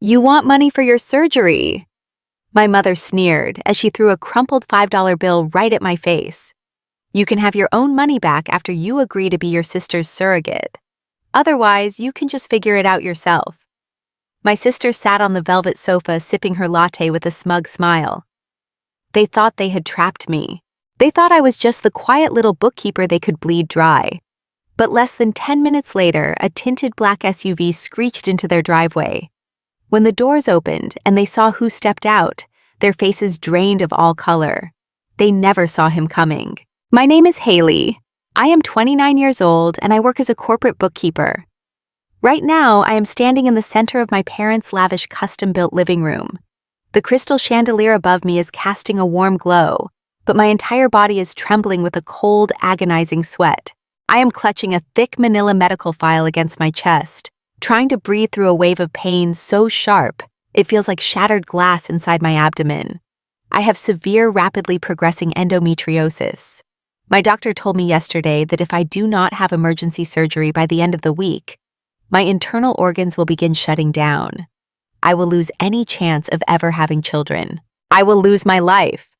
You want money for your surgery? My mother sneered as she threw a crumpled $5 bill right at my face. You can have your own money back after you agree to be your sister's surrogate. Otherwise, you can just figure it out yourself. My sister sat on the velvet sofa sipping her latte with a smug smile. They thought they had trapped me. They thought I was just the quiet little bookkeeper they could bleed dry. But less than 10 minutes later, a tinted black SUV screeched into their driveway. When the doors opened and they saw who stepped out, their faces drained of all color. They never saw him coming. My name is Haley. I am 29 years old and I work as a corporate bookkeeper. Right now, I am standing in the center of my parents' lavish custom-built living room. The crystal chandelier above me is casting a warm glow, but my entire body is trembling with a cold, agonizing sweat. I am clutching a thick manila medical file against my chest, trying to breathe through a wave of pain so sharp, it feels like shattered glass inside my abdomen. I have severe, rapidly progressing endometriosis. My doctor told me yesterday that if I do not have emergency surgery by the end of the week, my internal organs will begin shutting down. I will lose any chance of ever having children. I will lose my life.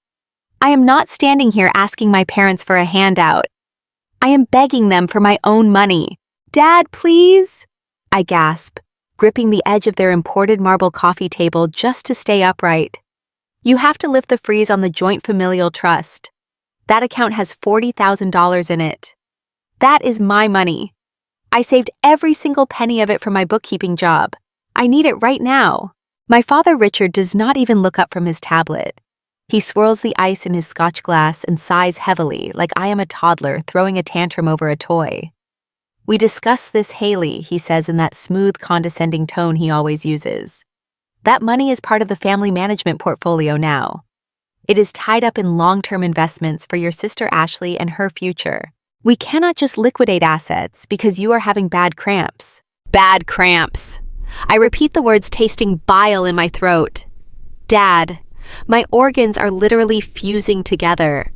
I am not standing here asking my parents for a handout. I am begging them for my own money. Dad, please? I gasp, gripping the edge of their imported marble coffee table just to stay upright. You have to lift the freeze on the Joint Familial Trust. That account has $40,000 in it. That is my money. I saved every single penny of it from my bookkeeping job. I need it right now. My father Richard does not even look up from his tablet. He swirls the ice in his scotch glass and sighs heavily like I am a toddler throwing a tantrum over a toy. We discussed this, Haley, he says in that smooth, condescending tone he always uses. That money is part of the family management portfolio now. It is tied up in long-term investments for your sister Ashley and her future. We cannot just liquidate assets because you are having bad cramps. Bad cramps. I repeat the words, tasting bile in my throat. Dad, my organs are literally fusing together.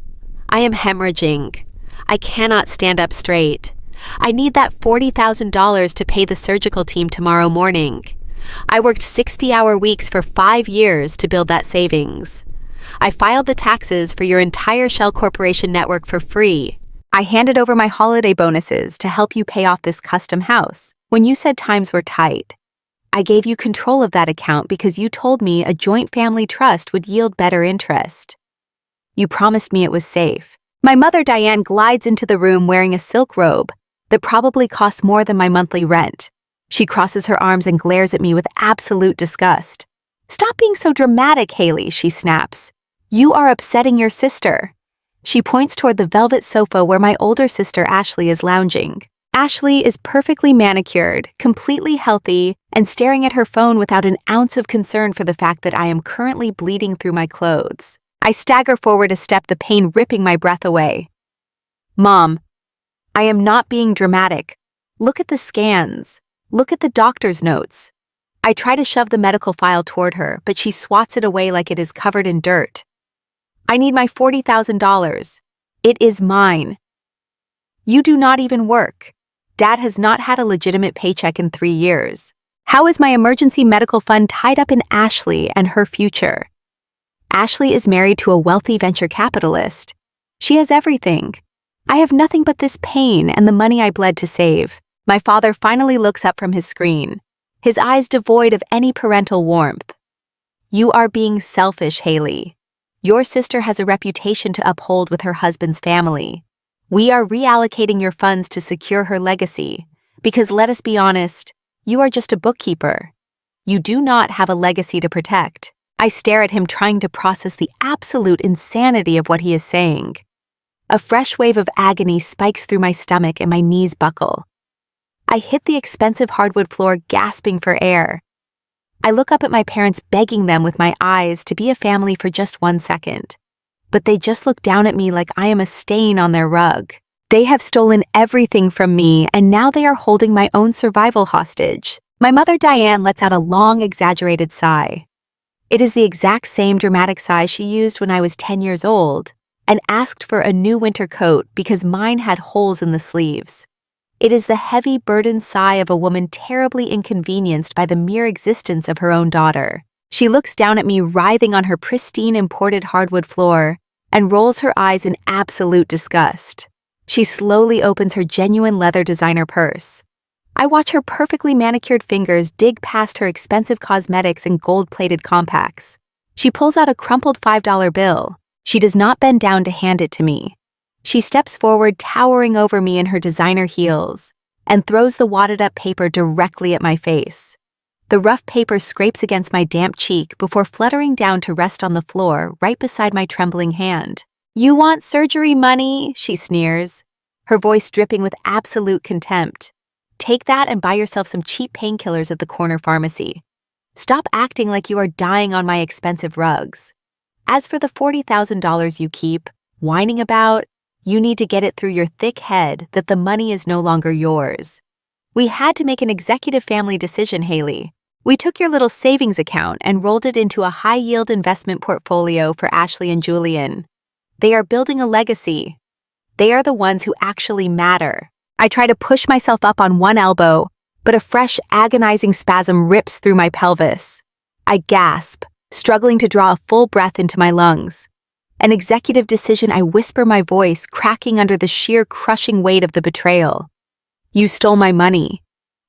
I am hemorrhaging. I cannot stand up straight. I need that $40,000 to pay the surgical team tomorrow morning. I worked 60-hour weeks for 5 years to build that savings. I filed the taxes for your entire Shell Corporation network for free. I handed over my holiday bonuses to help you pay off this custom house when you said times were tight. I gave you control of that account because you told me a joint family trust would yield better interest. You promised me it was safe. My mother Diane glides into the room wearing a silk robe that probably costs more than my monthly rent. She crosses her arms and glares at me with absolute disgust. Stop being so dramatic, Haley, she snaps. You are upsetting your sister. She points toward the velvet sofa where my older sister Ashley is lounging. Ashley is perfectly manicured, completely healthy, and staring at her phone without an ounce of concern for the fact that I am currently bleeding through my clothes. I stagger forward a step, the pain ripping my breath away. Mom, I am not being dramatic. Look at the scans. Look at the doctor's notes. I try to shove the medical file toward her, but she swats it away like it is covered in dirt. I need my $40,000. It is mine. You do not even work. Dad has not had a legitimate paycheck in 3 years. How is my emergency medical fund tied up in Ashley and her future? Ashley is married to a wealthy venture capitalist. She has everything. I have nothing but this pain and the money I bled to save. My father finally looks up from his screen, his eyes devoid of any parental warmth. You are being selfish, Haley. Your sister has a reputation to uphold with her husband's family. We are reallocating your funds to secure her legacy, because let us be honest, you are just a bookkeeper. You do not have a legacy to protect. I stare at him, trying to process the absolute insanity of what he is saying. A fresh wave of agony spikes through my stomach and my knees buckle. I hit the expensive hardwood floor, gasping for air. I look up at my parents, begging them with my eyes to be a family for just 1 second. But they just look down at me like I am a stain on their rug. They have stolen everything from me, and now they are holding my own survival hostage. My mother Diane lets out a long, exaggerated sigh. It is the exact same dramatic sigh she used when I was 10 years old and asked for a new winter coat because mine had holes in the sleeves. It is the heavy, burdened sigh of a woman terribly inconvenienced by the mere existence of her own daughter. She looks down at me writhing on her pristine imported hardwood floor and rolls her eyes in absolute disgust. She slowly opens her genuine leather designer purse. I watch her perfectly manicured fingers dig past her expensive cosmetics and gold-plated compacts. She pulls out a crumpled $5 bill. She does not bend down to hand it to me. She steps forward, towering over me in her designer heels, and throws the wadded-up paper directly at my face. The rough paper scrapes against my damp cheek before fluttering down to rest on the floor right beside my trembling hand. "You want surgery money?" she sneers, her voice dripping with absolute contempt. "Take that and buy yourself some cheap painkillers at the corner pharmacy. Stop acting like you are dying on my expensive rugs. As for the $40,000 you keep whining about, you need to get it through your thick head that the money is no longer yours. We had to make an executive family decision, Haley. We took your little savings account and rolled it into a high-yield investment portfolio for Ashley and Julian. They are building a legacy. They are the ones who actually matter." I try to push myself up on one elbow, but a fresh, agonizing spasm rips through my pelvis. I gasp, struggling to draw a full breath into my lungs. An executive decision, I whisper my voice, cracking under the sheer crushing weight of the betrayal. "You stole my money.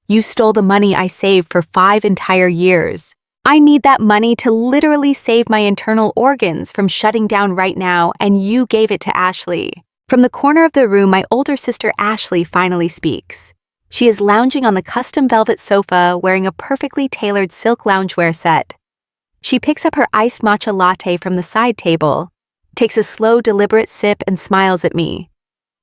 You stole the money I saved for 5 entire years. I need that money to literally save my internal organs from shutting down right now, and you gave it to Ashley." From the corner of the room, my older sister Ashley finally speaks. She is lounging on the custom velvet sofa, wearing a perfectly tailored silk loungewear set. She picks up her iced matcha latte from the side table, takes a slow, deliberate sip, and smiles at me.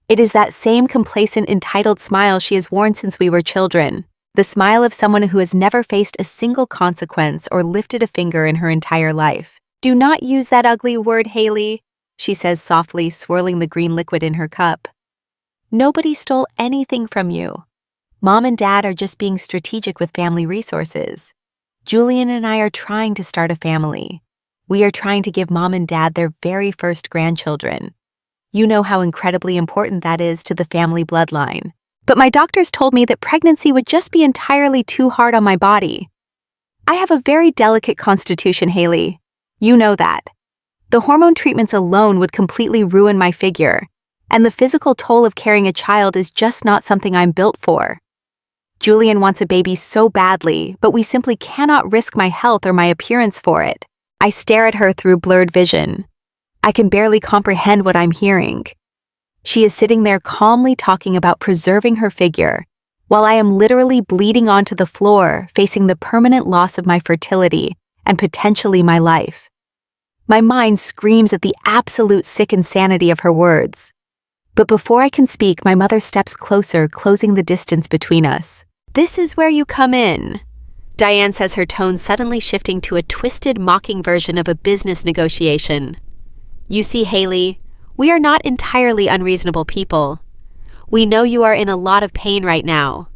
It is that same complacent, entitled smile she has worn since we were children. The smile of someone who has never faced a single consequence or lifted a finger in her entire life. "Do not use that ugly word, Haley," she says softly, swirling the green liquid in her cup. "Nobody stole anything from you. Mom and Dad are just being strategic with family resources. Julian and I are trying to start a family. We are trying to give Mom and Dad their very first grandchildren. You know how incredibly important that is to the family bloodline. But my doctors told me that pregnancy would just be entirely too hard on my body. I have a very delicate constitution, Haley. You know that. The hormone treatments alone would completely ruin my figure, and the physical toll of carrying a child is just not something I'm built for. Julian wants a baby so badly, but we simply cannot risk my health or my appearance for it." I stare at her through blurred vision. I can barely comprehend what I'm hearing. She is sitting there calmly talking about preserving her figure, while I am literally bleeding onto the floor, facing the permanent loss of my fertility and potentially my life. My mind screams at the absolute sick insanity of her words. But before I can speak, my mother steps closer, closing the distance between us. "This is where you come in," Diane says, her tone suddenly shifting to a twisted, mocking version of a business negotiation. "You see, Haley, we are not entirely unreasonable people. We know you are in a lot of pain right now.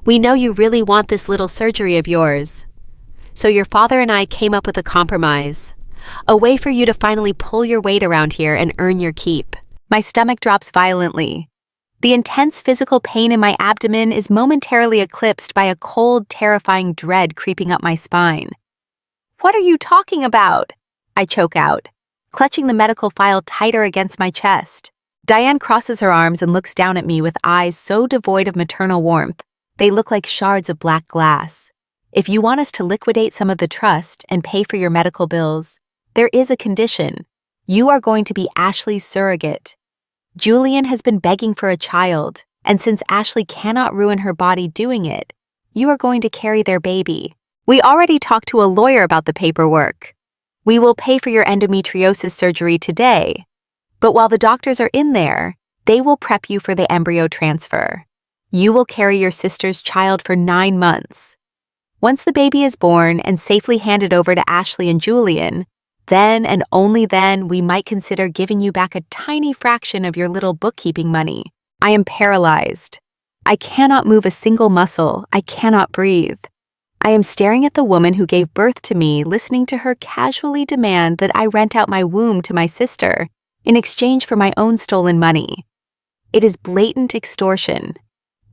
We know you really want this little surgery of yours. So your father and I came up with a compromise, a way for you to finally pull your weight around here and earn your keep." My stomach drops violently. The intense physical pain in my abdomen is momentarily eclipsed by a cold, terrifying dread creeping up my spine. "What are you talking about?" I choke out, clutching the medical file tighter against my chest. Diane crosses her arms and looks down at me with eyes so devoid of maternal warmth, they look like shards of black glass. "If you want us to liquidate some of the trust and pay for your medical bills, there is a condition. You are going to be Ashley's surrogate. Julian has been begging for a child, and since Ashley cannot ruin her body doing it, you are going to carry their baby. We already talked to a lawyer about the paperwork. We will pay for your endometriosis surgery today, but while the doctors are in there, they will prep you for the embryo transfer. You will carry your sister's child for 9 months. Once the baby is born and safely handed over to Ashley and Julian, then and only then we might consider giving you back a tiny fraction of your little bookkeeping money." I am paralyzed. I cannot move a single muscle. I cannot breathe. I am staring at the woman who gave birth to me, listening to her casually demand that I rent out my womb to my sister in exchange for my own stolen money. It is blatant extortion.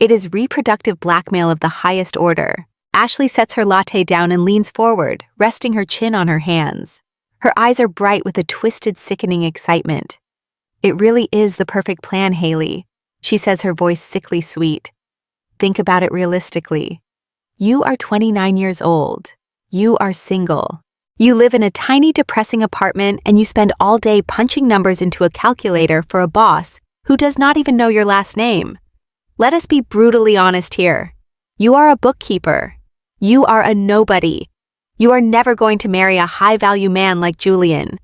It is reproductive blackmail of the highest order. Ashley sets her latte down and leans forward, resting her chin on her hands. Her eyes are bright with a twisted, sickening excitement. "It really is the perfect plan, Haley," she says, her voice sickly sweet. "Think about it realistically. You are 29 years old. You are single. You live in a tiny, depressing apartment and you spend all day punching numbers into a calculator for a boss who does not even know your last name. Let us be brutally honest here. You are a bookkeeper. You are a nobody. You are never going to marry a high-value man like Julian.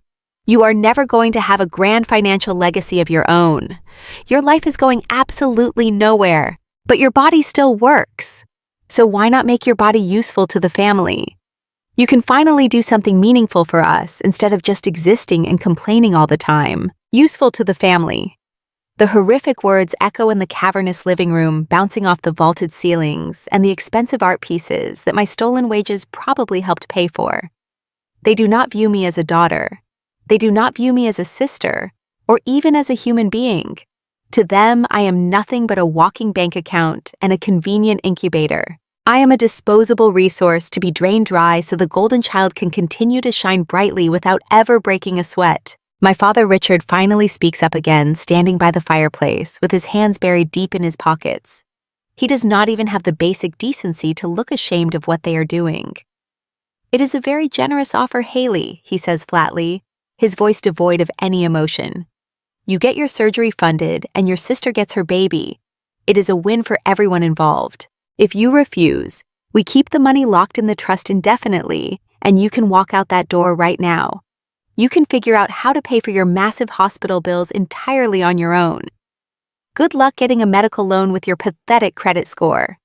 You are never going to have a grand financial legacy of your own. Your life is going absolutely nowhere, but your body still works. So why not make your body useful to the family? You can finally do something meaningful for us instead of just existing and complaining all the time. Useful to the family." The horrific words echo in the cavernous living room, bouncing off the vaulted ceilings and the expensive art pieces that my stolen wages probably helped pay for. They do not view me as a daughter. They do not view me as a sister, or even as a human being. To them, I am nothing but a walking bank account and a convenient incubator. I am a disposable resource to be drained dry so the golden child can continue to shine brightly without ever breaking a sweat. My father Richard finally speaks up again, standing by the fireplace with his hands buried deep in his pockets. He does not even have the basic decency to look ashamed of what they are doing. "It is a very generous offer, Haley," he says flatly, his voice devoid of any emotion. "You get your surgery funded and your sister gets her baby. It is a win for everyone involved. If you refuse, we keep the money locked in the trust indefinitely, and you can walk out that door right now. You can figure out how to pay for your massive hospital bills entirely on your own. Good luck getting a medical loan with your pathetic credit score.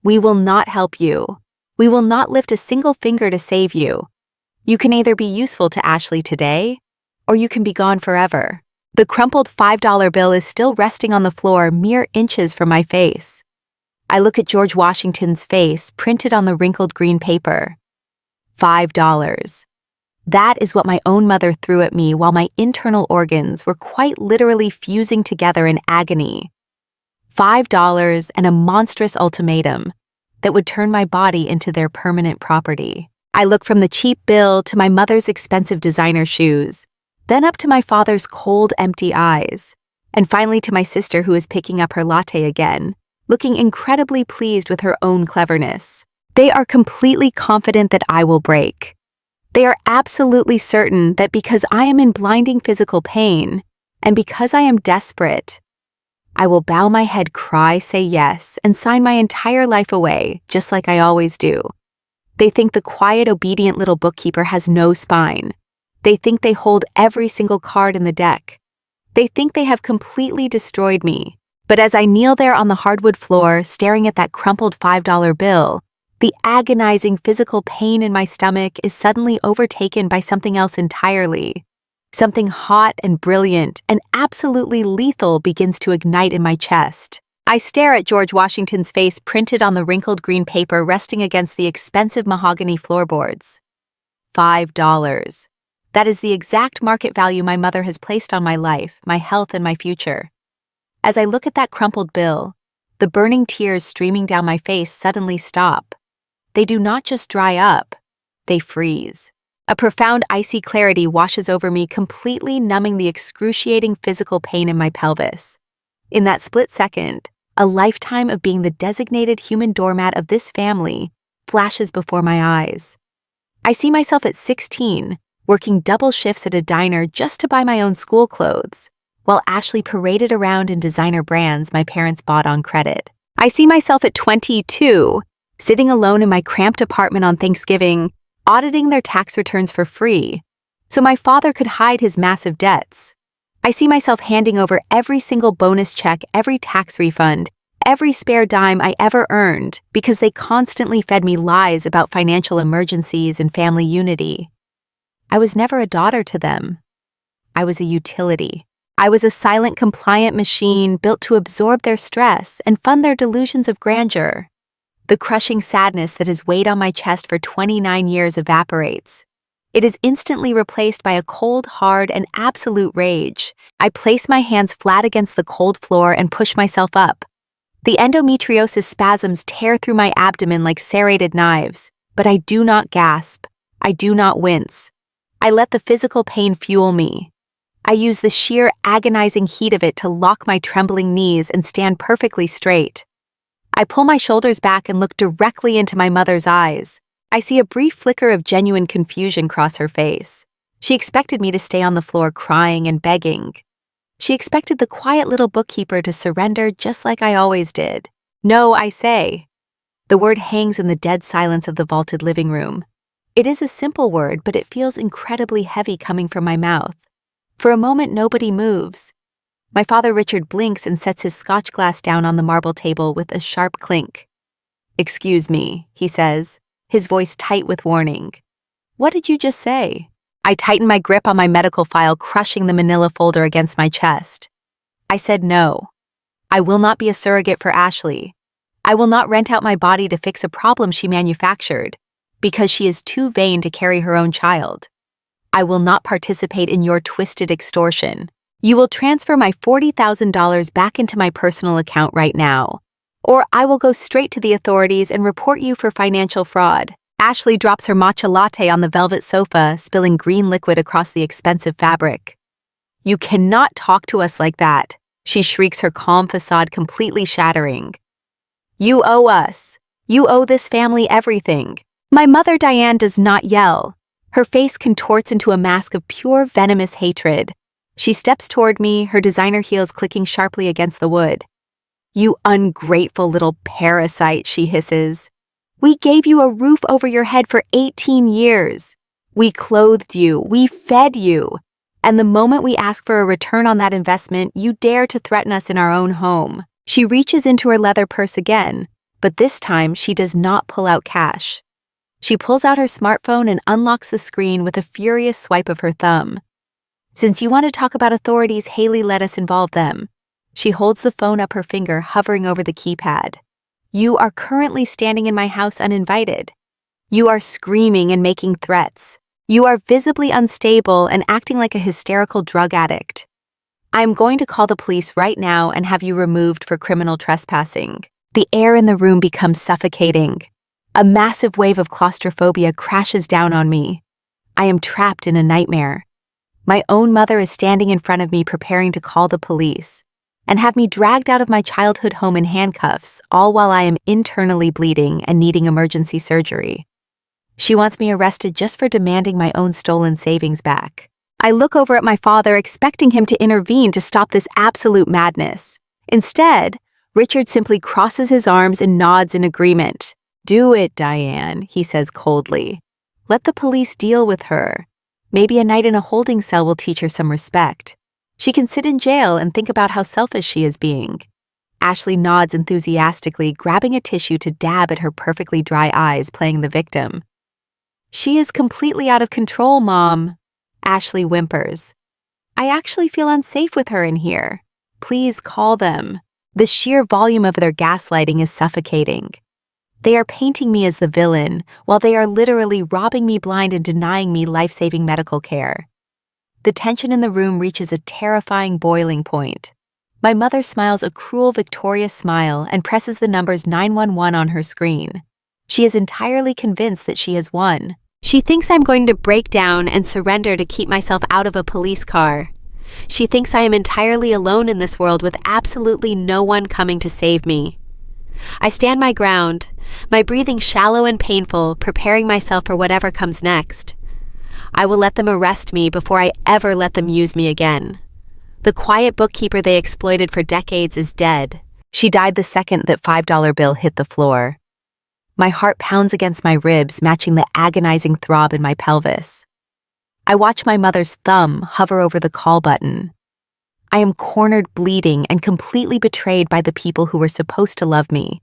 We will not help you. We will not lift a single finger to save you. You can either be useful to Ashley today, or you can be gone forever." The crumpled $5 bill is still resting on the floor mere inches from my face. I look at George Washington's face printed on the wrinkled green paper. $5. That is what my own mother threw at me while my internal organs were quite literally fusing together in agony. $5 and a monstrous ultimatum that would turn my body into their permanent property. I look from the cheap bill to my mother's expensive designer shoes, then up to my father's cold, empty eyes, and finally to my sister who is picking up her latte again, looking incredibly pleased with her own cleverness. They are completely confident that I will break. They are absolutely certain that because I am in blinding physical pain, and because I am desperate, I will bow my head, cry, say yes, and sign my entire life away, just like I always do. They think the quiet, obedient little bookkeeper has no spine. They think they hold every single card in the deck. They think they have completely destroyed me. But as I kneel there on the hardwood floor, staring at that crumpled $5 bill, the agonizing physical pain in my stomach is suddenly overtaken by something else entirely. Something hot and brilliant and absolutely lethal begins to ignite in my chest. I stare at George Washington's face printed on the wrinkled green paper resting against the expensive mahogany floorboards. $5. That is the exact market value my mother has placed on my life, my health, and my future. As I look at that crumpled bill, the burning tears streaming down my face suddenly stop. They do not just dry up, they freeze. A profound icy clarity washes over me, completely numbing the excruciating physical pain in my pelvis. In that split second, a lifetime of being the designated human doormat of this family flashes before my eyes. I see myself at 16, working double shifts at a diner just to buy my own school clothes, while Ashley paraded around in designer brands my parents bought on credit. I see myself at 22, sitting alone in my cramped apartment on Thanksgiving, auditing their tax returns for free, so my father could hide his massive debts. I see myself handing over every single bonus check, every tax refund, every spare dime I ever earned because they constantly fed me lies about financial emergencies and family unity. I was never a daughter to them. I was a utility. I was a silent, compliant machine built to absorb their stress and fund their delusions of grandeur. The crushing sadness that has weighed on my chest for 29 years evaporates. It is instantly replaced by a cold, hard, and absolute rage. I place my hands flat against the cold floor and push myself up. The endometriosis spasms tear through my abdomen like serrated knives, but I do not gasp. I do not wince. I let the physical pain fuel me. I use the sheer agonizing heat of it to lock my trembling knees and stand perfectly straight. I pull my shoulders back and look directly into my mother's eyes. I see a brief flicker of genuine confusion cross her face. She expected me to stay on the floor crying and begging. She expected the quiet little bookkeeper to surrender just like I always did. No, I say. The word hangs in the dead silence of the vaulted living room. It is a simple word, but it feels incredibly heavy coming from my mouth. For a moment, nobody moves. My father Richard blinks and sets his scotch glass down on the marble table with a sharp clink. "Excuse me," he says, his voice tight with warning. "What did you just say?" I tighten my grip on my medical file, crushing the manila folder against my chest. I said no. I will not be a surrogate for Ashley. I will not rent out my body to fix a problem she manufactured, because she is too vain to carry her own child. I will not participate in your twisted extortion. You will transfer my $40,000 back into my personal account right now, or I will go straight to the authorities and report you for financial fraud. Ashley drops her matcha latte on the velvet sofa, spilling green liquid across the expensive fabric. "You cannot talk to us like that," she shrieks, her calm facade completely shattering. "You owe us. You owe this family everything." My mother Diane does not yell. Her face contorts into a mask of pure venomous hatred. She steps toward me, her designer heels clicking sharply against the wood. "You ungrateful little parasite," she hisses. "We gave you a roof over your head for 18 years. We clothed you, we fed you. And the moment we ask for a return on that investment, you dare to threaten us in our own home." She reaches into her leather purse again, but this time she does not pull out cash. She pulls out her smartphone and unlocks the screen with a furious swipe of her thumb. "Since you want to talk about authorities, Haley, let us involve them." She holds the phone up her finger, hovering over the keypad. "You are currently standing in my house uninvited. You are screaming and making threats. You are visibly unstable and acting like a hysterical drug addict. I am going to call the police right now and have you removed for criminal trespassing." The air in the room becomes suffocating. A massive wave of claustrophobia crashes down on me. I am trapped in a nightmare. My own mother is standing in front of me preparing to call the police and have me dragged out of my childhood home in handcuffs, all while I am internally bleeding and needing emergency surgery. She wants me arrested just for demanding my own stolen savings back. I look over at my father, expecting him to intervene to stop this absolute madness. Instead, Richard simply crosses his arms and nods in agreement. "Do it, Diane," he says coldly. "Let the police deal with her. Maybe a night in a holding cell will teach her some respect. She can sit in jail and think about how selfish she is being." Ashley nods enthusiastically, grabbing a tissue to dab at her perfectly dry eyes, playing the victim. "She is completely out of control, Mom," Ashley whimpers. "I actually feel unsafe with her in here. Please call them." The sheer volume of their gaslighting is suffocating. They are painting me as the villain, while they are literally robbing me blind and denying me life-saving medical care. The tension in the room reaches a terrifying boiling point. My mother smiles a cruel, victorious smile and presses the numbers 911 on her screen. She is entirely convinced that she has won. She thinks I'm going to break down and surrender to keep myself out of a police car. She thinks I am entirely alone in this world with absolutely no one coming to save me. I stand my ground, my breathing shallow and painful, preparing myself for whatever comes next. I will let them arrest me before I ever let them use me again. The quiet bookkeeper they exploited for decades is dead. She died the second that $5 bill hit the floor. My heart pounds against my ribs, matching the agonizing throb in my pelvis. I watch my mother's thumb hover over the call button. I am cornered, bleeding, and completely betrayed by the people who were supposed to love me.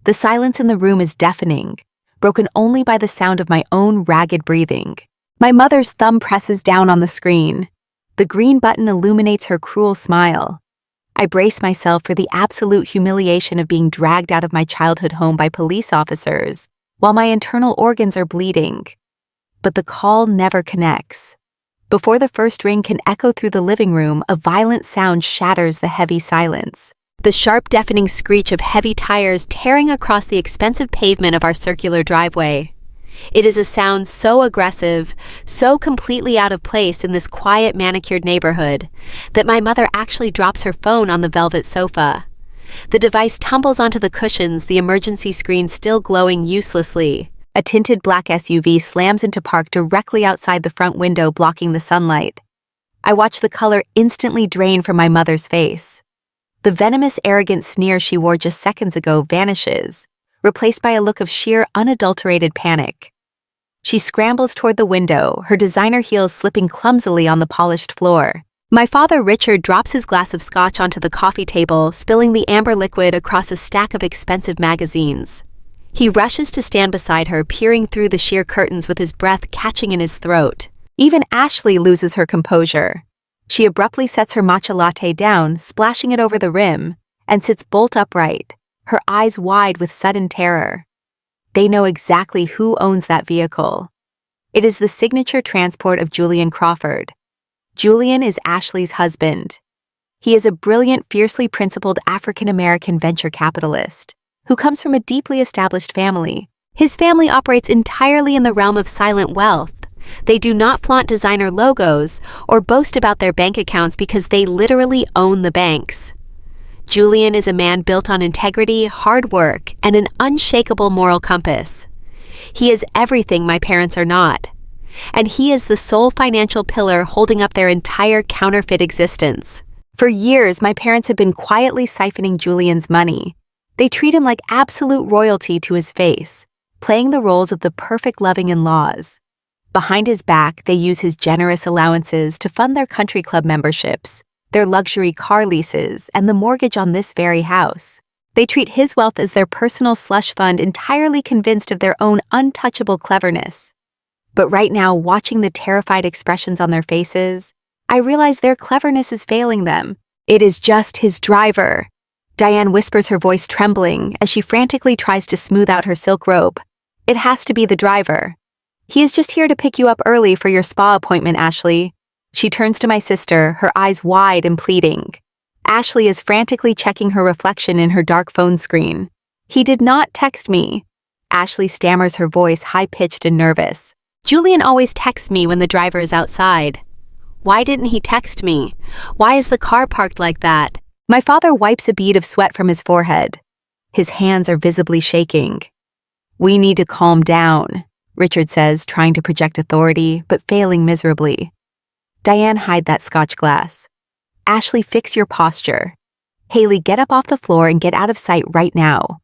The silence in the room is deafening, broken only by the sound of my own ragged breathing. My mother's thumb presses down on the screen. The green button illuminates her cruel smile. I brace myself for the absolute humiliation of being dragged out of my childhood home by police officers, while my internal organs are bleeding. But the call never connects. Before the first ring can echo through the living room, a violent sound shatters the heavy silence. The sharp, deafening screech of heavy tires tearing across the expensive pavement of our circular driveway. It is a sound so aggressive, so completely out of place in this quiet, manicured neighborhood, that my mother actually drops her phone on the velvet sofa. The device tumbles onto the cushions, the emergency screen still glowing uselessly. A tinted black SUV slams into park directly outside the front window, blocking the sunlight. I watch the color instantly drain from my mother's face. The venomous, arrogant sneer she wore just seconds ago vanishes, replaced by a look of sheer, unadulterated panic. She scrambles toward the window, her designer heels slipping clumsily on the polished floor. My father, Richard, drops his glass of scotch onto the coffee table, spilling the amber liquid across a stack of expensive magazines. He rushes to stand beside her, peering through the sheer curtains with his breath catching in his throat. Even Ashley loses her composure. She abruptly sets her matcha latte down, splashing it over the rim, and sits bolt upright, her eyes wide with sudden terror. They know exactly who owns that vehicle. It is the signature transport of Julian Crawford. Julian is Ashley's husband. He is a brilliant, fiercely principled African-American venture capitalist who comes from a deeply established family. His family operates entirely in the realm of silent wealth. They do not flaunt designer logos or boast about their bank accounts because they literally own the banks. Julian is a man built on integrity, hard work, and an unshakable moral compass. He is everything my parents are not. And he is the sole financial pillar holding up their entire counterfeit existence. For years, my parents have been quietly siphoning Julian's money. They treat him like absolute royalty to his face, playing the roles of the perfect loving in-laws. Behind his back, they use his generous allowances to fund their country club memberships, their luxury car leases, and the mortgage on this very house. They treat his wealth as their personal slush fund, entirely convinced of their own untouchable cleverness. But right now, watching the terrified expressions on their faces, I realize their cleverness is failing them. It is just his driver. Diane whispers, her voice trembling as she frantically tries to smooth out her silk robe. It has to be the driver. He is just here to pick you up early for your spa appointment, Ashley. She turns to my sister, her eyes wide and pleading. Ashley is frantically checking her reflection in her dark phone screen. He did not text me. Ashley stammers, her voice high-pitched and nervous. Julian always texts me when the driver is outside. Why didn't he text me? Why is the car parked like that? My father wipes a bead of sweat from his forehead. His hands are visibly shaking. We need to calm down, Richard says, trying to project authority, but failing miserably. Diane, hide that scotch glass. Ashley, fix your posture. Haley, get up off the floor and get out of sight right now.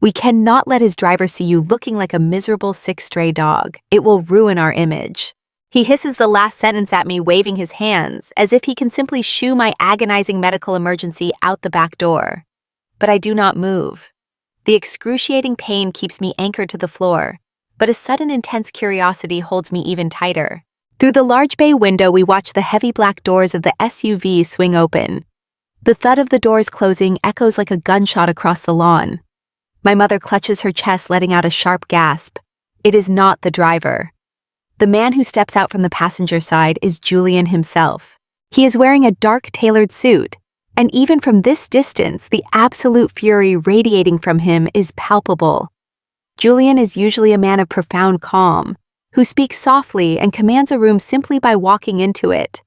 We cannot let his driver see you looking like a miserable sick stray dog. It will ruin our image. He hisses the last sentence at me, waving his hands, as if he can simply shoo my agonizing medical emergency out the back door. But I do not move. The excruciating pain keeps me anchored to the floor, but a sudden intense curiosity holds me even tighter. Through the large bay window, we watch the heavy black doors of the SUV swing open. The thud of the doors closing echoes like a gunshot across the lawn. My mother clutches her chest, letting out a sharp gasp. It is not the driver. The man who steps out from the passenger side is Julian himself. He is wearing a dark tailored suit, and even from this distance, the absolute fury radiating from him is palpable. Julian is usually a man of profound calm, who speaks softly and commands a room simply by walking into it.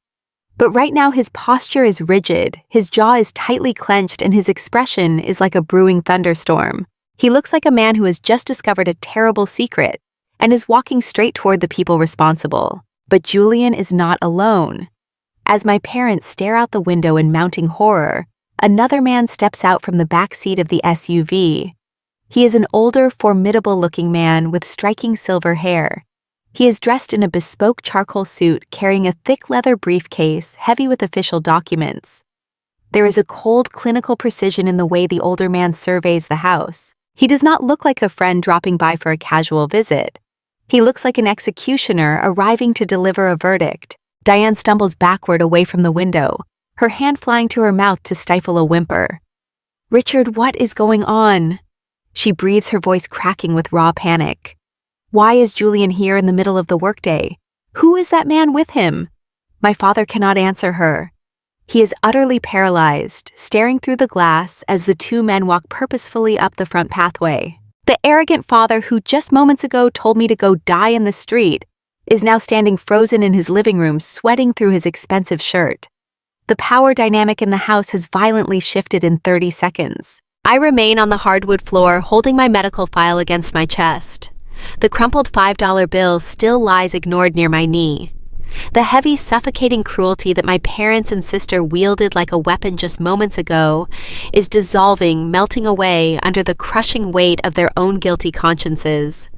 But right now his posture is rigid, his jaw is tightly clenched, and his expression is like a brewing thunderstorm. He looks like a man who has just discovered a terrible secret and is walking straight toward the people responsible. But Julian is not alone. As my parents stare out the window in mounting horror, another man steps out from the back seat of the SUV. He is an older, formidable-looking man with striking silver hair. He is dressed in a bespoke charcoal suit, carrying a thick leather briefcase heavy with official documents. There is a cold, clinical precision in the way the older man surveys the house. He does not look like a friend dropping by for a casual visit. He looks like an executioner arriving to deliver a verdict. Diane stumbles backward away from the window, her hand flying to her mouth to stifle a whimper. Richard, what is going on? She breathes, her voice cracking with raw panic. Why is Julian here in the middle of the workday? Who is that man with him? My father cannot answer her. He is utterly paralyzed, staring through the glass as the two men walk purposefully up the front pathway. The arrogant father who just moments ago told me to go die in the street is now standing frozen in his living room, sweating through his expensive shirt. The power dynamic in the house has violently shifted in 30 seconds. I remain on the hardwood floor, holding my medical file against my chest. The crumpled $5 bill still lies ignored near my knee. The heavy, suffocating cruelty that my parents and sister wielded like a weapon just moments ago is dissolving, melting away under the crushing weight of their own guilty consciences.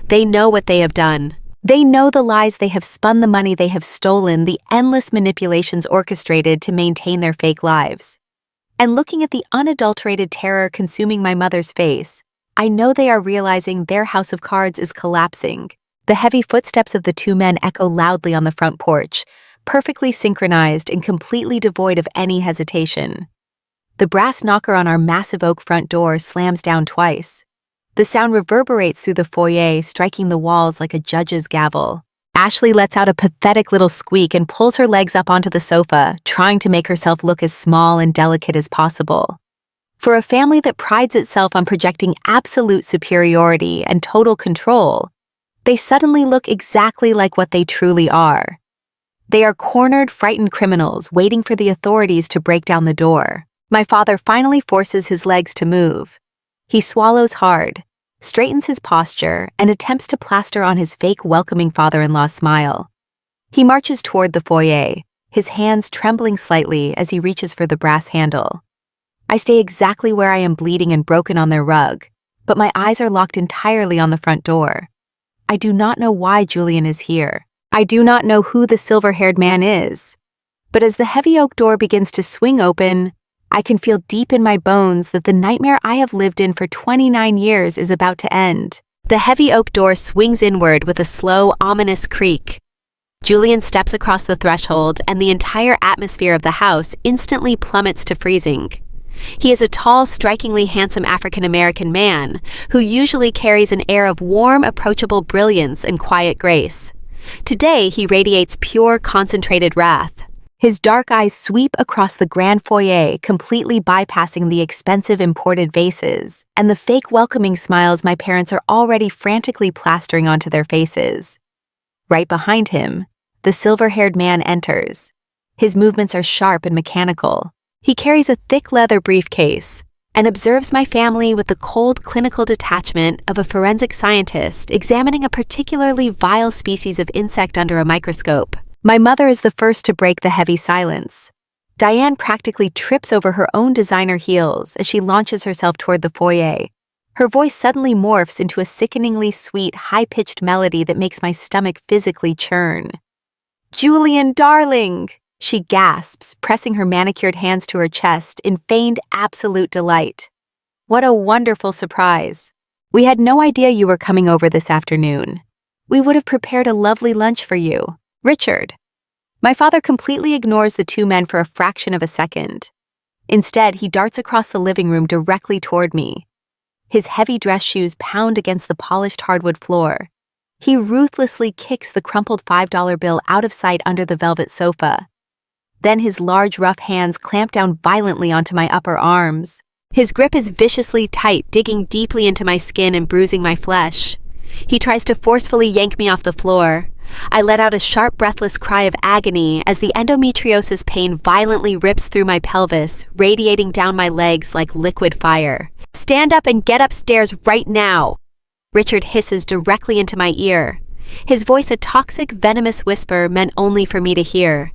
They know what they have done. They know the lies they have spun, the money they have stolen, the endless manipulations orchestrated to maintain their fake lives. And looking at the unadulterated terror consuming my mother's face, I know they are realizing their house of cards is collapsing. The heavy footsteps of the two men echo loudly on the front porch, perfectly synchronized and completely devoid of any hesitation. The brass knocker on our massive oak front door slams down twice. The sound reverberates through the foyer, striking the walls like a judge's gavel. Ashley lets out a pathetic little squeak and pulls her legs up onto the sofa, trying to make herself look as small and delicate as possible. For a family that prides itself on projecting absolute superiority and total control, they suddenly look exactly like what they truly are. They are cornered, frightened criminals waiting for the authorities to break down the door. My father finally forces his legs to move. He swallows hard, straightens his posture, and attempts to plaster on his fake welcoming father-in-law smile. He marches toward the foyer, his hands trembling slightly as he reaches for the brass handle. I stay exactly where I am, bleeding and broken on their rug, but my eyes are locked entirely on the front door. I do not know why Julian is here. I do not know who the silver-haired man is. But as the heavy oak door begins to swing open, I can feel deep in my bones that the nightmare I have lived in for 29 years is about to end. The heavy oak door swings inward with a slow, ominous creak. Julian steps across the threshold, and the entire atmosphere of the house instantly plummets to freezing. He is a tall, strikingly handsome African-American man who usually carries an air of warm, approachable brilliance and quiet grace. Today, he radiates pure, concentrated wrath. His dark eyes sweep across the grand foyer, completely bypassing the expensive imported vases and the fake welcoming smiles my parents are already frantically plastering onto their faces. Right behind him, the silver-haired man enters. His movements are sharp and mechanical. He carries a thick leather briefcase and observes my family with the cold, clinical detachment of a forensic scientist examining a particularly vile species of insect under a microscope. My mother is the first to break the heavy silence. Diane practically trips over her own designer heels as she launches herself toward the foyer. Her voice suddenly morphs into a sickeningly sweet, high-pitched melody that makes my stomach physically churn. "Julian, darling!" she gasps, pressing her manicured hands to her chest in feigned absolute delight. "What a wonderful surprise. We had no idea you were coming over this afternoon. We would have prepared a lovely lunch for you. Richard." My father completely ignores the two men for a fraction of a second. Instead, he darts across the living room directly toward me. His heavy dress shoes pound against the polished hardwood floor. He ruthlessly kicks the crumpled $5 bill out of sight under the velvet sofa. Then his large, rough hands clamp down violently onto my upper arms. His grip is viciously tight, digging deeply into my skin and bruising my flesh. He tries to forcefully yank me off the floor. I let out a sharp, breathless cry of agony as the endometriosis pain violently rips through my pelvis, radiating down my legs like liquid fire. "Stand up and get upstairs right now!" Richard hisses directly into my ear, his voice a toxic, venomous whisper meant only for me to hear.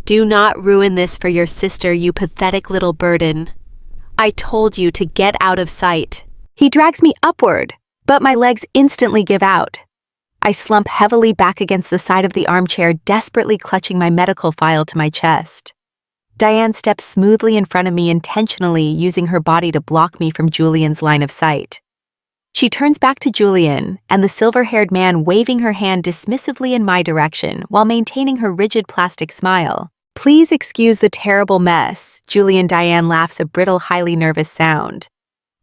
"Do not ruin this for your sister, you pathetic little burden. I told you to get out of sight." He drags me upward, but my legs instantly give out. I slump heavily back against the side of the armchair, desperately clutching my medical file to my chest. Diane steps smoothly in front of me, intentionally using her body to block me from Julian's line of sight. She turns back to Julian and the silver-haired man, waving her hand dismissively in my direction while maintaining her rigid plastic smile. "Please excuse the terrible mess." Diane laughs, a brittle, highly nervous sound.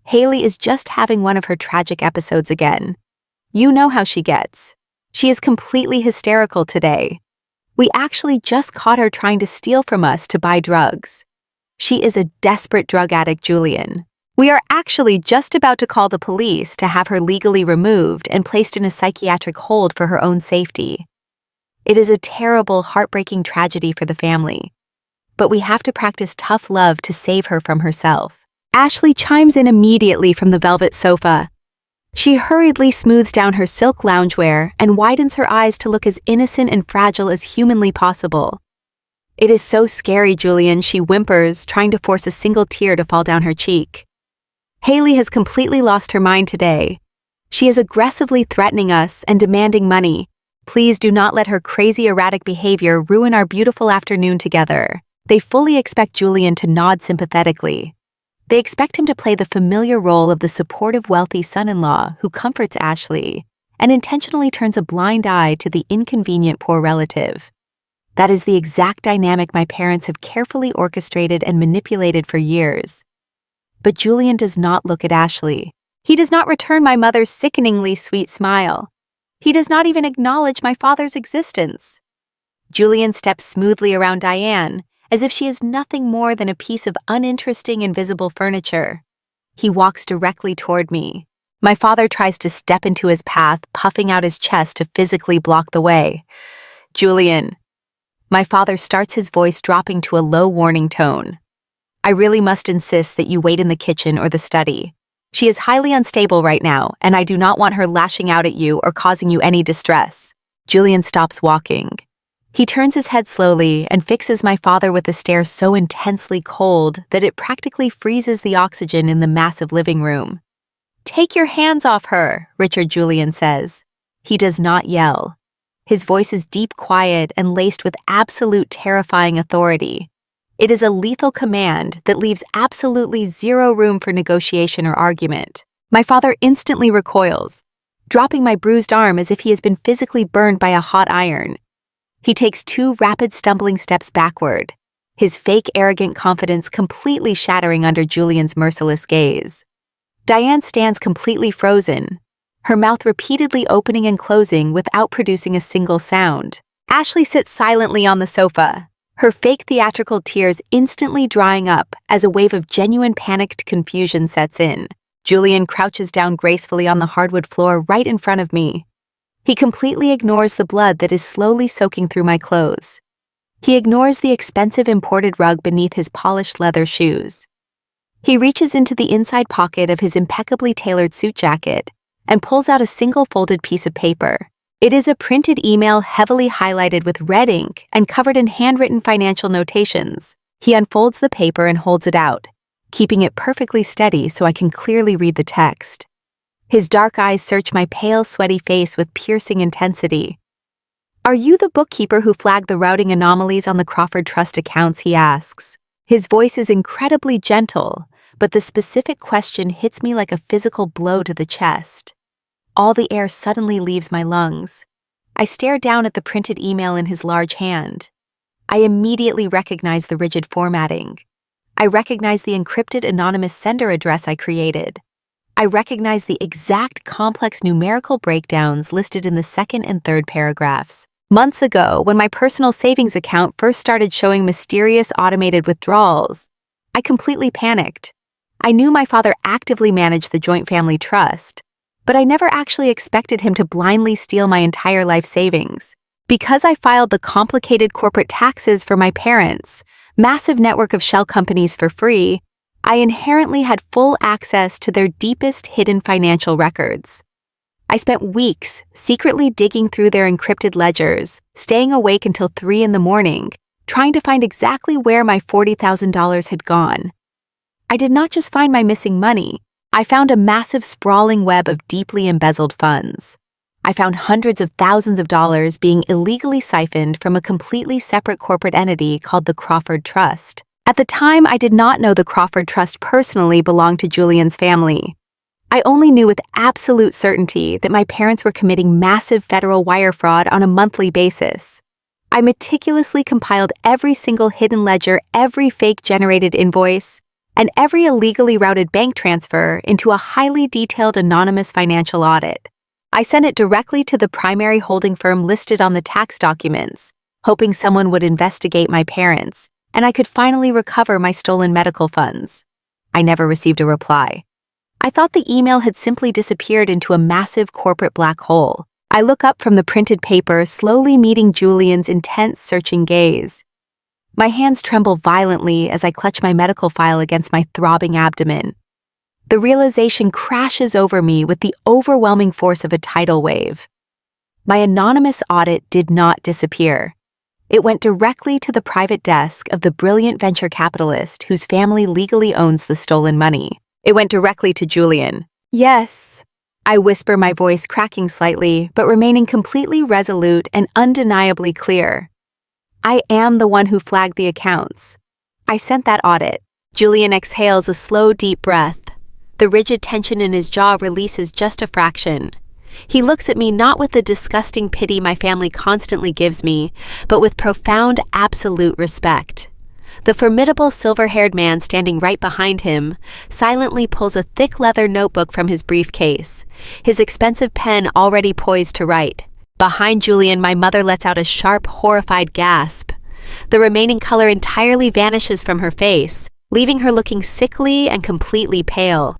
"Haley is just having one of her tragic episodes again. You know how she gets. She is completely hysterical today. We actually just caught her trying to steal from us to buy drugs. She is a desperate drug addict, Julian. We are actually just about to call the police to have her legally removed and placed in a psychiatric hold for her own safety. It is a terrible, heartbreaking tragedy for the family. But we have to practice tough love to save her from herself. Ashley chimes in immediately from the velvet sofa. She hurriedly smooths down her silk loungewear and widens her eyes to look as innocent and fragile as humanly possible. It is so scary, Julian, she whimpers, trying to force a single tear to fall down her cheek. Haley has completely lost her mind today. She is aggressively threatening us and demanding money. Please do not let her crazy, erratic behavior ruin our beautiful afternoon together. They fully expect Julian to nod sympathetically. They expect him to play the familiar role of the supportive, wealthy son-in-law who comforts Ashley and intentionally turns a blind eye to the inconvenient poor relative. That is the exact dynamic my parents have carefully orchestrated and manipulated for years. But Julian does not look at Ashley. He does not return my mother's sickeningly sweet smile. He does not even acknowledge my father's existence. Julian steps smoothly around Diane, as if she is nothing more than a piece of uninteresting invisible furniture. He walks directly toward me. My father tries to step into his path, puffing out his chest to physically block the way. Julian. My father starts, his voice dropping to a low warning tone. I really must insist that you wait in the kitchen or the study. She is highly unstable right now, and I do not want her lashing out at you or causing you any distress. Julian stops walking. He turns his head slowly and fixes my father with a stare so intensely cold that it practically freezes the oxygen in the massive living room. Take your hands off her, Richard Julian says. He does not yell. His voice is deep, quiet, and laced with absolute terrifying authority. It is a lethal command that leaves absolutely zero room for negotiation or argument. My father instantly recoils, dropping my bruised arm as if he has been physically burned by a hot iron. He takes 2 rapid stumbling steps backward, his fake arrogant confidence completely shattering under Julian's merciless gaze. Diane stands completely frozen, her mouth repeatedly opening and closing without producing a single sound. Ashley sits silently on the sofa, her fake theatrical tears instantly drying up as a wave of genuine panicked confusion sets in. Julian crouches down gracefully on the hardwood floor right in front of me. He completely ignores the blood that is slowly soaking through my clothes. He ignores the expensive imported rug beneath his polished leather shoes. He reaches into the inside pocket of his impeccably tailored suit jacket and pulls out a single folded piece of paper. It is a printed email heavily highlighted with red ink and covered in handwritten financial notations. He unfolds the paper and holds it out, keeping it perfectly steady so I can clearly read the text. His dark eyes search my pale, sweaty face with piercing intensity. Are you the bookkeeper who flagged the routing anomalies on the Crawford Trust accounts? He asks. His voice is incredibly gentle, but the specific question hits me like a physical blow to the chest. All the air suddenly leaves my lungs. I stare down at the printed email in his large hand. I immediately recognize the rigid formatting. I recognize the encrypted anonymous sender address I created. I recognize the exact complex numerical breakdowns listed in the second and third paragraphs. Months ago, when my personal savings account first started showing mysterious automated withdrawals, I completely panicked. I knew my father actively managed the joint family trust, but I never actually expected him to blindly steal my entire life savings. Because I filed the complicated corporate taxes for my parents' massive network of shell companies for free, I inherently had full access to their deepest hidden financial records. I spent weeks secretly digging through their encrypted ledgers, staying awake until 3 in the morning, trying to find exactly where my $40,000 had gone. I did not just find my missing money, I found a massive sprawling web of deeply embezzled funds. I found hundreds of thousands of dollars being illegally siphoned from a completely separate corporate entity called the Crawford Trust. At the time, I did not know the Crawford Trust personally belonged to Julian's family. I only knew with absolute certainty that my parents were committing massive federal wire fraud on a monthly basis. I meticulously compiled every single hidden ledger, every fake-generated invoice, and every illegally routed bank transfer into a highly detailed anonymous financial audit. I sent it directly to the primary holding firm listed on the tax documents, hoping someone would investigate my parents and I could finally recover my stolen medical funds. I never received a reply. I thought the email had simply disappeared into a massive corporate black hole. I look up from the printed paper, slowly meeting Julian's intense, searching gaze. My hands tremble violently as I clutch my medical file against my throbbing abdomen. The realization crashes over me with the overwhelming force of a tidal wave. My anonymous audit did not disappear. It went directly to the private desk of the brilliant venture capitalist whose family legally owns the stolen money. It went directly to Julian. Yes, I whisper, my voice cracking slightly, but remaining completely resolute and undeniably clear. I am the one who flagged the accounts. I sent that audit. Julian exhales a slow, deep breath. The rigid tension in his jaw releases just a fraction. He looks at me not with the disgusting pity my family constantly gives me, but with profound, absolute respect. The formidable silver-haired man standing right behind him silently pulls a thick leather notebook from his briefcase, his expensive pen already poised to write. Behind Julian, my mother lets out a sharp, horrified gasp. The remaining color entirely vanishes from her face, leaving her looking sickly and completely pale.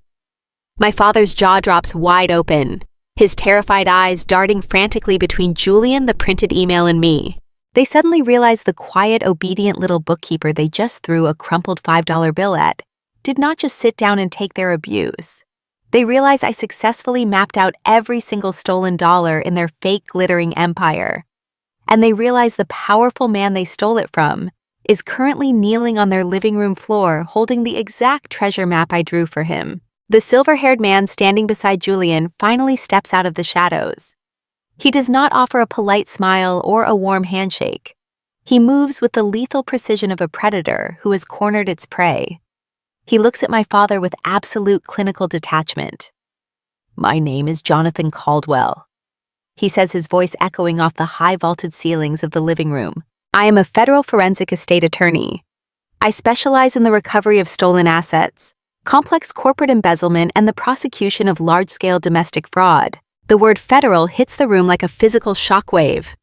My father's jaw drops wide open, his terrified eyes darting frantically between Julian, the printed email, and me. They suddenly realize the quiet, obedient little bookkeeper they just threw a crumpled $5 bill at did not just sit down and take their abuse. They realize I successfully mapped out every single stolen dollar in their fake glittering empire. And they realize the powerful man they stole it from is currently kneeling on their living room floor holding the exact treasure map I drew for him. The silver-haired man standing beside Julian finally steps out of the shadows. He does not offer a polite smile or a warm handshake. He moves with the lethal precision of a predator who has cornered its prey. He looks at my father with absolute clinical detachment. "My name is Jonathan Caldwell," he says, his voice echoing off the high vaulted ceilings of the living room. "I am a federal forensic estate attorney. I specialize in the recovery of stolen assets, complex corporate embezzlement, and the prosecution of large-scale domestic fraud." The word federal hits the room like a physical shockwave.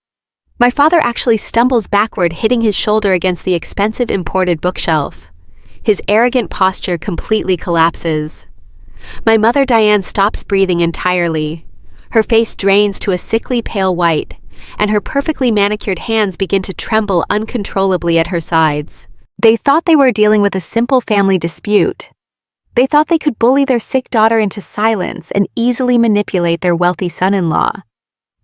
My father actually stumbles backward, hitting his shoulder against the expensive imported bookshelf. His arrogant posture completely collapses. My mother Diane stops breathing entirely. Her face drains to a sickly pale white, and her perfectly manicured hands begin to tremble uncontrollably at her sides. They thought they were dealing with a simple family dispute. They thought they could bully their sick daughter into silence and easily manipulate their wealthy son-in-law.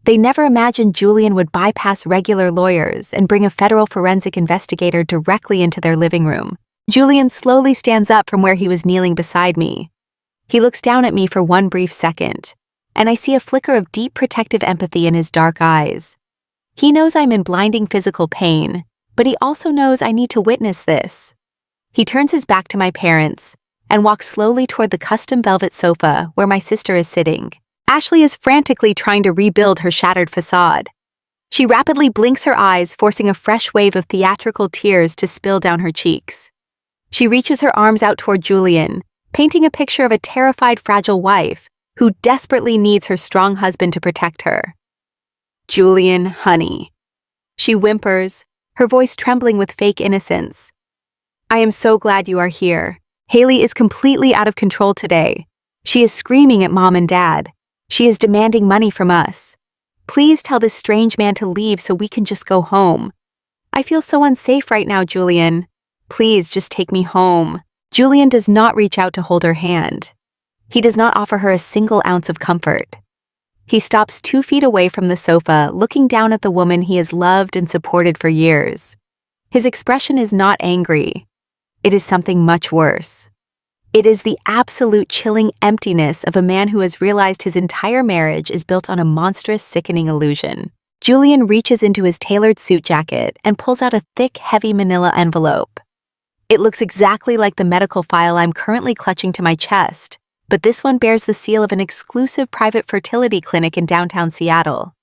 They never imagined Julian would bypass regular lawyers and bring a federal forensic investigator directly into their living room. Julian slowly stands up from where he was kneeling beside me. He looks down at me for one brief second, and I see a flicker of deep protective empathy in his dark eyes. He knows I'm in blinding physical pain, but he also knows I need to witness this. He turns his back to my parents and walks slowly toward the custom velvet sofa where my sister is sitting. Ashley is frantically trying to rebuild her shattered facade. She rapidly blinks her eyes, forcing a fresh wave of theatrical tears to spill down her cheeks. She reaches her arms out toward Julian, painting a picture of a terrified, fragile wife who desperately needs her strong husband to protect her. "Julian, honey," she whimpers, her voice trembling with fake innocence. "I am so glad you are here. Haley is completely out of control today. She is screaming at Mom and Dad. She is demanding money from us. Please tell this strange man to leave so we can just go home. I feel so unsafe right now, Julian. Please just take me home." Julian does not reach out to hold her hand. He does not offer her a single ounce of comfort. He stops 2 feet away from the sofa, looking down at the woman he has loved and supported for years. His expression is not angry. It is something much worse. It is the absolute chilling emptiness of a man who has realized his entire marriage is built on a monstrous, sickening illusion. Julian reaches into his tailored suit jacket and pulls out a thick, heavy manila envelope. It looks exactly like the medical file I'm currently clutching to my chest, but this one bears the seal of an exclusive private fertility clinic in downtown Seattle.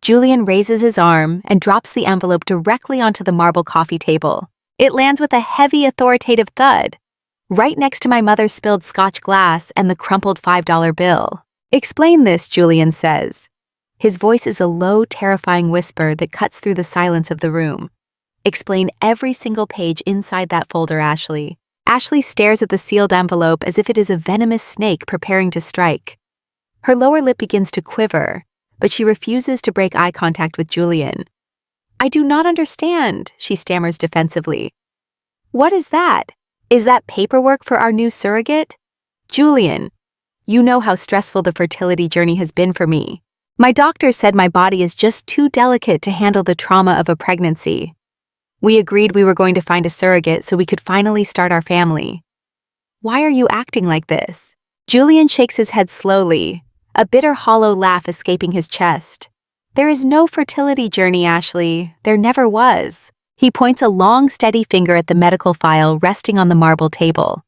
Julian raises his arm and drops the envelope directly onto the marble coffee table. It lands with a heavy, authoritative thud, right next to my mother's spilled Scotch glass and the crumpled $5 bill. "Explain this," Julian says. His voice is a low, terrifying whisper that cuts through the silence of the room. Explain every single page inside that folder, Ashley. Ashley stares at the sealed envelope as if it is a venomous snake preparing to strike. Her lower lip begins to quiver, but she refuses to break eye contact with Julian. I do not understand, she stammers defensively. What is that? Is that paperwork for our new surrogate? Julian, you know how stressful the fertility journey has been for me. My doctor said my body is just too delicate to handle the trauma of a pregnancy. We agreed we were going to find a surrogate so we could finally start our family. Why are you acting like this? Julian shakes his head slowly, a bitter hollow laugh escaping his chest. There is no fertility journey, Ashley. There never was. He points a long, steady finger at the medical file resting on the marble table.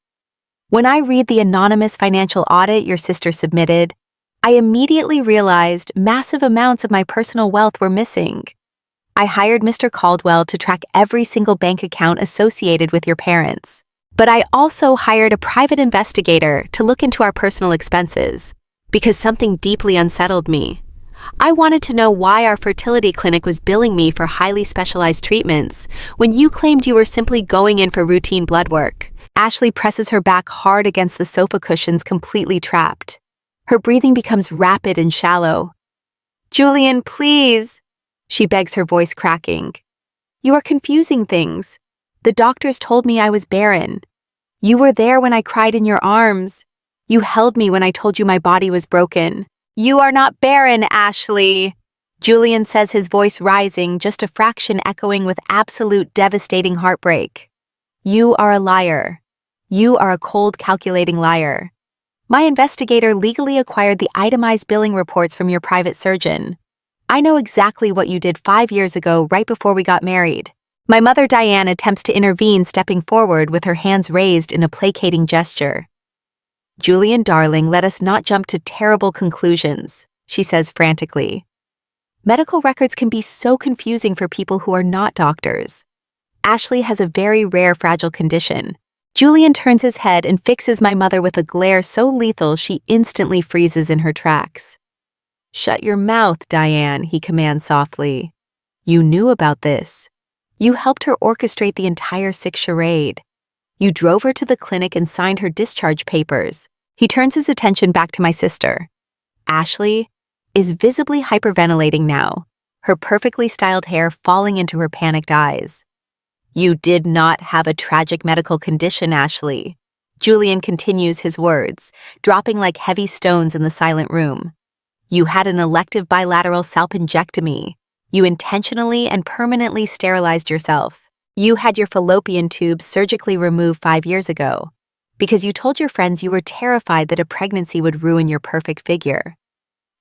When I read the anonymous financial audit your sister submitted, I immediately realized massive amounts of my personal wealth were missing. I hired Mr. Caldwell to track every single bank account associated with your parents. But I also hired a private investigator to look into our personal expenses, because something deeply unsettled me. I wanted to know why our fertility clinic was billing me for highly specialized treatments when you claimed you were simply going in for routine blood work. Ashley presses her back hard against the sofa cushions, completely trapped. Her breathing becomes rapid and shallow. Julian, please, she begs, her voice cracking. You are confusing things. The doctors told me I was barren. You were there when I cried in your arms. You held me when I told you my body was broken. You are not barren, Ashley, Julian says, his voice rising, just a fraction echoing with absolute devastating heartbreak. You are a liar. You are a cold, calculating liar. My investigator legally acquired the itemized billing reports from your private surgeon. I know exactly what you did 5 years ago, right before we got married. My mother, Diane, attempts to intervene, stepping forward with her hands raised in a placating gesture. Julian, darling, let us not jump to terrible conclusions, she says frantically. Medical records can be so confusing for people who are not doctors. Ashley has a very rare fragile condition. Julian turns his head and fixes my mother with a glare so lethal she instantly freezes in her tracks. Shut your mouth, Diane, he commands softly. You knew about this. You helped her orchestrate the entire sick charade. You drove her to the clinic and signed her discharge papers. He turns his attention back to my sister. Ashley is visibly hyperventilating now, her perfectly styled hair falling into her panicked eyes. You did not have a tragic medical condition, Ashley. Julian continues his words, dropping like heavy stones in the silent room. You had an elective bilateral salpingectomy. You intentionally and permanently sterilized yourself. You had your fallopian tube surgically removed 5 years ago because you told your friends you were terrified that a pregnancy would ruin your perfect figure.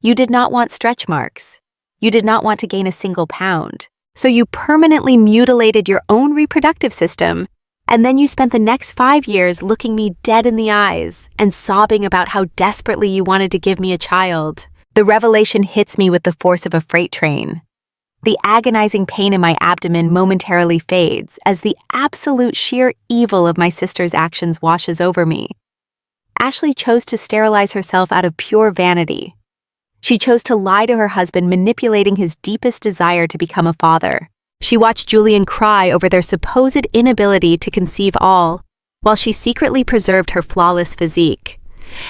You did not want stretch marks. You did not want to gain a single pound. So you permanently mutilated your own reproductive system, and then you spent the next 5 years looking me dead in the eyes and sobbing about how desperately you wanted to give me a child. The revelation hits me with the force of a freight train. The agonizing pain in my abdomen momentarily fades as the absolute sheer evil of my sister's actions washes over me. Ashley chose to sterilize herself out of pure vanity. She chose to lie to her husband, manipulating his deepest desire to become a father. She watched Julian cry over their supposed inability to conceive all, while she secretly preserved her flawless physique.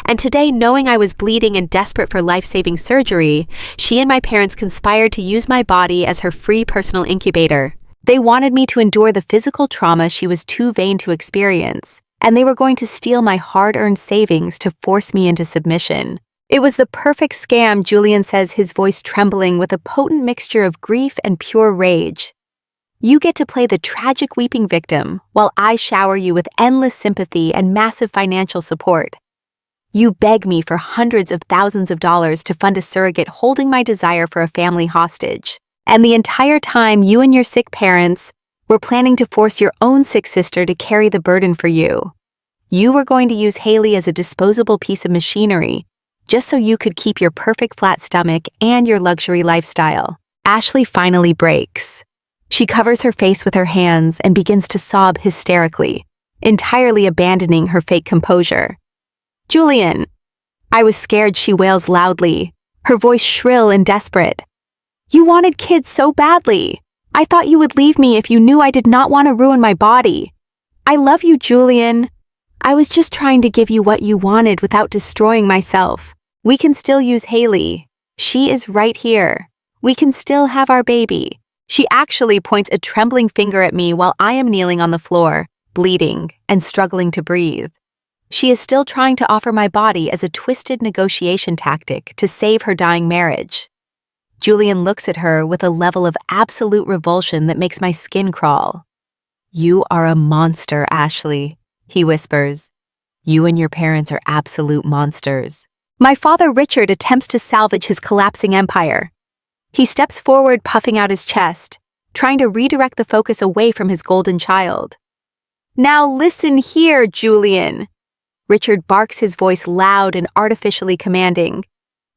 And today, knowing I was bleeding and desperate for life-saving surgery, she and my parents conspired to use my body as her free personal incubator. They wanted me to endure the physical trauma she was too vain to experience, and they were going to steal my hard-earned savings to force me into submission. It was the perfect scam, Julian says, his voice trembling with a potent mixture of grief and pure rage. You get to play the tragic weeping victim, while I shower you with endless sympathy and massive financial support. You beg me for hundreds of thousands of dollars to fund a surrogate, holding my desire for a family hostage. And the entire time, you and your sick parents were planning to force your own sick sister to carry the burden for you. You were going to use Haley as a disposable piece of machinery, just so you could keep your perfect flat stomach and your luxury lifestyle. Ashley finally breaks. She covers her face with her hands and begins to sob hysterically, entirely abandoning her fake composure. Julian! I was scared, she wails loudly, her voice shrill and desperate. You wanted kids so badly. I thought you would leave me if you knew I did not want to ruin my body. I love you, Julian. I was just trying to give you what you wanted without destroying myself. We can still use Haley. She is right here. We can still have our baby. She actually points a trembling finger at me while I am kneeling on the floor, bleeding and struggling to breathe. She is still trying to offer my body as a twisted negotiation tactic to save her dying marriage. Julian looks at her with a level of absolute revulsion that makes my skin crawl. You are a monster, Ashley, he whispers. You and your parents are absolute monsters. My father Richard attempts to salvage his collapsing empire. He steps forward, puffing out his chest, trying to redirect the focus away from his golden child. Now listen here, Julian. Richard barks, his voice loud and artificially commanding.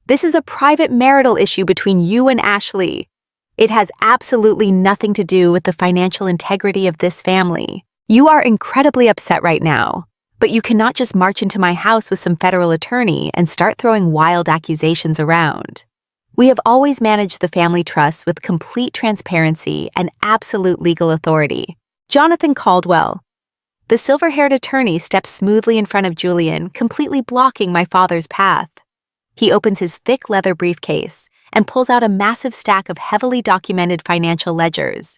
This is a private marital issue between you and Ashley. It has absolutely nothing to do with the financial integrity of this family. You are incredibly upset right now, but you cannot just march into my house with some federal attorney and start throwing wild accusations around. We have always managed the family trust with complete transparency and absolute legal authority. Jonathan Caldwell. The silver-haired attorney steps smoothly in front of Julian, completely blocking my father's path. He opens his thick leather briefcase and pulls out a massive stack of heavily documented financial ledgers.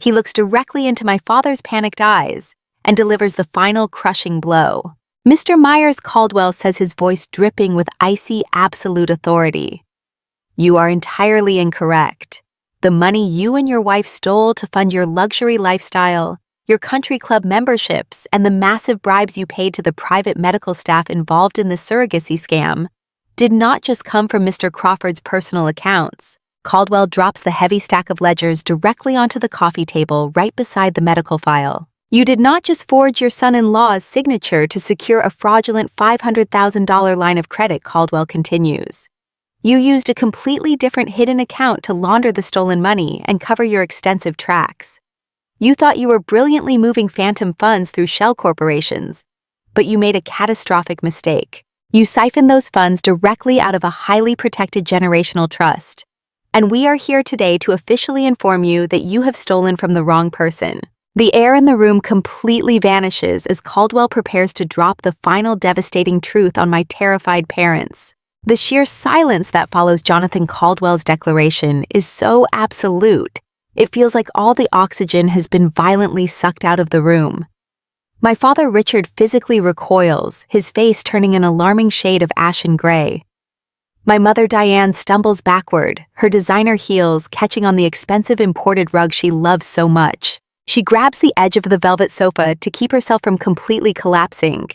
He looks directly into my father's panicked eyes and delivers the final crushing blow. Mr. Myers Caldwell says, his voice dripping with icy, absolute authority. You are entirely incorrect. The money you and your wife stole to fund your luxury lifestyle, your country club memberships, and the massive bribes you paid to the private medical staff involved in the surrogacy scam did not just come from Mr. Crawford's personal accounts. Caldwell drops the heavy stack of ledgers directly onto the coffee table right beside the medical file. You did not just forge your son-in-law's signature to secure a fraudulent $500,000 line of credit, Caldwell continues. You used a completely different hidden account to launder the stolen money and cover your extensive tracks. You thought you were brilliantly moving phantom funds through shell corporations, but you made a catastrophic mistake. You siphoned those funds directly out of a highly protected generational trust. And we are here today to officially inform you that you have stolen from the wrong person. The air in the room completely vanishes as Caldwell prepares to drop the final devastating truth on my terrified parents. The sheer silence that follows Jonathan Caldwell's declaration is so absolute, it feels like all the oxygen has been violently sucked out of the room. My father Richard physically recoils, his face turning an alarming shade of ashen gray. My mother Diane stumbles backward, her designer heels catching on the expensive imported rug she loves so much. She grabs the edge of the velvet sofa to keep herself from completely collapsing.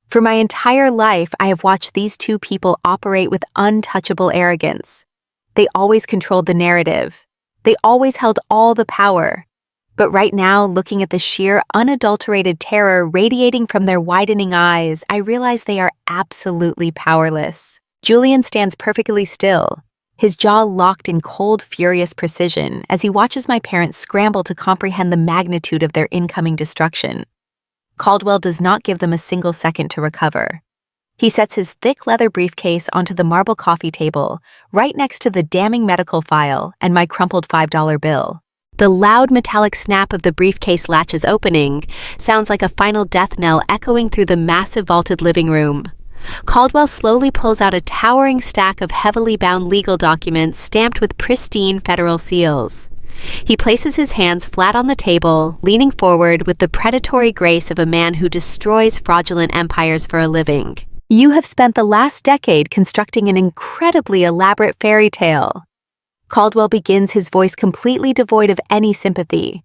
For my entire life, I have watched these two people operate with untouchable arrogance. They always controlled the narrative. They always held all the power. But right now, looking at the sheer, unadulterated terror radiating from their widening eyes, I realize they are absolutely powerless. Julian stands perfectly still, his jaw locked in cold, furious precision as he watches my parents scramble to comprehend the magnitude of their incoming destruction. Caldwell does not give them a single second to recover. He sets his thick leather briefcase onto the marble coffee table, right next to the damning medical file and my crumpled $5 bill. The loud metallic snap of the briefcase latches opening sounds like a final death knell echoing through the massive vaulted living room. Caldwell slowly pulls out a towering stack of heavily bound legal documents stamped with pristine federal seals. He places his hands flat on the table, leaning forward with the predatory grace of a man who destroys fraudulent empires for a living. You have spent the last decade constructing an incredibly elaborate fairy tale. Caldwell begins, his voice completely devoid of any sympathy.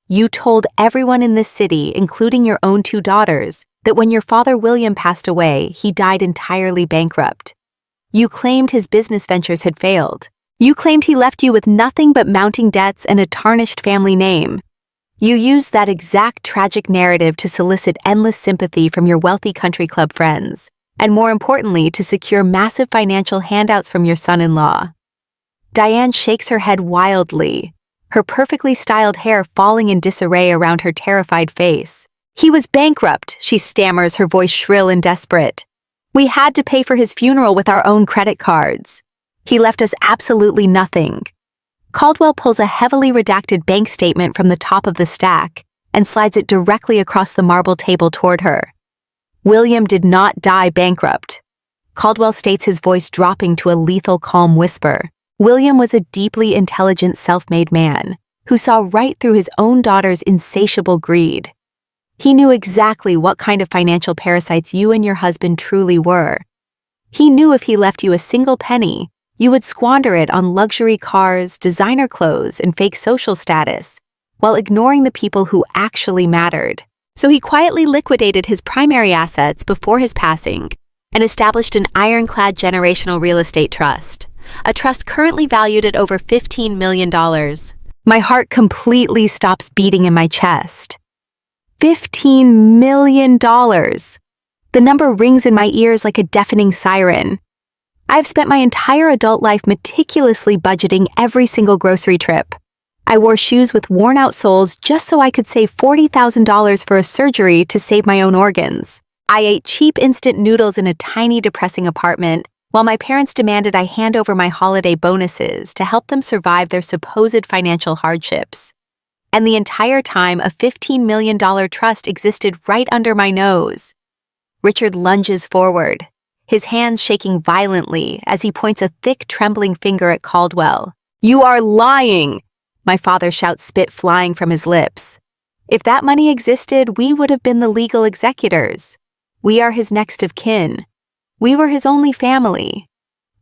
You told everyone in this city, including your own two daughters, that when your father William passed away, he died entirely bankrupt. You claimed his business ventures had failed. You claimed he left you with nothing but mounting debts and a tarnished family name. You used that exact tragic narrative to solicit endless sympathy from your wealthy country club friends, and more importantly, to secure massive financial handouts from your son-in-law. Diane shakes her head wildly, her perfectly styled hair falling in disarray around her terrified face. He was bankrupt, she stammers, her voice shrill and desperate. We had to pay for his funeral with our own credit cards. He left us absolutely nothing. Caldwell pulls a heavily redacted bank statement from the top of the stack and slides it directly across the marble table toward her. William did not die bankrupt. Caldwell states, his voice dropping to a lethal calm whisper. William was a deeply intelligent self-made man who saw right through his own daughter's insatiable greed. He knew exactly what kind of financial parasites you and your husband truly were. He knew if he left you a single penny, you would squander it on luxury cars, designer clothes, and fake social status, while ignoring the people who actually mattered. So he quietly liquidated his primary assets before his passing and established an ironclad generational real estate trust, a trust currently valued at over $15 million. My heart completely stops beating in my chest. $15 million. The number rings in my ears like a deafening siren. I've spent my entire adult life meticulously budgeting every single grocery trip. I wore shoes with worn-out soles just so I could save $40,000 for a surgery to save my own organs. I ate cheap instant noodles in a tiny, depressing apartment, while my parents demanded I hand over my holiday bonuses to help them survive their supposed financial hardships. And the entire time, a $15 million trust existed right under my nose. Richard lunges forward, his hands shaking violently as he points a thick, trembling finger at Caldwell. "You are lying!" My father shouts, spit flying from his lips. If that money existed, we would have been the legal executors. We are his next of kin. We were his only family.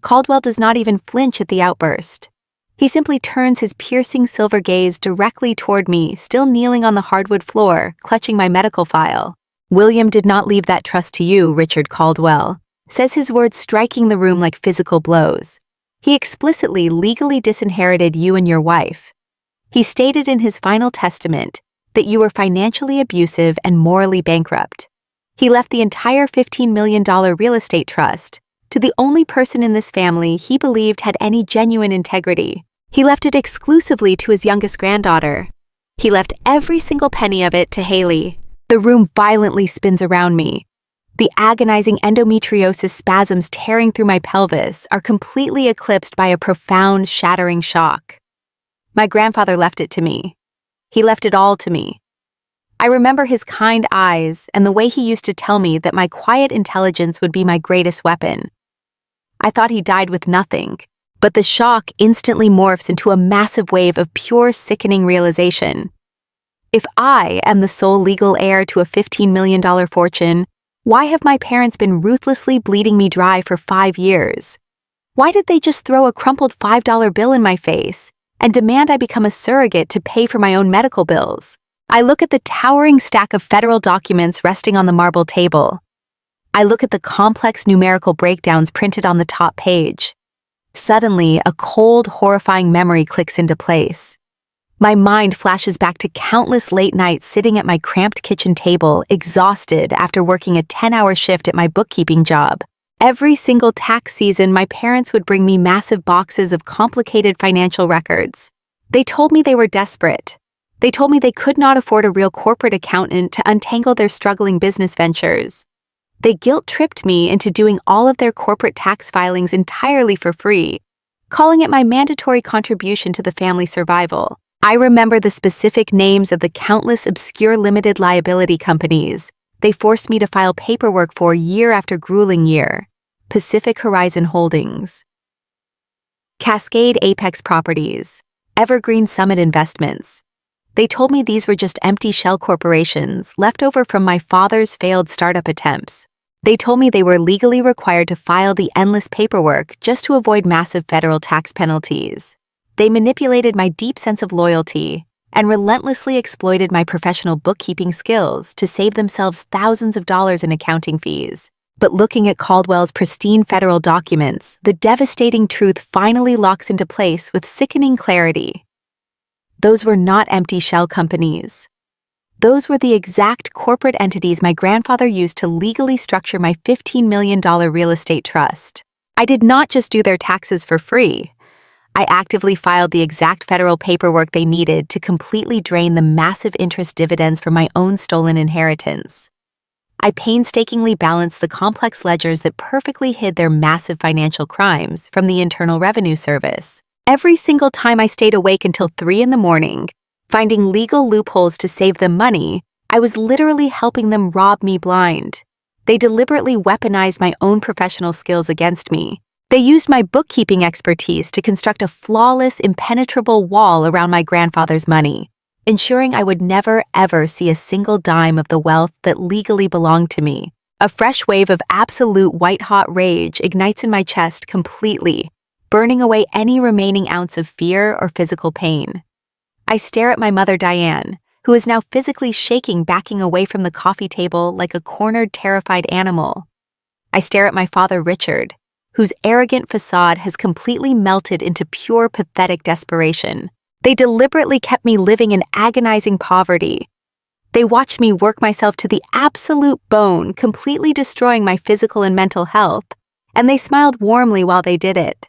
Caldwell does not even flinch at the outburst. He simply turns his piercing silver gaze directly toward me, still kneeling on the hardwood floor, clutching my medical file. "William did not leave that trust to you, Richard Caldwell," says, his words striking the room like physical blows. "He explicitly legally disinherited you and your wife. He stated in his final testament that you were financially abusive and morally bankrupt. He left the entire $15 million real estate trust to the only person in this family he believed had any genuine integrity. He left it exclusively to his youngest granddaughter. He left every single penny of it to Haley." The room violently spins around me. The agonizing endometriosis spasms tearing through my pelvis are completely eclipsed by a profound, shattering shock. My grandfather left it to me. He left it all to me. I remember his kind eyes and the way he used to tell me that my quiet intelligence would be my greatest weapon. I thought he died with nothing, but the shock instantly morphs into a massive wave of pure, sickening realization. If I am the sole legal heir to a $15 million fortune, why have my parents been ruthlessly bleeding me dry for 5 years? Why did they just throw a crumpled $5 bill in my face and demand I become a surrogate to pay for my own medical bills? I look at the towering stack of federal documents resting on the marble table. I look at the complex numerical breakdowns printed on the top page. Suddenly, a cold, horrifying memory clicks into place. My mind flashes back to countless late nights sitting at my cramped kitchen table, exhausted after working a 10-hour shift at my bookkeeping job. Every single tax season, my parents would bring me massive boxes of complicated financial records. They told me they were desperate. They told me they could not afford a real corporate accountant to untangle their struggling business ventures. They guilt-tripped me into doing all of their corporate tax filings entirely for free, calling it my mandatory contribution to the family survival. I remember the specific names of the countless obscure limited liability companies they forced me to file paperwork for year after grueling year. Pacific Horizon Holdings, Cascade Apex Properties, Evergreen Summit Investments. They told me these were just empty shell corporations left over from my father's failed startup attempts. They told me they were legally required to file the endless paperwork just to avoid massive federal tax penalties. They manipulated my deep sense of loyalty and relentlessly exploited my professional bookkeeping skills to save themselves thousands of dollars in accounting fees. But looking at Caldwell's pristine federal documents, the devastating truth finally locks into place with sickening clarity. Those were not empty shell companies. Those were the exact corporate entities my grandfather used to legally structure my $15 million real estate trust. I did not just do their taxes for free. I actively filed the exact federal paperwork they needed to completely drain the massive interest dividends from my own stolen inheritance. I painstakingly balanced the complex ledgers that perfectly hid their massive financial crimes from the Internal Revenue Service. Every single time I stayed awake until 3 in the morning, finding legal loopholes to save them money, I was literally helping them rob me blind. They deliberately weaponized my own professional skills against me. They used my bookkeeping expertise to construct a flawless, impenetrable wall around my grandfather's money, ensuring I would never, ever see a single dime of the wealth that legally belonged to me. A fresh wave of absolute white-hot rage ignites in my chest completely, burning away any remaining ounce of fear or physical pain. I stare at my mother, Diane, who is now physically shaking, backing away from the coffee table like a cornered, terrified animal. I stare at my father, Richard, whose arrogant facade has completely melted into pure, pathetic desperation. They deliberately kept me living in agonizing poverty. They watched me work myself to the absolute bone, completely destroying my physical and mental health, and they smiled warmly while they did it.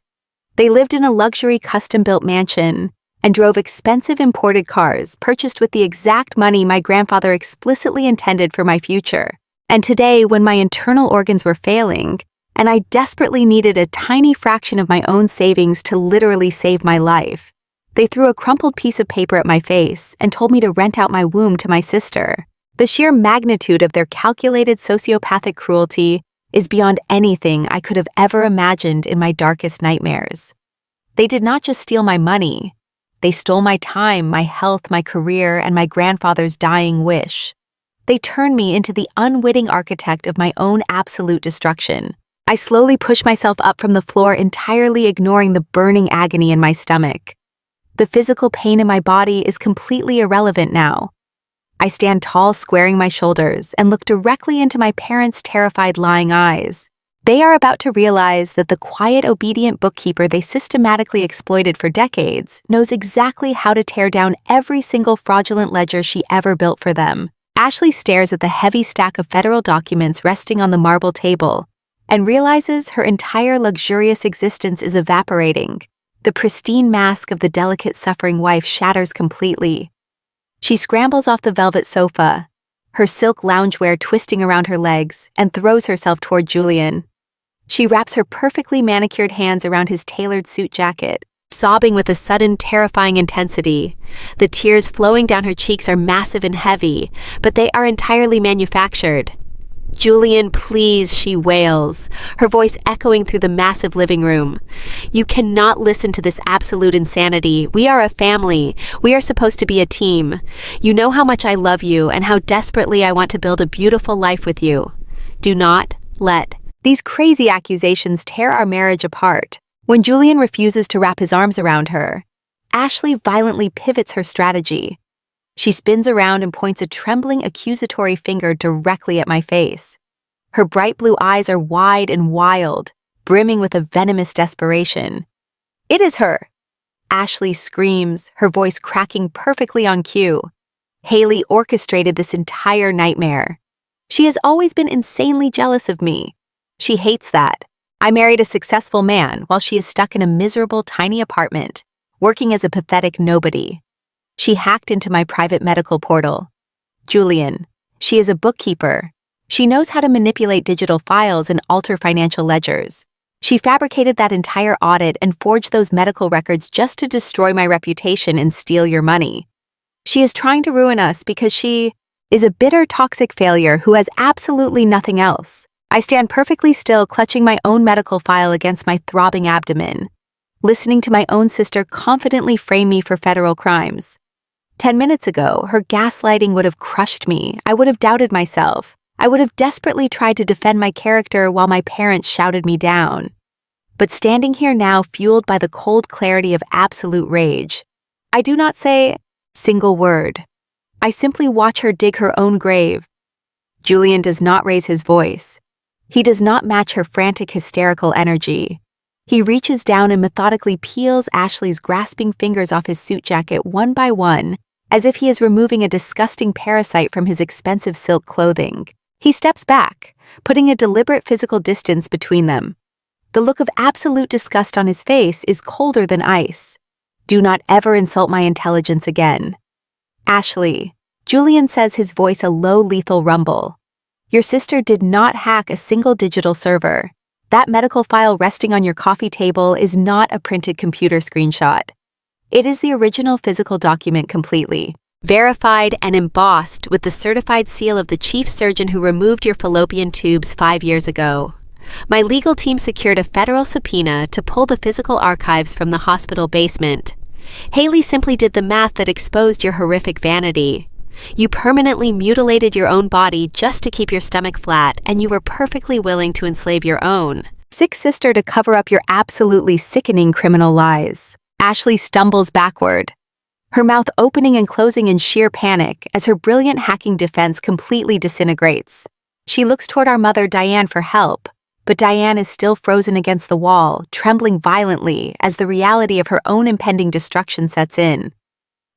They lived in a luxury custom-built mansion and drove expensive imported cars purchased with the exact money my grandfather explicitly intended for my future. And today, when my internal organs were failing, and I desperately needed a tiny fraction of my own savings to literally save my life, they threw a crumpled piece of paper at my face and told me to rent out my womb to my sister. The sheer magnitude of their calculated sociopathic cruelty is beyond anything I could have ever imagined in my darkest nightmares. They did not just steal my money. They stole my time, my health, my career, and my grandfather's dying wish. They turned me into the unwitting architect of my own absolute destruction. I slowly push myself up from the floor, entirely ignoring the burning agony in my stomach. The physical pain in my body is completely irrelevant now. I stand tall, squaring my shoulders, and look directly into my parents' terrified, lying eyes. They are about to realize that the quiet, obedient bookkeeper they systematically exploited for decades knows exactly how to tear down every single fraudulent ledger she ever built for them. Ashley stares at the heavy stack of federal documents resting on the marble table and realizes her entire luxurious existence is evaporating. The pristine mask of the delicate, suffering wife shatters completely. She scrambles off the velvet sofa, her silk loungewear twisting around her legs, and throws herself toward Julian. She wraps her perfectly manicured hands around his tailored suit jacket, sobbing with a sudden, terrifying intensity. The tears flowing down her cheeks are massive and heavy, but they are entirely manufactured. "Julian, please," she wails, her voice echoing through the massive living room. "You cannot listen to this absolute insanity. We are a family. We are supposed to be a team. You know how much I love you and how desperately I want to build a beautiful life with you. Do not let these crazy accusations tear our marriage apart." When Julian refuses to wrap his arms around her, Ashley violently pivots her strategy. She spins around and points a trembling, accusatory finger directly at my face. Her bright blue eyes are wide and wild, brimming with a venomous desperation. "It is her!" Ashley screams, her voice cracking perfectly on cue. Haley orchestrated this entire nightmare. She has always been insanely jealous of me. She hates that. I married a successful man while she is stuck in a miserable, tiny apartment, working as a pathetic nobody. She hacked into my private medical portal. Julian. She is a bookkeeper. She knows how to manipulate digital files and alter financial ledgers. She fabricated that entire audit and forged those medical records just to destroy my reputation and steal your money. She is trying to ruin us because she is a bitter, toxic failure who has absolutely nothing else. I stand perfectly still, clutching my own medical file against my throbbing abdomen, listening to my own sister confidently frame me for federal crimes. 10 minutes ago, her gaslighting would have crushed me. I would have doubted myself. I would have desperately tried to defend my character while my parents shouted me down. But standing here now, fueled by the cold clarity of absolute rage, I do not say a single word. I simply watch her dig her own grave. Julian does not raise his voice. He does not match her frantic, hysterical energy. He reaches down and methodically peels Ashley's grasping fingers off his suit jacket one by one, as if he is removing a disgusting parasite from his expensive silk clothing. He steps back, putting a deliberate physical distance between them. The look of absolute disgust on his face is colder than ice. "Do not ever insult my intelligence again." "Ashley," Julian says, his voice a low, lethal rumble. Your sister did not hack a single digital server. That medical file resting on your coffee table is not a printed computer screenshot. It is the original physical document completely, verified and embossed with the certified seal of the chief surgeon who removed your fallopian tubes 5 years ago. My legal team secured a federal subpoena to pull the physical archives from the hospital basement. Haley simply did the math that exposed your horrific vanity. You permanently mutilated your own body just to keep your stomach flat, and you were perfectly willing to enslave your own sick sister to cover up your absolutely sickening criminal lies. Ashley stumbles backward, her mouth opening and closing in sheer panic as her brilliant hacking defense completely disintegrates. She looks toward our mother, Diane, for help, but Diane is still frozen against the wall, trembling violently as the reality of her own impending destruction sets in.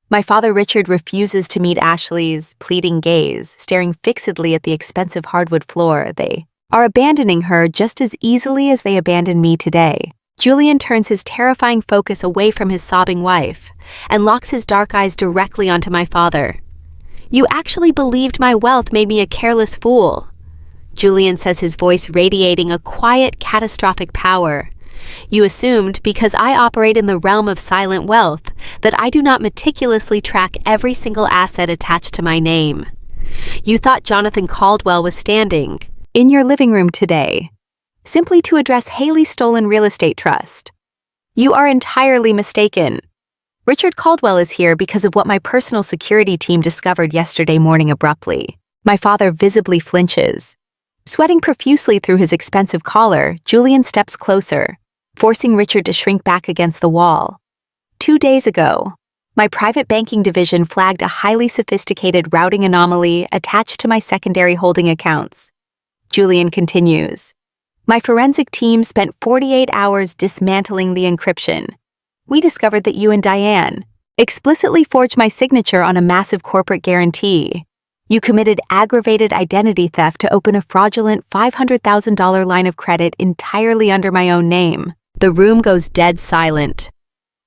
My father Richard refuses to meet Ashley's pleading gaze, staring fixedly at the expensive hardwood floor. They are abandoning her just as easily as they abandoned me today. Julian turns his terrifying focus away from his sobbing wife and locks his dark eyes directly onto my father. "You actually believed my wealth made me a careless fool," Julian says, his voice radiating a quiet, catastrophic power. "You assumed, because I operate in the realm of silent wealth, that I do not meticulously track every single asset attached to my name. You thought Jonathan Caldwell was standing in your living room today, simply to address Haley's stolen real estate trust. You are entirely mistaken. Richard Caldwell is here because of what my personal security team discovered yesterday morning abruptly." My father visibly flinches. Sweating profusely through his expensive collar, Julian steps closer, forcing Richard to shrink back against the wall. 2 days ago, my private banking division flagged a highly sophisticated routing anomaly attached to my secondary holding accounts. Julian continues. My forensic team spent 48 hours dismantling the encryption. We discovered that you and Diane explicitly forged my signature on a massive corporate guarantee. You committed aggravated identity theft to open a fraudulent $500,000 line of credit entirely under my own name. The room goes dead silent.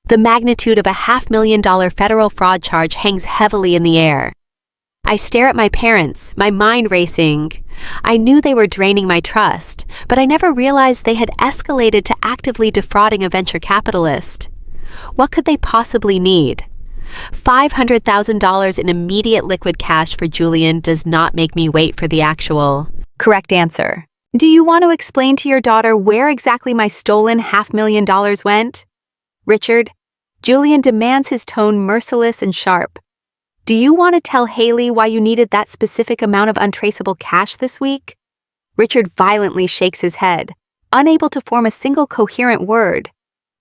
The magnitude of a $500,000 federal fraud charge hangs heavily in the air. I stare at my parents, my mind racing. I knew they were draining my trust, but I never realized they had escalated to actively defrauding a venture capitalist. What could they possibly need? $500,000 in immediate liquid cash for Julian does not make me wait for the actual correct answer. Do you want to explain to your daughter where exactly my stolen $500,000 went? Richard, Julian demands, his tone merciless and sharp. Do you want to tell Haley why you needed that specific amount of untraceable cash this week? Richard violently shakes his head, unable to form a single coherent word.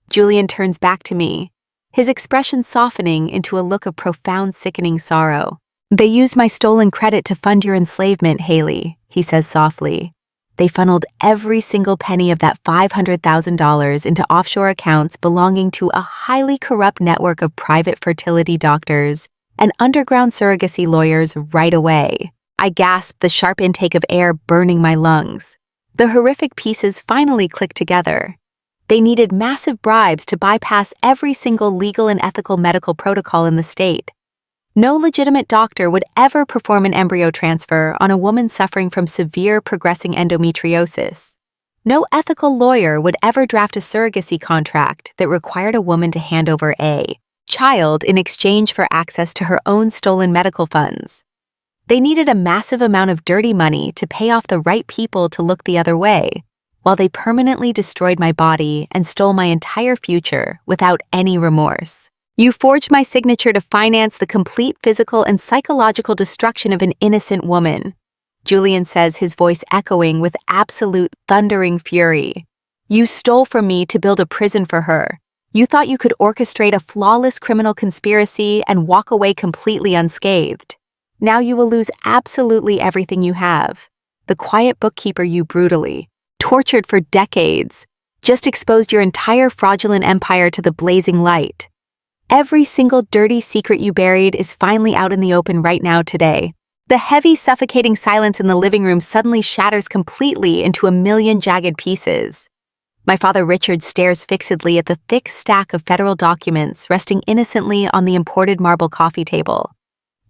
Julian turns back to me, his expression softening into a look of profound, sickening sorrow. They used my stolen credit to fund your enslavement, Haley, he says softly. They funneled every single penny of that $500,000 into offshore accounts belonging to a highly corrupt network of private fertility doctors and underground surrogacy lawyers right away. I gasped, the sharp intake of air burning my lungs. The horrific pieces finally clicked together. They needed massive bribes to bypass every single legal and ethical medical protocol in the state. No legitimate doctor would ever perform an embryo transfer on a woman suffering from severe progressing endometriosis. No ethical lawyer would ever draft a surrogacy contract that required a woman to hand over a child in exchange for access to her own stolen medical funds. They needed a massive amount of dirty money to pay off the right people to look the other way, while they permanently destroyed my body and stole my entire future without any remorse. You forged my signature to finance the complete physical and psychological destruction of an innocent woman, Julian says, his voice echoing with absolute thundering fury. You stole from me to build a prison for her. You thought you could orchestrate a flawless criminal conspiracy and walk away completely unscathed. Now you will lose absolutely everything you have. The quiet bookkeeper you brutally tortured for decades just exposed your entire fraudulent empire to the blazing light. Every single dirty secret you buried is finally out in the open right now today. The heavy, suffocating silence in the living room suddenly shatters completely into a million jagged pieces. My father Richard stares fixedly at the thick stack of federal documents resting innocently on the imported marble coffee table.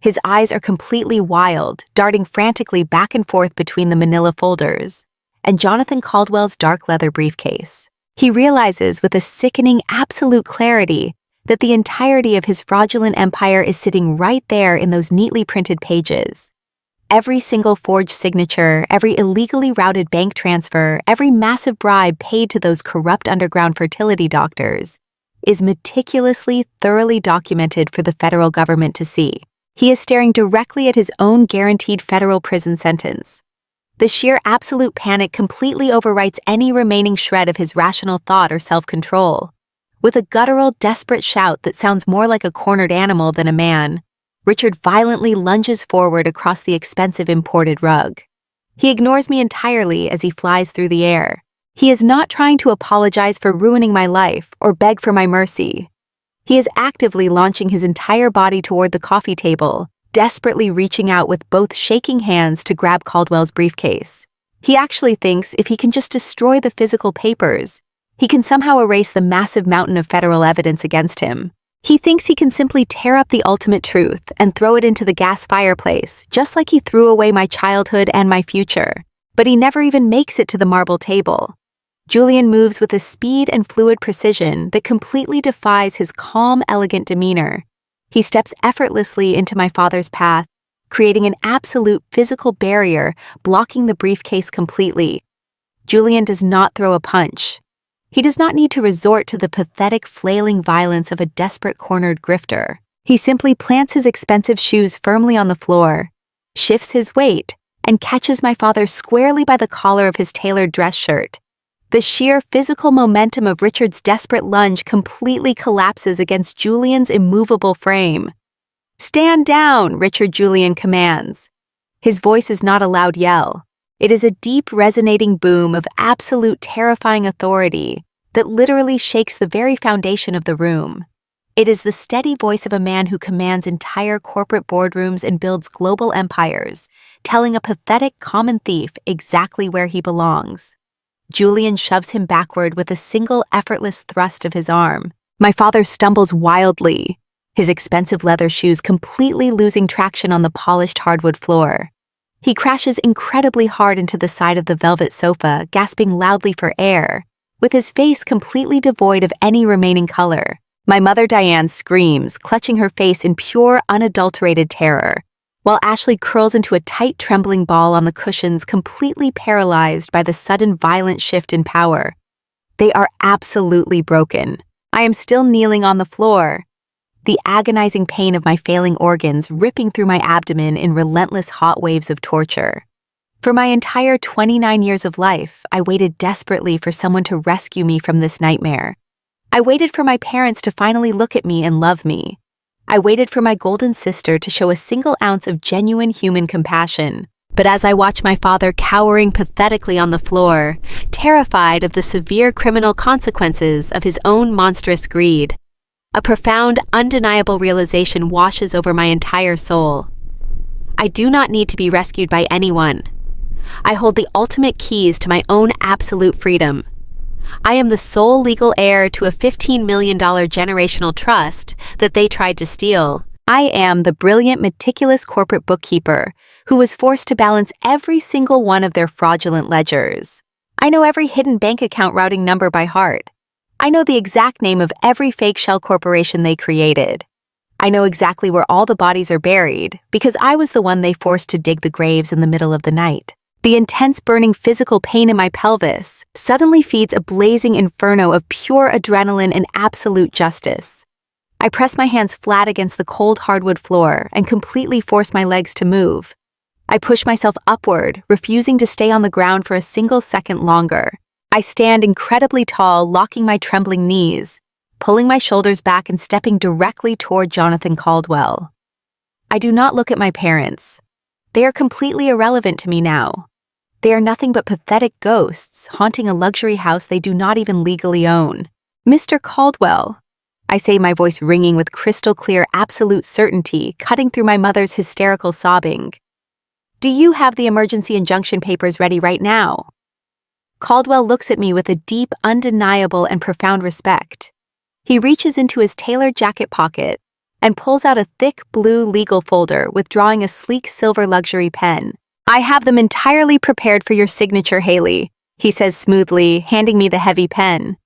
His eyes are completely wild, darting frantically back and forth between the manila folders and Jonathan Caldwell's dark leather briefcase. He realizes with a sickening absolute clarity that the entirety of his fraudulent empire is sitting right there in those neatly printed pages. Every single forged signature, every illegally routed bank transfer, every massive bribe paid to those corrupt underground fertility doctors is meticulously, thoroughly documented for the federal government to see. He is staring directly at his own guaranteed federal prison sentence. The sheer absolute panic completely overwrites any remaining shred of his rational thought or self-control. With a guttural, desperate shout that sounds more like a cornered animal than a man, Richard violently lunges forward across the expensive imported rug. He ignores me entirely as he flies through the air. He is not trying to apologize for ruining my life or beg for my mercy. He is actively launching his entire body toward the coffee table, desperately reaching out with both shaking hands to grab Caldwell's briefcase. He actually thinks if he can just destroy the physical papers, he can somehow erase the massive mountain of federal evidence against him. He thinks he can simply tear up the ultimate truth and throw it into the gas fireplace, just like he threw away my childhood and my future. But he never even makes it to the marble table. Julian moves with a speed and fluid precision that completely defies his calm, elegant demeanor. He steps effortlessly into my father's path, creating an absolute physical barrier, blocking the briefcase completely. Julian does not throw a punch. He does not need to resort to the pathetic, flailing violence of a desperate cornered grifter. He simply plants his expensive shoes firmly on the floor, shifts his weight, and catches my father squarely by the collar of his tailored dress shirt. The sheer physical momentum of Richard's desperate lunge completely collapses against Julian's immovable frame. "Stand down," Richard Julian commands. His voice is not a loud yell. It is a deep, resonating boom of absolute terrifying authority that literally shakes the very foundation of the room. It is the steady voice of a man who commands entire corporate boardrooms and builds global empires, telling a pathetic common thief exactly where he belongs. Julian shoves him backward with a single effortless thrust of his arm. My father stumbles wildly, his expensive leather shoes completely losing traction on the polished hardwood floor. He crashes incredibly hard into the side of the velvet sofa, gasping loudly for air, with his face completely devoid of any remaining color. My mother Diane screams, clutching her face in pure, unadulterated terror, while Ashley curls into a tight, trembling ball on the cushions, completely paralyzed by the sudden violent shift in power. They are absolutely broken. I am still kneeling on the floor, the agonizing pain of my failing organs ripping through my abdomen in relentless hot waves of torture. For my entire 29 years of life, I waited desperately for someone to rescue me from this nightmare. I waited for my parents to finally look at me and love me. I waited for my golden sister to show a single ounce of genuine human compassion. But as I watch my father cowering pathetically on the floor, terrified of the severe criminal consequences of his own monstrous greed, a profound, undeniable realization washes over my entire soul. I do not need to be rescued by anyone. I hold the ultimate keys to my own absolute freedom. I am the sole legal heir to a $15 million generational trust that they tried to steal. I am the brilliant, meticulous corporate bookkeeper who was forced to balance every single one of their fraudulent ledgers. I know every hidden bank account routing number by heart. I know the exact name of every fake shell corporation they created. I know exactly where all the bodies are buried because I was the one they forced to dig the graves in the middle of the night. The intense burning physical pain in my pelvis suddenly feeds a blazing inferno of pure adrenaline and absolute justice. I press my hands flat against the cold hardwood floor and completely force my legs to move. I push myself upward, refusing to stay on the ground for a single second longer. I stand incredibly tall, locking my trembling knees, pulling my shoulders back and stepping directly toward Jonathan Caldwell. I do not look at my parents. They are completely irrelevant to me now. They are nothing but pathetic ghosts haunting a luxury house they do not even legally own. "Mr. Caldwell," I say, my voice ringing with crystal clear absolute certainty, cutting through my mother's hysterical sobbing. "Do you have the emergency injunction papers ready right now?" Caldwell looks at me with a deep, undeniable, and profound respect. He reaches into his tailored jacket pocket and pulls out a thick blue legal folder withdrawing a sleek silver luxury pen. "I have them entirely prepared for your signature, Haley," he says smoothly, handing me the heavy pen.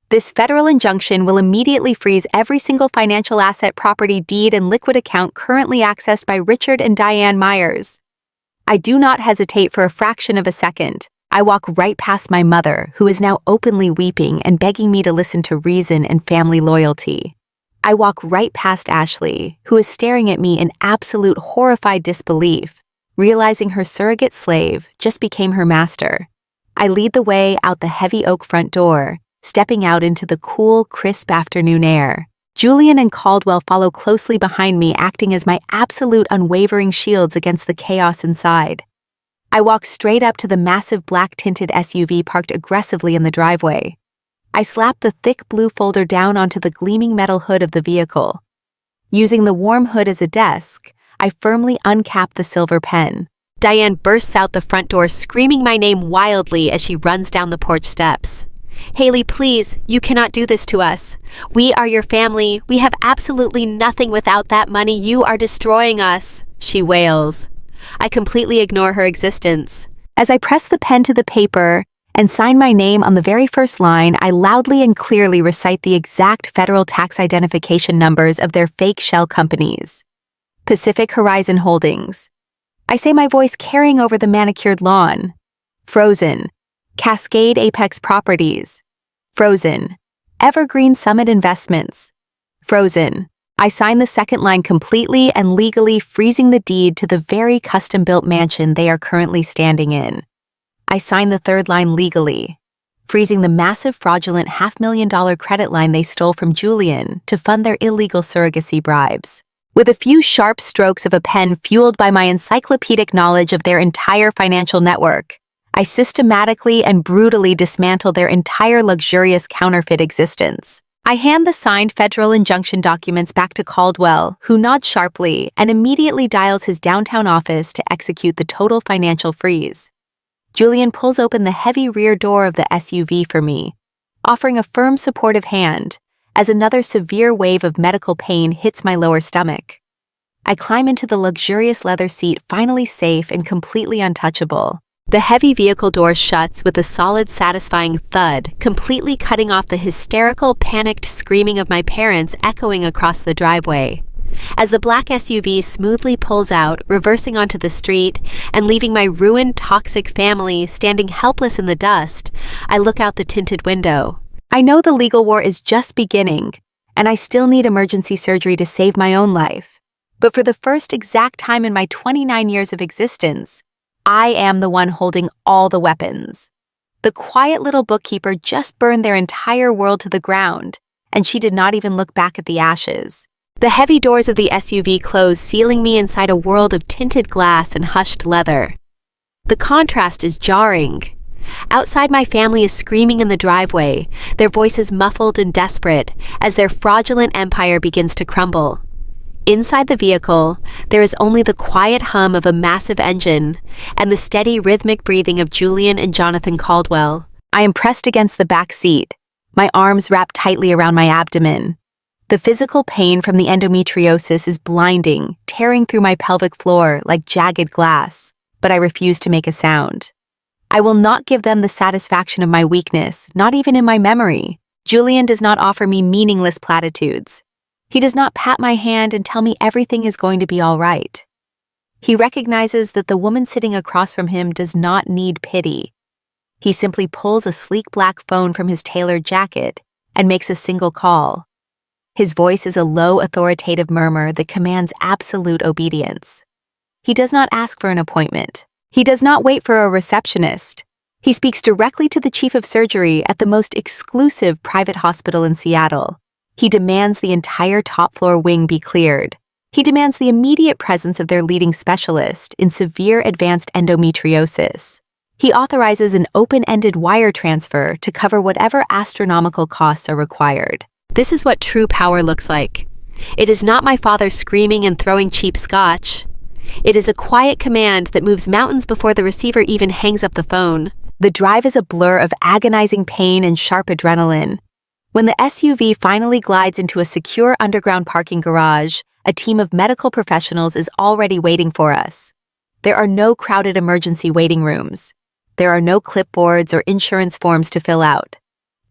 "This federal injunction will immediately freeze every single financial asset, property, deed, and liquid account currently accessed by Richard and Diane Myers." I do not hesitate for a fraction of a second. I walk right past my mother, who is now openly weeping and begging me to listen to reason and family loyalty. I walk right past Ashley, who is staring at me in absolute horrified disbelief, realizing her surrogate slave just became her master. I lead the way out the heavy oak front door, stepping out into the cool, crisp afternoon air. Julian and Caldwell follow closely behind me, acting as my absolute unwavering shields against the chaos inside. I walk straight up to the massive black-tinted SUV parked aggressively in the driveway. I slap the thick blue folder down onto the gleaming metal hood of the vehicle. Using the warm hood as a desk, I firmly uncap the silver pen. Diane bursts out the front door, screaming my name wildly as she runs down the porch steps. "Haley, please, you cannot do this to us. We are your family. We have absolutely nothing without that money. You are destroying us," she wails. I completely ignore her existence. As I press the pen to the paper and sign my name on the very first line, I loudly and clearly recite the exact federal tax identification numbers of their fake shell companies. Pacific Horizon Holdings. I say, my voice carrying over the manicured lawn. Frozen. Cascade Apex Properties. Frozen. Evergreen Summit Investments. Frozen. I sign the second line completely and legally, freezing the deed to the very custom-built mansion they are currently standing in. I sign the third line legally, freezing the massive fraudulent $500,000 credit line they stole from Julian to fund their illegal surrogacy bribes. With a few sharp strokes of a pen fueled by my encyclopedic knowledge of their entire financial network, I systematically and brutally dismantle their entire luxurious counterfeit existence. I hand the signed federal injunction documents back to Caldwell, who nods sharply and immediately dials his downtown office to execute the total financial freeze. Julian pulls open the heavy rear door of the SUV for me, offering a firm, supportive hand as another severe wave of medical pain hits my lower stomach. I climb into the luxurious leather seat, finally safe and completely untouchable. The heavy vehicle door shuts with a solid, satisfying thud, completely cutting off the hysterical, panicked screaming of my parents echoing across the driveway. As the black SUV smoothly pulls out, reversing onto the street, and leaving my ruined, toxic family standing helpless in the dust, I look out the tinted window. I know the legal war is just beginning, and I still need emergency surgery to save my own life. But for the first exact time in my 29 years of existence, I am the one holding all the weapons. The quiet little bookkeeper just burned their entire world to the ground, and she did not even look back at the ashes. The heavy doors of the SUV close, sealing me inside a world of tinted glass and hushed leather. The contrast is jarring. Outside, my family is screaming in the driveway, their voices muffled and desperate as their fraudulent empire begins to crumble. Inside the vehicle, there is only the quiet hum of a massive engine and the steady, rhythmic breathing of Julian and Jonathan Caldwell. I am pressed against the back seat, my arms wrapped tightly around my abdomen. The physical pain from the endometriosis is blinding, tearing through my pelvic floor like jagged glass, but I refuse to make a sound. I will not give them the satisfaction of my weakness, not even in my memory. Julian does not offer me meaningless platitudes. He does not pat my hand and tell me everything is going to be all right. He recognizes that the woman sitting across from him does not need pity. He simply pulls a sleek black phone from his tailored jacket and makes a single call. His voice is a low, authoritative murmur that commands absolute obedience. He does not ask for an appointment. He does not wait for a receptionist. He speaks directly to the chief of surgery at the most exclusive private hospital in Seattle. He demands the entire top-floor wing be cleared. He demands the immediate presence of their leading specialist in severe advanced endometriosis. He authorizes an open-ended wire transfer to cover whatever astronomical costs are required. This is what true power looks like. It is not my father screaming and throwing cheap scotch. It is a quiet command that moves mountains before the receiver even hangs up the phone. The drive is a blur of agonizing pain and sharp adrenaline. When the SUV finally glides into a secure underground parking garage, a team of medical professionals is already waiting for us. There are no crowded emergency waiting rooms. There are no clipboards or insurance forms to fill out.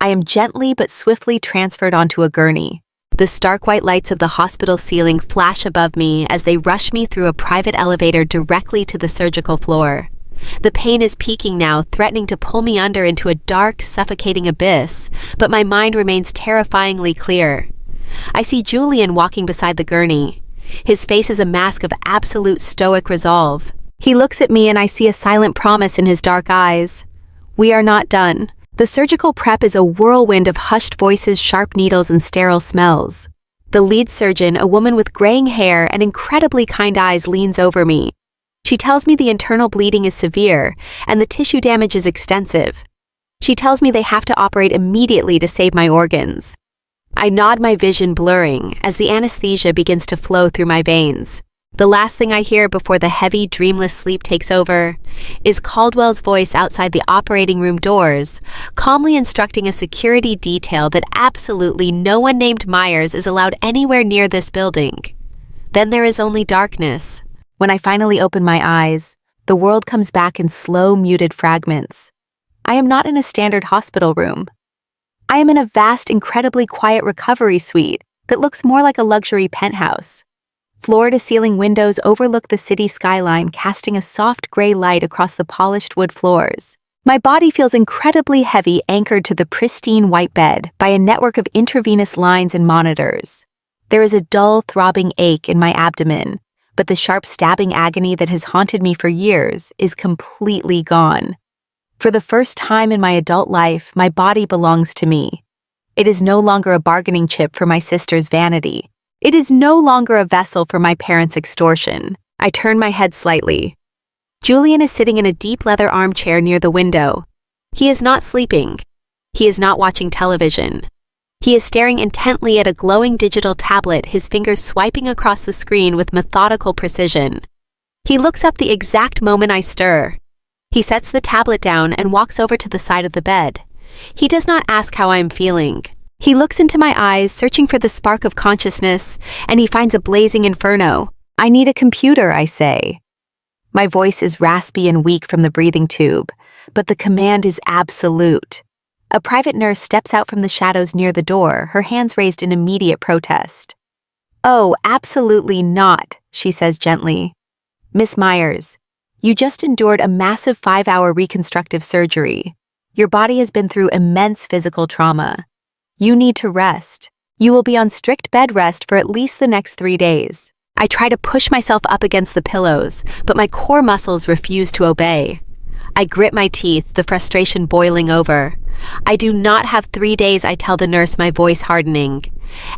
I am gently but swiftly transferred onto a gurney. The stark white lights of the hospital ceiling flash above me as they rush me through a private elevator directly to the surgical floor. The pain is peaking now, threatening to pull me under into a dark, suffocating abyss, but my mind remains terrifyingly clear. I see Julian walking beside the gurney. His face is a mask of absolute stoic resolve. He looks at me and I see a silent promise in his dark eyes. We are not done. The surgical prep is a whirlwind of hushed voices, sharp needles, and sterile smells. The lead surgeon, a woman with graying hair and incredibly kind eyes, leans over me. She tells me the internal bleeding is severe and the tissue damage is extensive. She tells me they have to operate immediately to save my organs. I nod, my vision blurring as the anesthesia begins to flow through my veins. The last thing I hear before the heavy, dreamless sleep takes over is Caldwell's voice outside the operating room doors, calmly instructing a security detail that absolutely no one named Myers is allowed anywhere near this building. Then there is only darkness. When I finally open my eyes, the world comes back in slow, muted fragments. I am not in a standard hospital room. I am in a vast, incredibly quiet recovery suite that looks more like a luxury penthouse. Floor-to-ceiling windows overlook the city skyline, casting a soft gray light across the polished wood floors. My body feels incredibly heavy, anchored to the pristine white bed by a network of intravenous lines and monitors. There is a dull, throbbing ache in my abdomen, but the sharp stabbing agony that has haunted me for years is completely gone. For the first time in my adult life, my body belongs to me. It is no longer a bargaining chip for my sister's vanity. It is no longer a vessel for my parents' extortion. I turn my head slightly. Julian is sitting in a deep leather armchair near the window. He is not sleeping. He is not watching television. He is staring intently at a glowing digital tablet, his fingers swiping across the screen with methodical precision. He looks up the exact moment I stir. He sets the tablet down and walks over to the side of the bed. He does not ask how I am feeling. He looks into my eyes, searching for the spark of consciousness, and he finds a blazing inferno. I need a computer, I say. My voice is raspy and weak from the breathing tube, but the command is absolute. A private nurse steps out from the shadows near the door, her hands raised in immediate protest. Oh, absolutely not, she says gently. Miss Myers, you just endured a massive 5-hour reconstructive surgery. Your body has been through immense physical trauma. You need to rest. You will be on strict bed rest for at least the next 3 days. I try to push myself up against the pillows, but my core muscles refuse to obey. I grit my teeth, the frustration boiling over. I do not have 3 days, I tell the nurse, my voice hardening.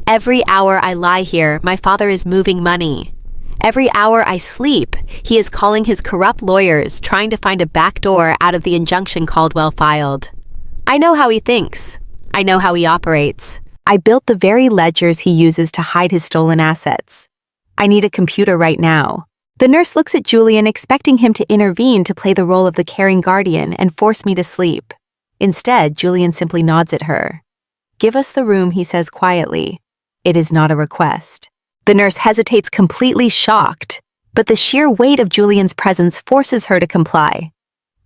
Every hour I lie here, my father is moving money. Every hour I sleep, he is calling his corrupt lawyers, trying to find a back door out of the injunction Caldwell filed. I know how he thinks. I know how he operates. I built the very ledgers he uses to hide his stolen assets. I need a computer right now. The nurse looks at Julian, expecting him to intervene to play the role of the caring guardian and force me to sleep. Instead, Julian simply nods at her. Give us the room, he says quietly. It is not a request. The nurse hesitates, completely shocked, but the sheer weight of Julian's presence forces her to comply.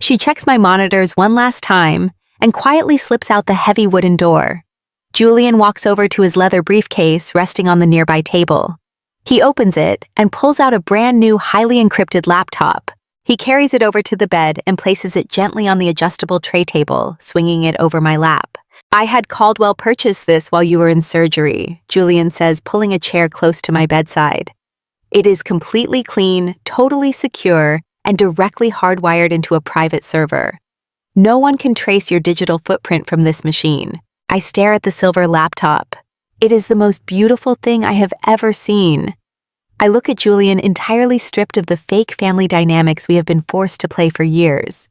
She checks my monitors one last time and quietly slips out the heavy wooden door. Julian walks over to his leather briefcase resting on the nearby table. He opens it and pulls out a brand new, highly encrypted laptop. He carries it over to the bed and places it gently on the adjustable tray table, swinging it over my lap. I had Caldwell purchase this while you were in surgery, Julian says, pulling a chair close to my bedside. It is completely clean, totally secure, and directly hardwired into a private server. No one can trace your digital footprint from this machine. I stare at the silver laptop. It is the most beautiful thing I have ever seen. I look at Julian, entirely stripped of the fake family dynamics we have been forced to play for years.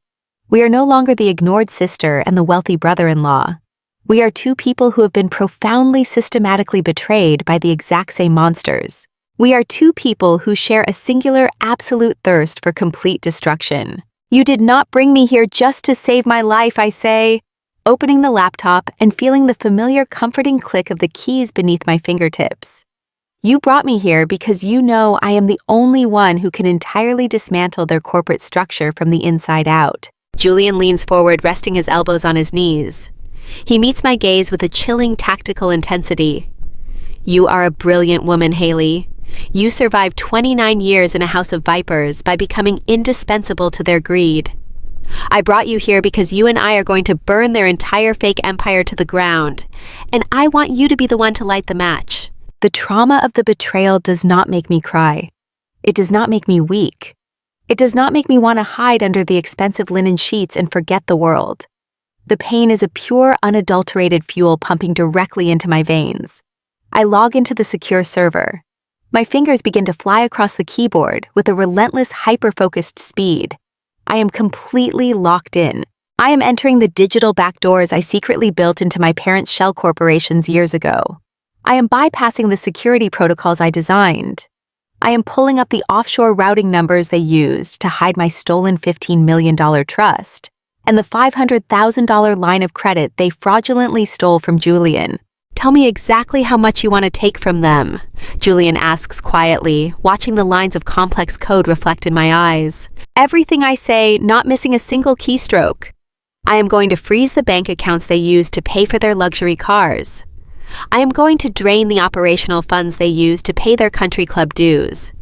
We are no longer the ignored sister and the wealthy brother-in-law. We are two people who have been profoundly systematically betrayed by the exact same monsters. We are two people who share a singular, absolute thirst for complete destruction. You did not bring me here just to save my life, I say. opening the laptop and feeling the familiar comforting click of the keys beneath my fingertips. You brought me here because you know I am the only one who can entirely dismantle their corporate structure from the inside out. Julian leans forward, resting his elbows on his knees. He meets my gaze with a chilling tactical intensity. You are a brilliant woman, Haley. You survived 29 years in a house of vipers by becoming indispensable to their greed. I brought you here because you and I are going to burn their entire fake empire to the ground, and I want you to be the one to light the match. The trauma of the betrayal does not make me cry. It does not make me weak. It does not make me want to hide under the expensive linen sheets and forget the world. The pain is a pure, unadulterated fuel pumping directly into my veins. I log into the secure server. My fingers begin to fly across the keyboard with a relentless, hyper-focused speed. I am completely locked in. I am entering the digital backdoors I secretly built into my parents' shell corporations years ago. I am bypassing the security protocols I designed. I am pulling up the offshore routing numbers they used to hide my stolen $15 million trust and the $500,000 line of credit they fraudulently stole from Julian. Tell me exactly how much you want to take from them, Julian asks quietly, watching the lines of complex code reflect in my eyes. Everything I say, not missing a single keystroke. I am going to freeze the bank accounts they use to pay for their luxury cars. I am going to drain the operational funds they use to pay their country club dues.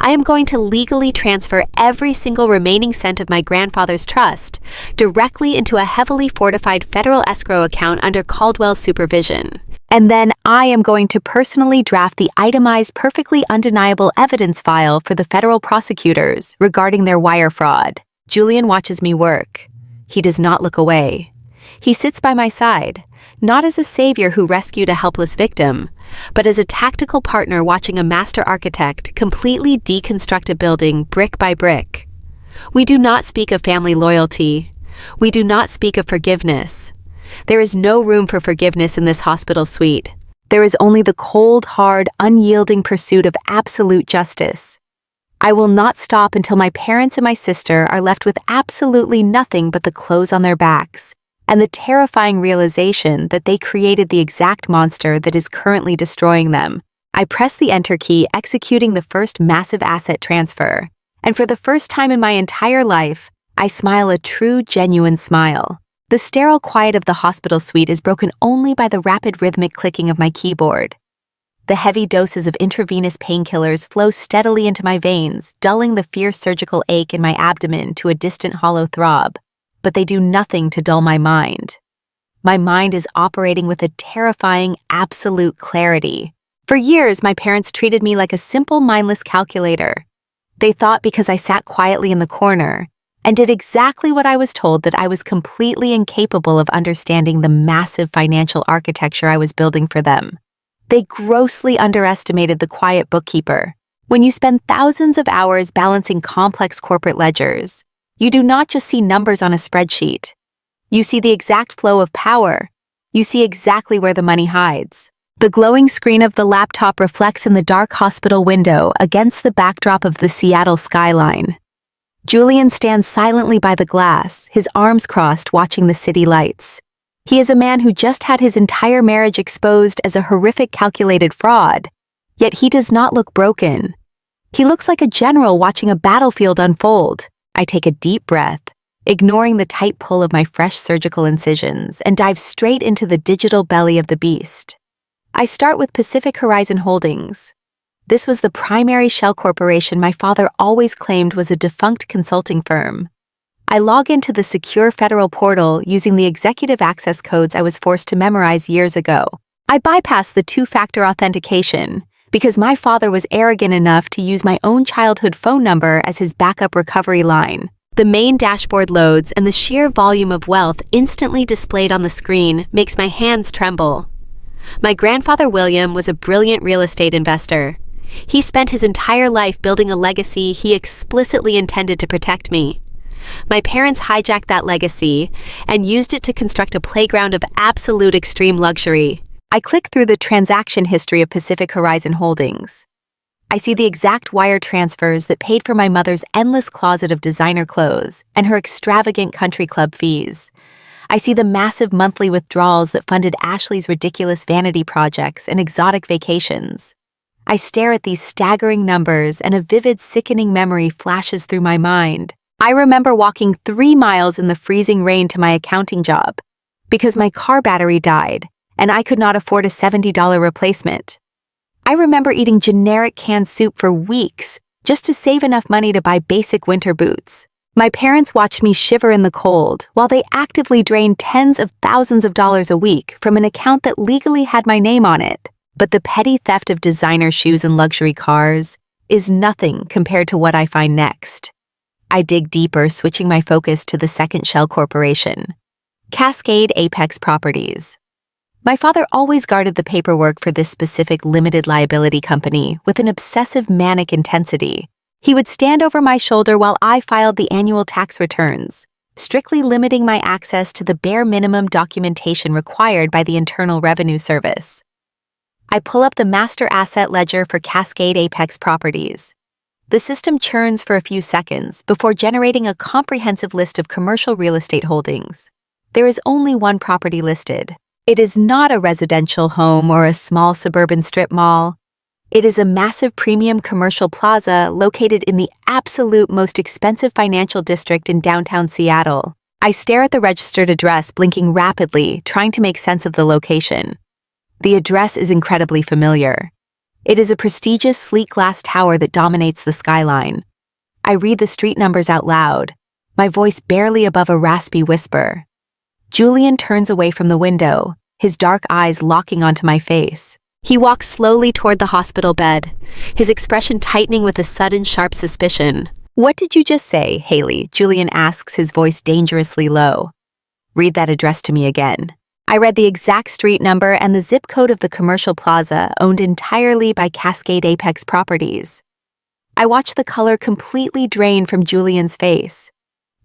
I am going to legally transfer every single remaining cent of my grandfather's trust directly into a heavily fortified federal escrow account under Caldwell's supervision. And then I am going to personally draft the itemized, perfectly undeniable evidence file for the federal prosecutors regarding their wire fraud. Julian watches me work. He does not look away. He sits by my side, not as a savior who rescued a helpless victim, but as a tactical partner watching a master architect completely deconstruct a building brick by brick. We do not speak of family loyalty. We do not speak of forgiveness. There is no room for forgiveness in this hospital suite. There is only the cold, hard, unyielding pursuit of absolute justice. I will not stop until my parents and my sister are left with absolutely nothing but the clothes on their backs and the terrifying realization that they created the exact monster that is currently destroying them. I press the enter key, executing the first massive asset transfer, and for the first time in my entire life, I smile a true, genuine smile. The sterile quiet of the hospital suite is broken only by the rapid rhythmic clicking of my keyboard. The heavy doses of intravenous painkillers flow steadily into my veins, dulling the fierce surgical ache in my abdomen to a distant hollow throb, but they do nothing to dull my mind. My mind is operating with a terrifying, absolute clarity. For years, my parents treated me like a simple, mindless calculator. They thought because I sat quietly in the corner and did exactly what I was told that I was completely incapable of understanding the massive financial architecture I was building for them. They grossly underestimated the quiet bookkeeper. When you spend thousands of hours balancing complex corporate ledgers, you do not just see numbers on a spreadsheet. You see the exact flow of power. You see exactly where the money hides. The glowing screen of the laptop reflects in the dark hospital window against the backdrop of the Seattle skyline. Julian stands silently by the glass, his arms crossed, watching the city lights. He is a man who just had his entire marriage exposed as a horrific calculated fraud, yet he does not look broken. He looks like a general watching a battlefield unfold. I take a deep breath, ignoring the tight pull of my fresh surgical incisions, and dive straight into the digital belly of the beast. I start with Pacific Horizon Holdings. This was the primary shell corporation my father always claimed was a defunct consulting firm. I log into the secure federal portal using the executive access codes I was forced to memorize years ago. I bypassed the two-factor authentication because my father was arrogant enough to use my own childhood phone number as his backup recovery line. The main dashboard loads, and the sheer volume of wealth instantly displayed on the screen makes my hands tremble. My grandfather William was a brilliant real estate investor. He spent his entire life building a legacy he explicitly intended to protect me. My parents hijacked that legacy and used it to construct a playground of absolute extreme luxury. I click through the transaction history of Pacific Horizon Holdings. I see the exact wire transfers that paid for my mother's endless closet of designer clothes and her extravagant country club fees. I see the massive monthly withdrawals that funded Ashley's ridiculous vanity projects and exotic vacations. I stare at these staggering numbers and a vivid, sickening memory flashes through my mind. I remember walking 3 miles in the freezing rain to my accounting job because my car battery died and I could not afford a $70 replacement. I remember eating generic canned soup for weeks just to save enough money to buy basic winter boots. My parents watched me shiver in the cold while they actively drained tens of thousands of dollars a week from an account that legally had my name on it. But the petty theft of designer shoes and luxury cars is nothing compared to what I find next. I dig deeper, switching my focus to the second shell corporation, Cascade Apex Properties. My father always guarded the paperwork for this specific limited liability company with an obsessive manic intensity. He would stand over my shoulder while I filed the annual tax returns, strictly limiting my access to the bare minimum documentation required by the Internal Revenue Service. I pull up the master asset ledger for Cascade Apex Properties. The system churns for a few seconds before generating a comprehensive list of commercial real estate holdings. There is only one property listed. It is not a residential home or a small suburban strip mall. It is a massive premium commercial plaza located in the absolute most expensive financial district in downtown Seattle. I stare at the registered address, blinking rapidly, trying to make sense of the location. The address is incredibly familiar. It is a prestigious, sleek glass tower that dominates the skyline. I read the street numbers out loud, my voice barely above a raspy whisper. Julian turns away from the window, his dark eyes locking onto my face. He walks slowly toward the hospital bed, his expression tightening with a sudden, sharp suspicion. "What did you just say, Haley?" Julian asks, his voice dangerously low. "Read that address to me again." I read the exact street number and the zip code of the commercial plaza owned entirely by Cascade Apex Properties. I watched the color completely drain from Julian's face.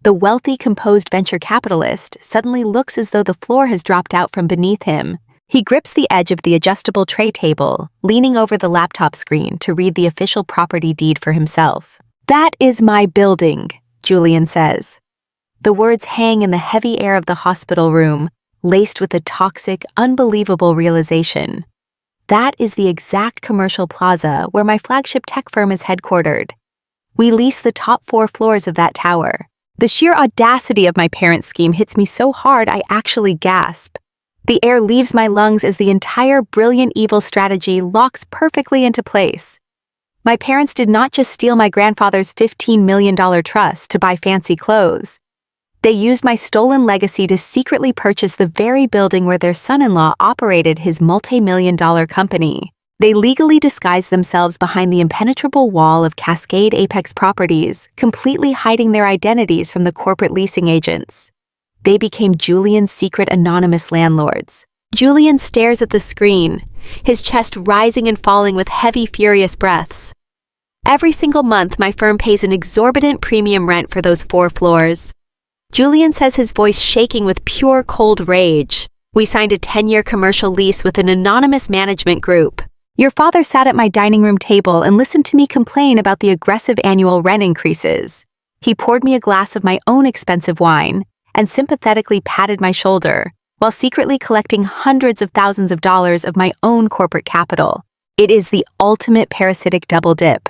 The wealthy, composed venture capitalist suddenly looks as though the floor has dropped out from beneath him. He grips the edge of the adjustable tray table, leaning over the laptop screen to read the official property deed for himself. "That is my building," Julian says. The words hang in the heavy air of the hospital room, laced with a toxic, unbelievable realization. That is the exact commercial plaza where my flagship tech firm is headquartered. We lease the top 4 floors of that tower. The sheer audacity of my parents' scheme hits me so hard I actually gasp. The air leaves my lungs as the entire brilliant evil strategy locks perfectly into place. My parents did not just steal my grandfather's $15 million trust to buy fancy clothes. They used my stolen legacy to secretly purchase the very building where their son-in-law operated his multi-million-dollar company. They legally disguised themselves behind the impenetrable wall of Cascade Apex Properties, completely hiding their identities from the corporate leasing agents. They became Julian's secret anonymous landlords. Julian stares at the screen, his chest rising and falling with heavy, furious breaths. Every single month, my firm pays an exorbitant premium rent for those 4 floors. Julian says, his voice shaking with pure cold rage. "We signed a 10-year commercial lease with an anonymous management group. Your father sat at my dining room table and listened to me complain about the aggressive annual rent increases. He poured me a glass of my own expensive wine and sympathetically patted my shoulder, while secretly collecting hundreds of thousands of dollars of my own corporate capital. It is the ultimate parasitic double dip.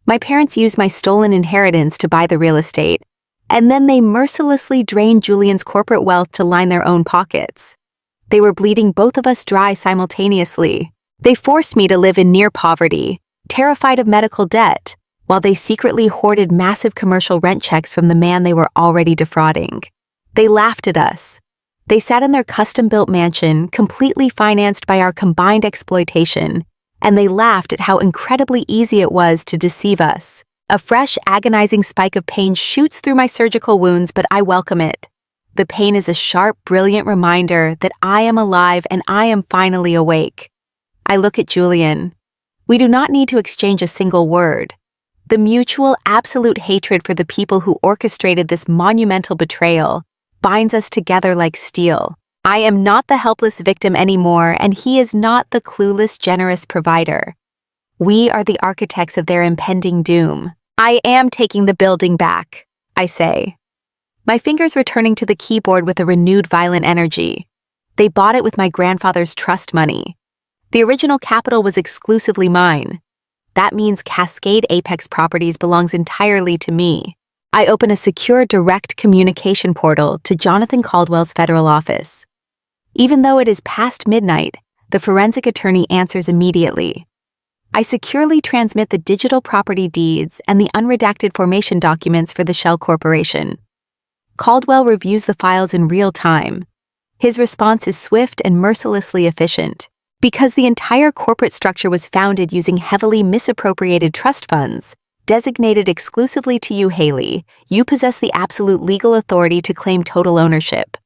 My parents used my stolen inheritance to buy the real estate, and then they mercilessly drained Julian's corporate wealth to line their own pockets. They were bleeding both of us dry simultaneously. They forced me to live in near poverty, terrified of medical debt, while they secretly hoarded massive commercial rent checks from the man they were already defrauding. They laughed at us. They sat in their custom-built mansion, completely financed by our combined exploitation, and they laughed at how incredibly easy it was to deceive us. A fresh, agonizing spike of pain shoots through my surgical wounds, but I welcome it. The pain is a sharp, brilliant reminder that I am alive and I am finally awake. I look at Julian. We do not need to exchange a single word. The mutual, absolute hatred for the people who orchestrated this monumental betrayal binds us together like steel. I am not the helpless victim anymore, and he is not the clueless, generous provider. We are the architects of their impending doom. "I am taking the building back," I say. my fingers returning to the keyboard with a renewed violent energy. They bought it with my grandfather's trust money. The original capital was exclusively mine. That means Cascade Apex Properties belongs entirely to me. I open a secure direct communication portal to Jonathan Caldwell's federal office. Even though it is past midnight, the forensic attorney answers immediately. I securely transmit the digital property deeds and the unredacted formation documents for the Shell Corporation. Caldwell reviews the files in real time. His response is swift and mercilessly efficient. Because the entire corporate structure was founded using heavily misappropriated trust funds, designated exclusively to you, Haley, you possess the absolute legal authority to claim total ownership.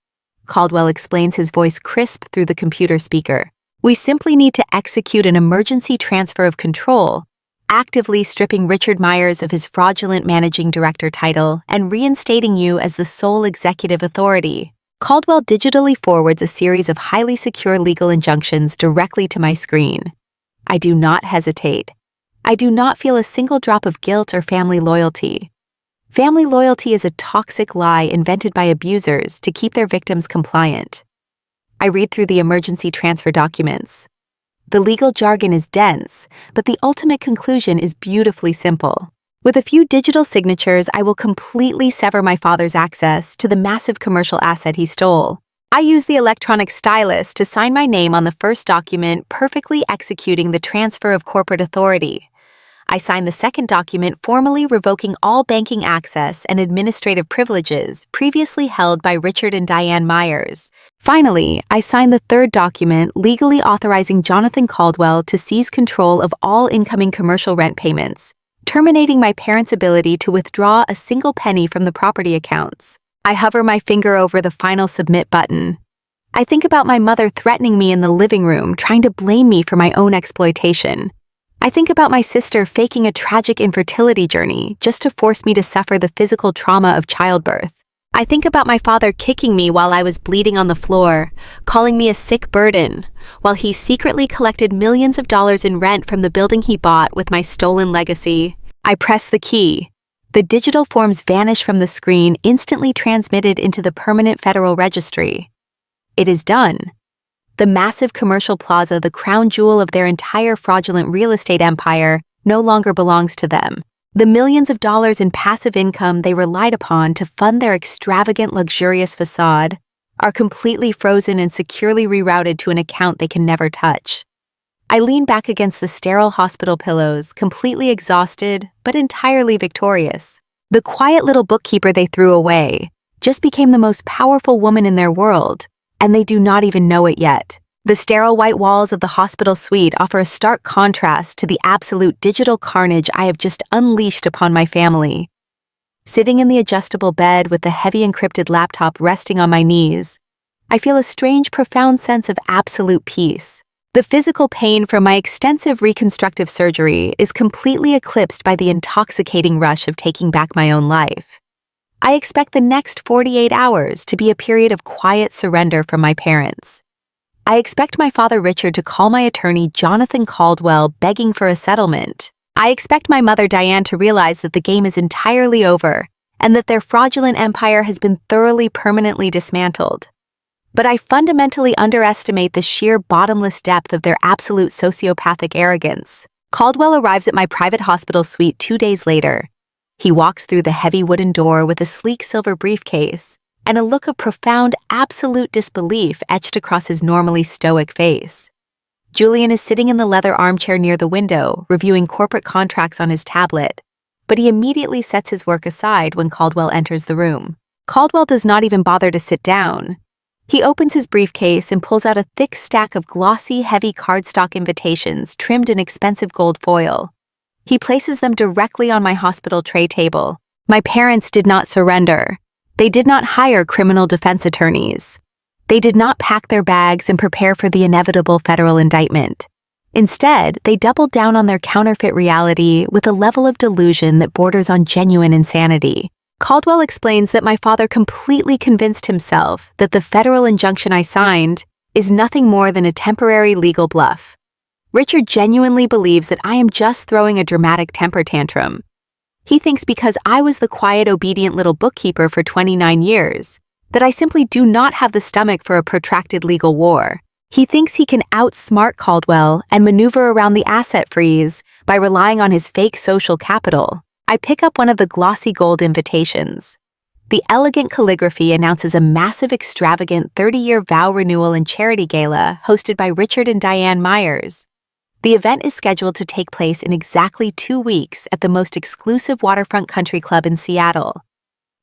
Caldwell explains, his voice crisp through the computer speaker. We simply need to execute an emergency transfer of control, actively stripping Richard Myers of his fraudulent managing director title and reinstating you as the sole executive authority. Caldwell digitally forwards a series of highly secure legal injunctions directly to my screen. I do not hesitate. I do not feel a single drop of guilt or family loyalty. Family loyalty is a toxic lie invented by abusers to keep their victims compliant. I read through the emergency transfer documents. The legal jargon is dense, but the ultimate conclusion is beautifully simple. With a few digital signatures, I will completely sever my father's access to the massive commercial asset he stole. I use the electronic stylus to sign my name on the first document, perfectly executing the transfer of corporate authority. I sign the second document, formally revoking all banking access and administrative privileges previously held by Richard and Diane Myers. Finally, I sign the third document, legally authorizing Jonathan Caldwell to seize control of all incoming commercial rent payments, terminating my parents' ability to withdraw a single penny from the property accounts. I hover my finger over the final submit button. I think about my mother threatening me in the living room, trying to blame me for my own exploitation. I think about my sister faking a tragic infertility journey just to force me to suffer the physical trauma of childbirth. I think about my father kicking me while I was bleeding on the floor, calling me a sick burden, while he secretly collected millions of dollars in rent from the building he bought with my stolen legacy. I press the key. The digital forms vanish from the screen, instantly transmitted into the permanent federal registry. It is done. The massive commercial plaza, the crown jewel of their entire fraudulent real estate empire, no longer belongs to them. The millions of dollars in passive income they relied upon to fund their extravagant, luxurious facade are completely frozen and securely rerouted to an account they can never touch. I lean back against the sterile hospital pillows, completely exhausted, but entirely victorious. The quiet little bookkeeper they threw away just became the most powerful woman in their world, and they do not even know it yet. The sterile white walls of the hospital suite offer a stark contrast to the absolute digital carnage I have just unleashed upon my family. Sitting in the adjustable bed with the heavy encrypted laptop resting on my knees, I feel a strange, profound sense of absolute peace. The physical pain from my extensive reconstructive surgery is completely eclipsed by the intoxicating rush of taking back my own life. I expect the next 48 hours to be a period of quiet surrender from my parents. I expect my father Richard to call my attorney Jonathan Caldwell begging for a settlement. I expect my mother Diane to realize that the game is entirely over and that their fraudulent empire has been thoroughly, permanently dismantled. But I fundamentally underestimate the sheer bottomless depth of their absolute sociopathic arrogance. Caldwell arrives at my private hospital suite 2 days later. He walks through the heavy wooden door with a sleek silver briefcase and a look of profound, absolute disbelief etched across his normally stoic face. Julian is sitting in the leather armchair near the window, reviewing corporate contracts on his tablet, but he immediately sets his work aside when Caldwell enters the room. Caldwell does not even bother to sit down. He opens his briefcase and pulls out a thick stack of glossy, heavy cardstock invitations trimmed in expensive gold foil. He places them directly on my hospital tray table. My parents did not surrender. They did not hire criminal defense attorneys. They did not pack their bags and prepare for the inevitable federal indictment. Instead, they doubled down on their counterfeit reality with a level of delusion that borders on genuine insanity. Caldwell explains that my father completely convinced himself that the federal injunction I signed is nothing more than a temporary legal bluff. Richard genuinely believes that I am just throwing a dramatic temper tantrum. He thinks because I was the quiet, obedient little bookkeeper for 29 years, that I simply do not have the stomach for a protracted legal war. He thinks he can outsmart Caldwell and maneuver around the asset freeze by relying on his fake social capital. I pick up one of the glossy gold invitations. The elegant calligraphy announces a massive, extravagant 30-year vow renewal and charity gala hosted by Richard and Diane Myers. The event is scheduled to take place in exactly 2 weeks at the most exclusive waterfront country club in Seattle.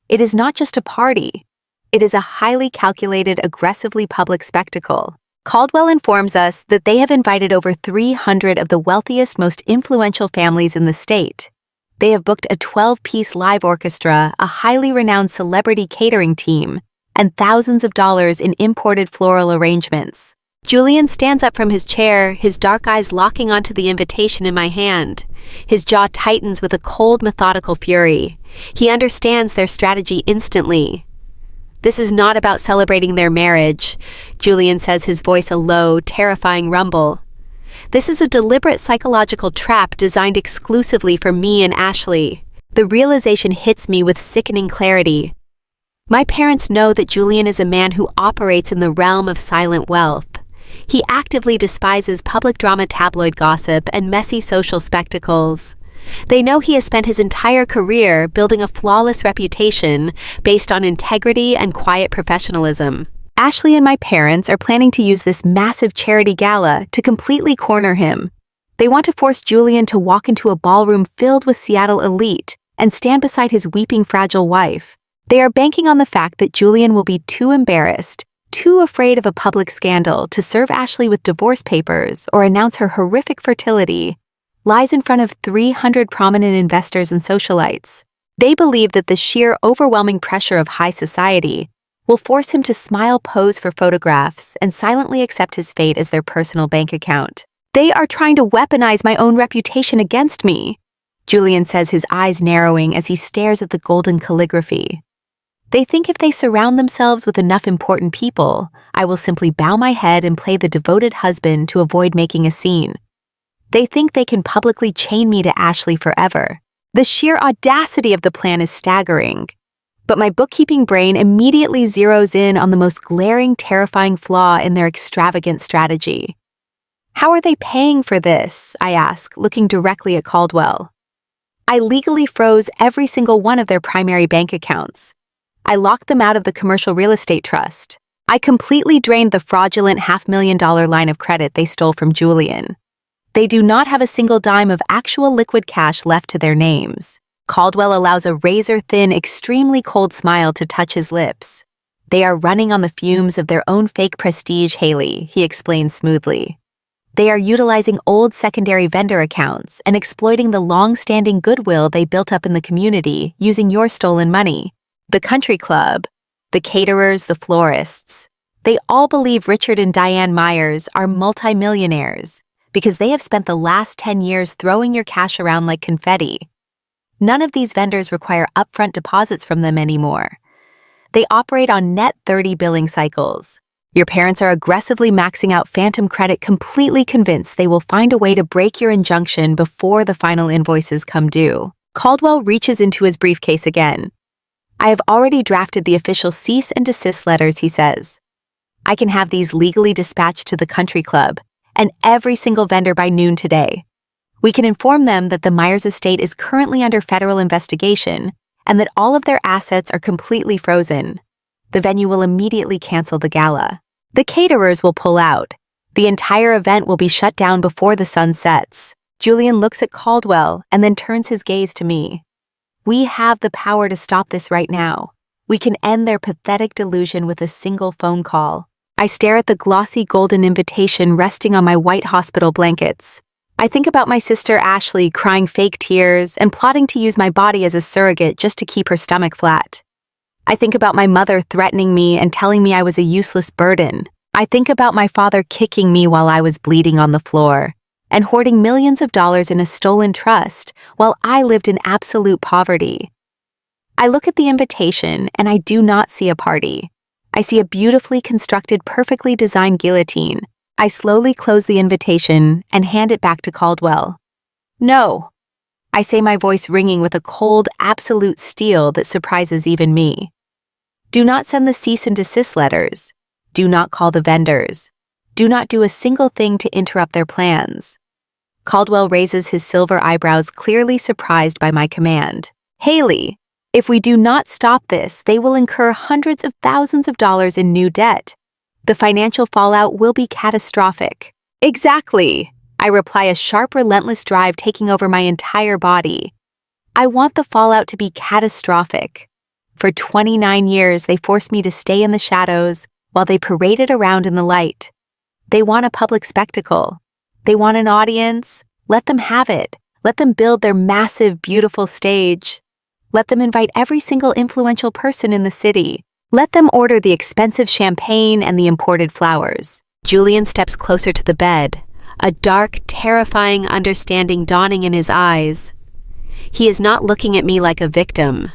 It is not just a party. It is a highly calculated, aggressively public spectacle. Caldwell informs us that they have invited over 300 of the wealthiest, most influential families in the state. They have booked a 12-piece live orchestra, a highly renowned celebrity catering team, and thousands of dollars in imported floral arrangements. Julian stands up from his chair, his dark eyes locking onto the invitation in my hand. His jaw tightens with a cold, methodical fury. He understands their strategy instantly. "This is not about celebrating their marriage," Julian says, his voice a low, terrifying rumble. "This is a deliberate psychological trap designed exclusively for me and Ashley." The realization hits me with sickening clarity. My parents know that Julian is a man who operates in the realm of silent wealth. He actively despises public drama, tabloid gossip, and messy social spectacles. They know he has spent his entire career building a flawless reputation based on integrity and quiet professionalism. Ashley and my parents are planning to use this massive charity gala to completely corner him. They want to force Julian to walk into a ballroom filled with Seattle elite and stand beside his weeping, fragile wife. They are banking on the fact that Julian will be too embarrassed, too afraid of a public scandal to serve Ashley with divorce papers or announce her horrific fertility lies in front of 300 prominent investors and socialites. They believe that the sheer overwhelming pressure of high society will force him to smile, pose for photographs, and silently accept his fate as their personal bank account. "They are trying to weaponize my own reputation against me," Julian says, his eyes narrowing as he stares at the golden calligraphy. "They think if they surround themselves with enough important people, I will simply bow my head and play the devoted husband to avoid making a scene. They think they can publicly chain me to Ashley forever. The sheer audacity of the plan is staggering. But my bookkeeping brain immediately zeroes in on the most glaring, terrifying flaw in their extravagant strategy. "How are they paying for this?" I ask, looking directly at Caldwell. "I legally froze every single one of their primary bank accounts. I locked them out of the commercial real estate trust. I completely drained the fraudulent $500,000 line of credit they stole from Julian. They do not have a single dime of actual liquid cash left to their names." Caldwell allows a razor-thin, extremely cold smile to touch his lips. "They are running on the fumes of their own fake prestige, Haley," he explains smoothly. "They are utilizing old secondary vendor accounts and exploiting the long-standing goodwill they built up in the community using your stolen money. The country club, the caterers, the florists, they all believe Richard and Diane Myers are multimillionaires because they have spent the last 10 years throwing your cash around like confetti. None of these vendors require upfront deposits from them anymore. They operate on net 30 billing cycles. Your parents are aggressively maxing out phantom credit, completely convinced they will find a way to break your injunction before the final invoices come due." Caldwell reaches into his briefcase again. "I have already drafted the official cease and desist letters," he says. "I can have these legally dispatched to the country club and every single vendor by noon today. We can inform them that the Myers estate is currently under federal investigation and that all of their assets are completely frozen. The venue will immediately cancel the gala. The caterers will pull out. The entire event will be shut down before the sun sets." Julian looks at Caldwell and then turns his gaze to me. "We have the power to stop this right now. We can end their pathetic delusion with a single phone call." I stare at the glossy golden invitation resting on my white hospital blankets. I think about my sister Ashley crying fake tears and plotting to use my body as a surrogate just to keep her stomach flat. I think about my mother threatening me and telling me I was a useless burden. I think about my father kicking me while I was bleeding on the floor and hoarding millions of dollars in a stolen trust while I lived in absolute poverty. I look at the invitation and I do not see a party. I see a beautifully constructed, perfectly designed guillotine. I slowly close the invitation and hand it back to Caldwell. "No." I say, my voice ringing with a cold, absolute steel that surprises even me. Do not send the cease and desist letters. Do not call the vendors. Do not do a single thing to interrupt their plans. Caldwell raises his silver eyebrows, clearly surprised by my command. Haley, if we do not stop this, they will incur hundreds of thousands of dollars in new debt. The financial fallout will be catastrophic. Exactly, I reply, a sharp, relentless drive taking over my entire body. I want the fallout to be catastrophic. For 29 years, they forced me to stay in the shadows while they paraded around in the light. They want a public spectacle. They want an audience. Let them have it. Let them build their massive, beautiful stage. Let them invite every single influential person in the city. Let them order the expensive champagne and the imported flowers. Julian steps closer to the bed, a dark, terrifying understanding dawning in his eyes. He is not looking at me like a victim.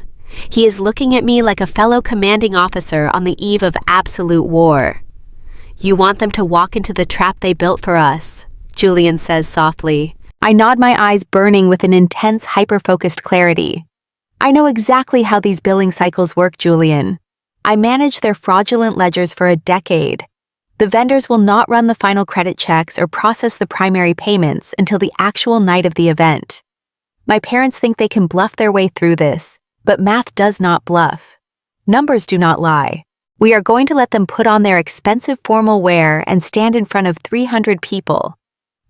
He is looking at me like a fellow commanding officer on the eve of absolute war. You want them to walk into the trap they built for us, Julian says softly. I nod, my eyes burning with an intense, hyper-focused clarity. I know exactly how these billing cycles work, Julian. I managed their fraudulent ledgers for a decade. The vendors will not run the final credit checks or process the primary payments until the actual night of the event. My parents think they can bluff their way through this, but math does not bluff. Numbers do not lie. We are going to let them put on their expensive formal wear and stand in front of 300 people.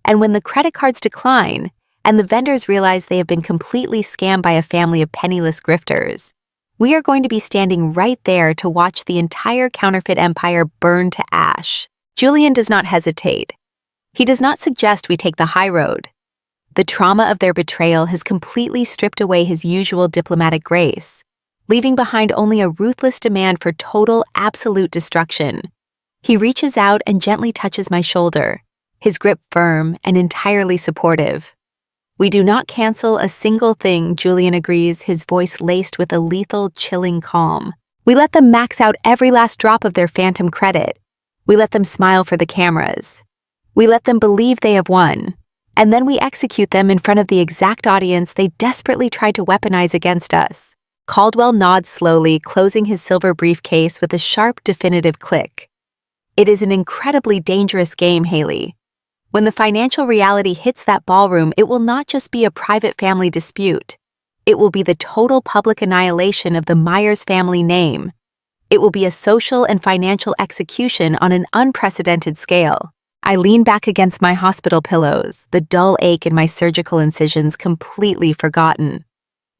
And when the credit cards decline, and the vendors realize they have been completely scammed by a family of penniless grifters, we are going to be standing right there to watch the entire counterfeit empire burn to ash. Julian does not hesitate. He does not suggest we take the high road. The trauma of their betrayal has completely stripped away his usual diplomatic grace, leaving behind only a ruthless demand for total, absolute destruction. He reaches out and gently touches my shoulder, his grip firm and entirely supportive. We do not cancel a single thing, Julian agrees, his voice laced with a lethal, chilling calm. We let them max out every last drop of their phantom credit. We let them smile for the cameras. We let them believe they have won. And then we execute them in front of the exact audience they desperately tried to weaponize against us. Caldwell nods slowly, closing his silver briefcase with a sharp, definitive click. It is an incredibly dangerous game, Haley. When the financial reality hits that ballroom, it will not just be a private family dispute. It will be the total public annihilation of the Myers family name. It will be a social and financial execution on an unprecedented scale. I lean back against my hospital pillows, the dull ache in my surgical incisions completely forgotten.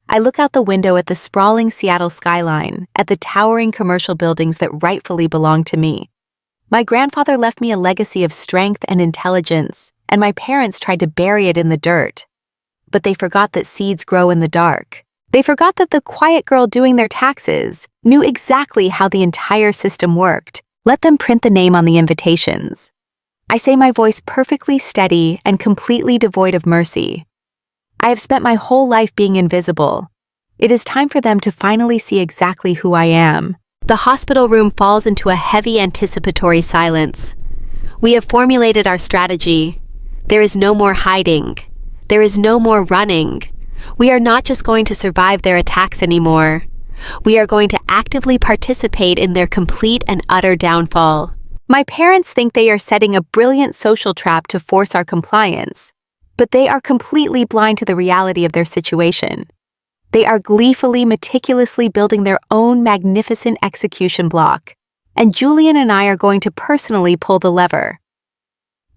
I look out the window at the sprawling Seattle skyline, at the towering commercial buildings that rightfully belong to me. My grandfather left me a legacy of strength and intelligence, and my parents tried to bury it in the dirt. But they forgot that seeds grow in the dark. They forgot that the quiet girl doing their taxes knew exactly how the entire system worked. Let them print the name on the invitations. I say, my voice perfectly steady and completely devoid of mercy. I have spent my whole life being invisible. It is time for them to finally see exactly who I am. The hospital room falls into a heavy anticipatory silence. We have formulated our strategy. There is no more hiding. There is no more running. We are not just going to survive their attacks anymore. We are going to actively participate in their complete and utter downfall. My parents think they are setting a brilliant social trap to force our compliance, but they are completely blind to the reality of their situation. They are gleefully, meticulously building their own magnificent execution block, and Julian and I are going to personally pull the lever.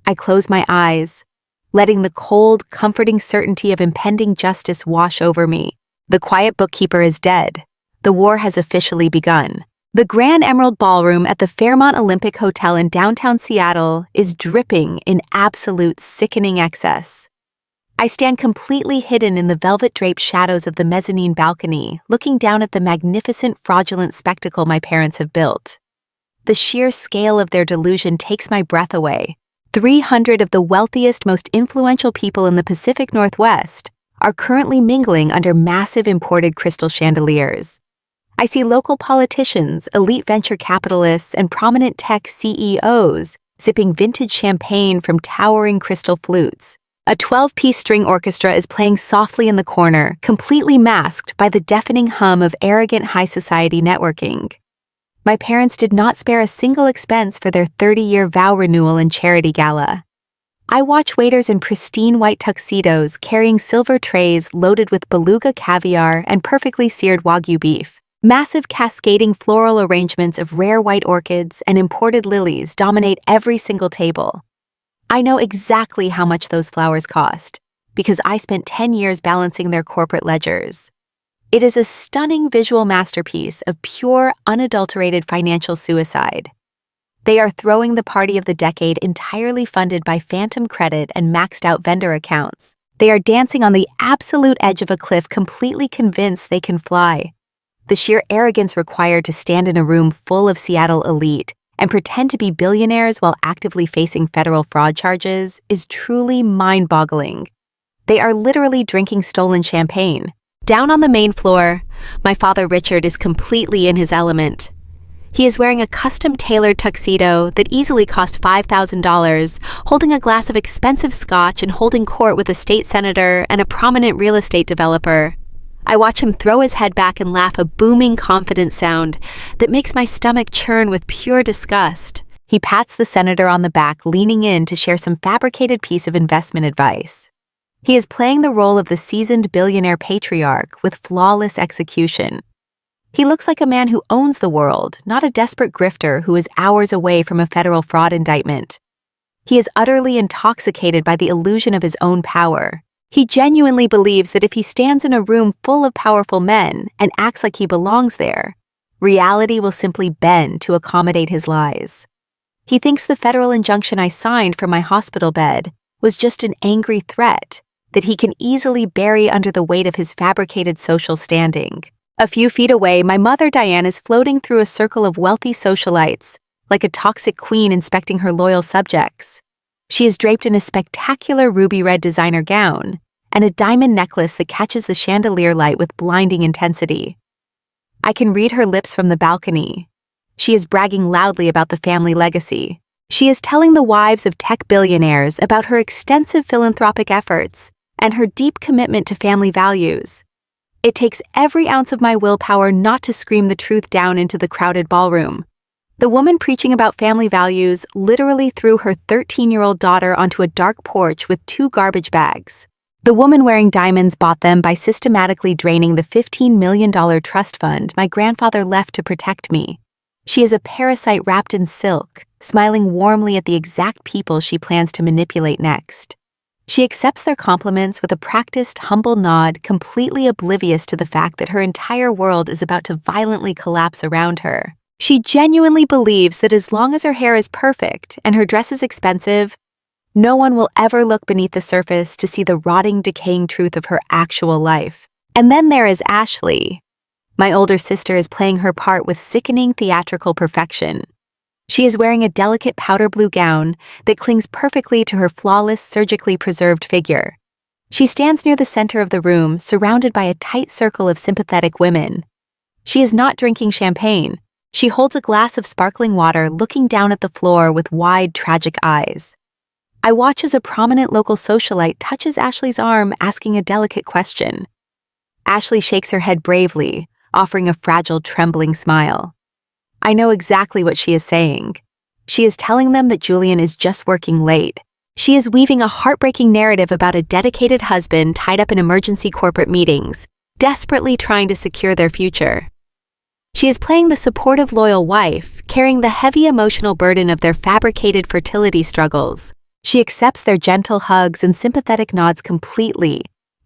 I close my eyes, letting the cold, comforting certainty of impending justice wash over me. The quiet bookkeeper is dead. The war has officially begun. The Grand Emerald Ballroom at the Fairmont Olympic Hotel in downtown Seattle is dripping in absolute sickening excess. I stand completely hidden in the velvet-draped shadows of the mezzanine balcony, looking down at the magnificent, fraudulent spectacle my parents have built. The sheer scale of their delusion takes my breath away. 300 of the wealthiest, most influential people in the Pacific Northwest are currently mingling under massive imported crystal chandeliers. I see local politicians, elite venture capitalists, and prominent tech CEOs sipping vintage champagne from towering crystal flutes. A 12-piece string orchestra is playing softly in the corner, completely masked by the deafening hum of arrogant high society networking. My parents did not spare a single expense for their 30-year vow renewal and charity gala. I watch waiters in pristine white tuxedos carrying silver trays loaded with beluga caviar and perfectly seared Wagyu beef. Massive cascading floral arrangements of rare white orchids and imported lilies dominate every single table. I know exactly how much those flowers cost, because I spent 10 years balancing their corporate ledgers. It is a stunning visual masterpiece of pure, unadulterated financial suicide. They are throwing the party of the decade entirely funded by phantom credit and maxed-out vendor accounts. They are dancing on the absolute edge of a cliff, completely convinced they can fly. The sheer arrogance required to stand in a room full of Seattle elite and pretend to be billionaires while actively facing federal fraud charges is truly mind-boggling. They are literally drinking stolen champagne. Down on the main floor, my father Richard is completely in his element. He is wearing a custom-tailored tuxedo that easily cost $5,000, holding a glass of expensive scotch and holding court with a state senator and a prominent real estate developer. I watch him throw his head back and laugh a booming, confident sound that makes my stomach churn with pure disgust. He pats the senator on the back, leaning in to share some fabricated piece of investment advice. He is playing the role of the seasoned billionaire patriarch with flawless execution. He looks like a man who owns the world, not a desperate grifter who is hours away from a federal fraud indictment. He is utterly intoxicated by the illusion of his own power. He genuinely believes that if he stands in a room full of powerful men and acts like he belongs there, reality will simply bend to accommodate his lies. He thinks the federal injunction I signed for my hospital bed was just an angry threat that he can easily bury under the weight of his fabricated social standing. A few feet away, my mother Diane is floating through a circle of wealthy socialites, like a toxic queen inspecting her loyal subjects. She is draped in a spectacular ruby red designer gown and a diamond necklace that catches the chandelier light with blinding intensity. I can read her lips from the balcony. She is bragging loudly about the family legacy. She is telling the wives of tech billionaires about her extensive philanthropic efforts and her deep commitment to family values. It takes every ounce of my willpower not to scream the truth down into the crowded ballroom. The woman preaching about family values literally threw her 13-year-old daughter onto a dark porch with 2 garbage bags. The woman wearing diamonds bought them by systematically draining the $15 million trust fund my grandfather left to protect me. She is a parasite wrapped in silk, smiling warmly at the exact people she plans to manipulate next. She accepts their compliments with a practiced, humble nod, completely oblivious to the fact that her entire world is about to violently collapse around her. She genuinely believes that as long as her hair is perfect and her dress is expensive, no one will ever look beneath the surface to see the rotting, decaying truth of her actual life. And then there is Ashley. My older sister is playing her part with sickening theatrical perfection. She is wearing a delicate powder blue gown that clings perfectly to her flawless, surgically preserved figure. She stands near the center of the room, surrounded by a tight circle of sympathetic women. She is not drinking champagne. She holds a glass of sparkling water, looking down at the floor with wide, tragic eyes. I watch as a prominent local socialite touches Ashley's arm, asking a delicate question. Ashley shakes her head bravely, offering a fragile, trembling smile. I know exactly what she is saying. She is telling them that Julian is just working late. She is weaving a heartbreaking narrative about a dedicated husband tied up in emergency corporate meetings, desperately trying to secure their future. She is playing the supportive, loyal wife, carrying the heavy emotional burden of their fabricated fertility struggles. She accepts their gentle hugs and sympathetic nods completely,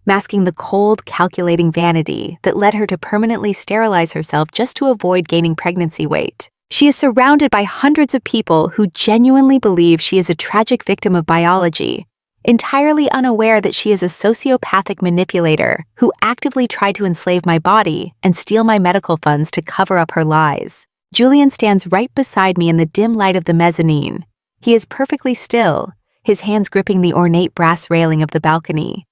masking the cold, calculating vanity that led her to permanently sterilize herself just to avoid gaining pregnancy weight. She is surrounded by hundreds of people who genuinely believe she is a tragic victim of biology, entirely unaware that she is a sociopathic manipulator who actively tried to enslave my body and steal my medical funds to cover up her lies. Julian stands right beside me in the dim light of the mezzanine. He is perfectly still, his hands gripping the ornate brass railing of the balcony.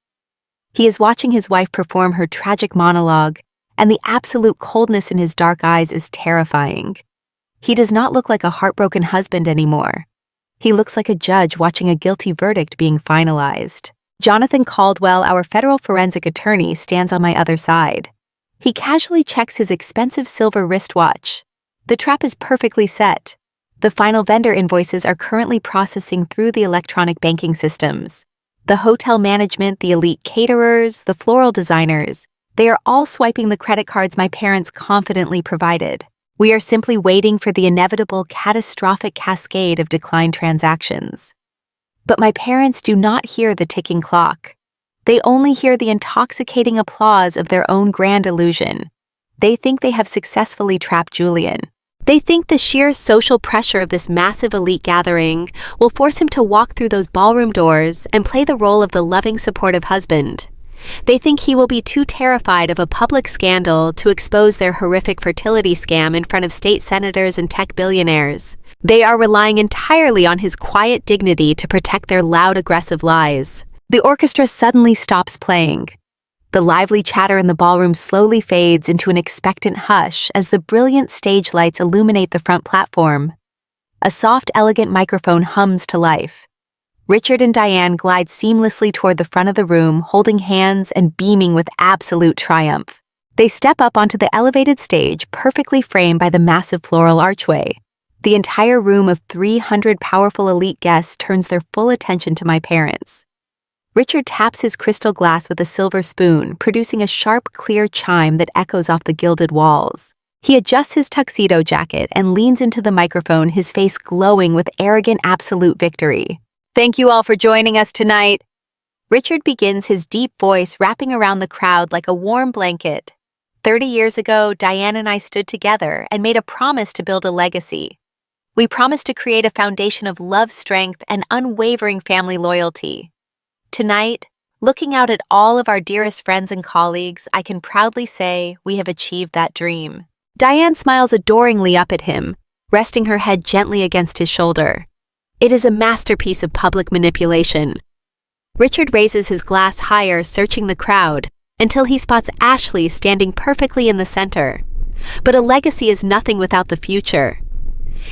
He is watching his wife perform her tragic monologue, and the absolute coldness in his dark eyes is terrifying. He does not look like a heartbroken husband anymore. He looks like a judge watching a guilty verdict being finalized. Jonathan Caldwell, our federal forensic attorney, stands on my other side. He casually checks his expensive silver wristwatch. The trap is perfectly set. The final vendor invoices are currently processing through the electronic banking systems. The hotel management, the elite caterers, the floral designers, they are all swiping the credit cards my parents confidently provided. We are simply waiting for the inevitable catastrophic cascade of declined transactions. But my parents do not hear the ticking clock. They only hear the intoxicating applause of their own grand illusion. They think they have successfully trapped Julian. They think the sheer social pressure of this massive elite gathering will force him to walk through those ballroom doors and play the role of the loving, supportive husband. They think he will be too terrified of a public scandal to expose their horrific fertility scam in front of state senators and tech billionaires. They are relying entirely on his quiet dignity to protect their loud, aggressive lies. The orchestra suddenly stops playing. The lively chatter in the ballroom slowly fades into an expectant hush as the brilliant stage lights illuminate the front platform. A soft, elegant microphone hums to life. Richard and Diane glide seamlessly toward the front of the room, holding hands and beaming with absolute triumph. They step up onto the elevated stage, perfectly framed by the massive floral archway. The entire room of 300 powerful elite guests turns their full attention to my parents. Richard taps his crystal glass with a silver spoon, producing a sharp, clear chime that echoes off the gilded walls. He adjusts his tuxedo jacket and leans into the microphone, his face glowing with arrogant, absolute victory. "Thank you all for joining us tonight." Richard begins, his deep voice wrapping around the crowd like a warm blanket. 30 years ago, Diane and I stood together and made a promise to build a legacy. We promised to create a foundation of love, strength, and unwavering family loyalty. Tonight, looking out at all of our dearest friends and colleagues, I can proudly say we have achieved that dream. Diane smiles adoringly up at him, resting her head gently against his shoulder. It is a masterpiece of public manipulation. Richard raises his glass higher, searching the crowd, until he spots Ashley standing perfectly in the center. But a legacy is nothing without the future.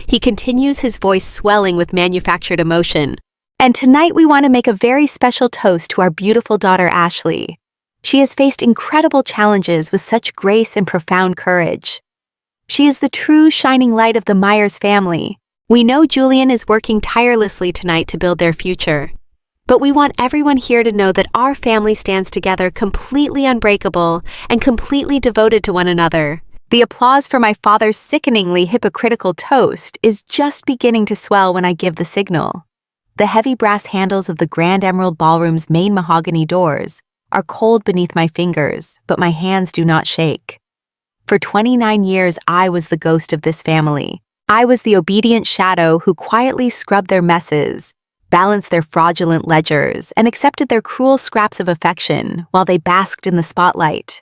He continues, his voice swelling with manufactured emotion. "And tonight we want to make a very special toast to our beautiful daughter Ashley. She has faced incredible challenges with such grace and profound courage. She is the true shining light of the Myers family. We know Julian is working tirelessly tonight to build their future. But we want everyone here to know that our family stands together, completely unbreakable and completely devoted to one another." The applause for my father's sickeningly hypocritical toast is just beginning to swell when I give the signal. The heavy brass handles of the Grand Emerald Ballroom's main mahogany doors are cold beneath my fingers, but my hands do not shake. For 29 years, I was the ghost of this family. I was the obedient shadow who quietly scrubbed their messes, balanced their fraudulent ledgers, and accepted their cruel scraps of affection while they basked in the spotlight.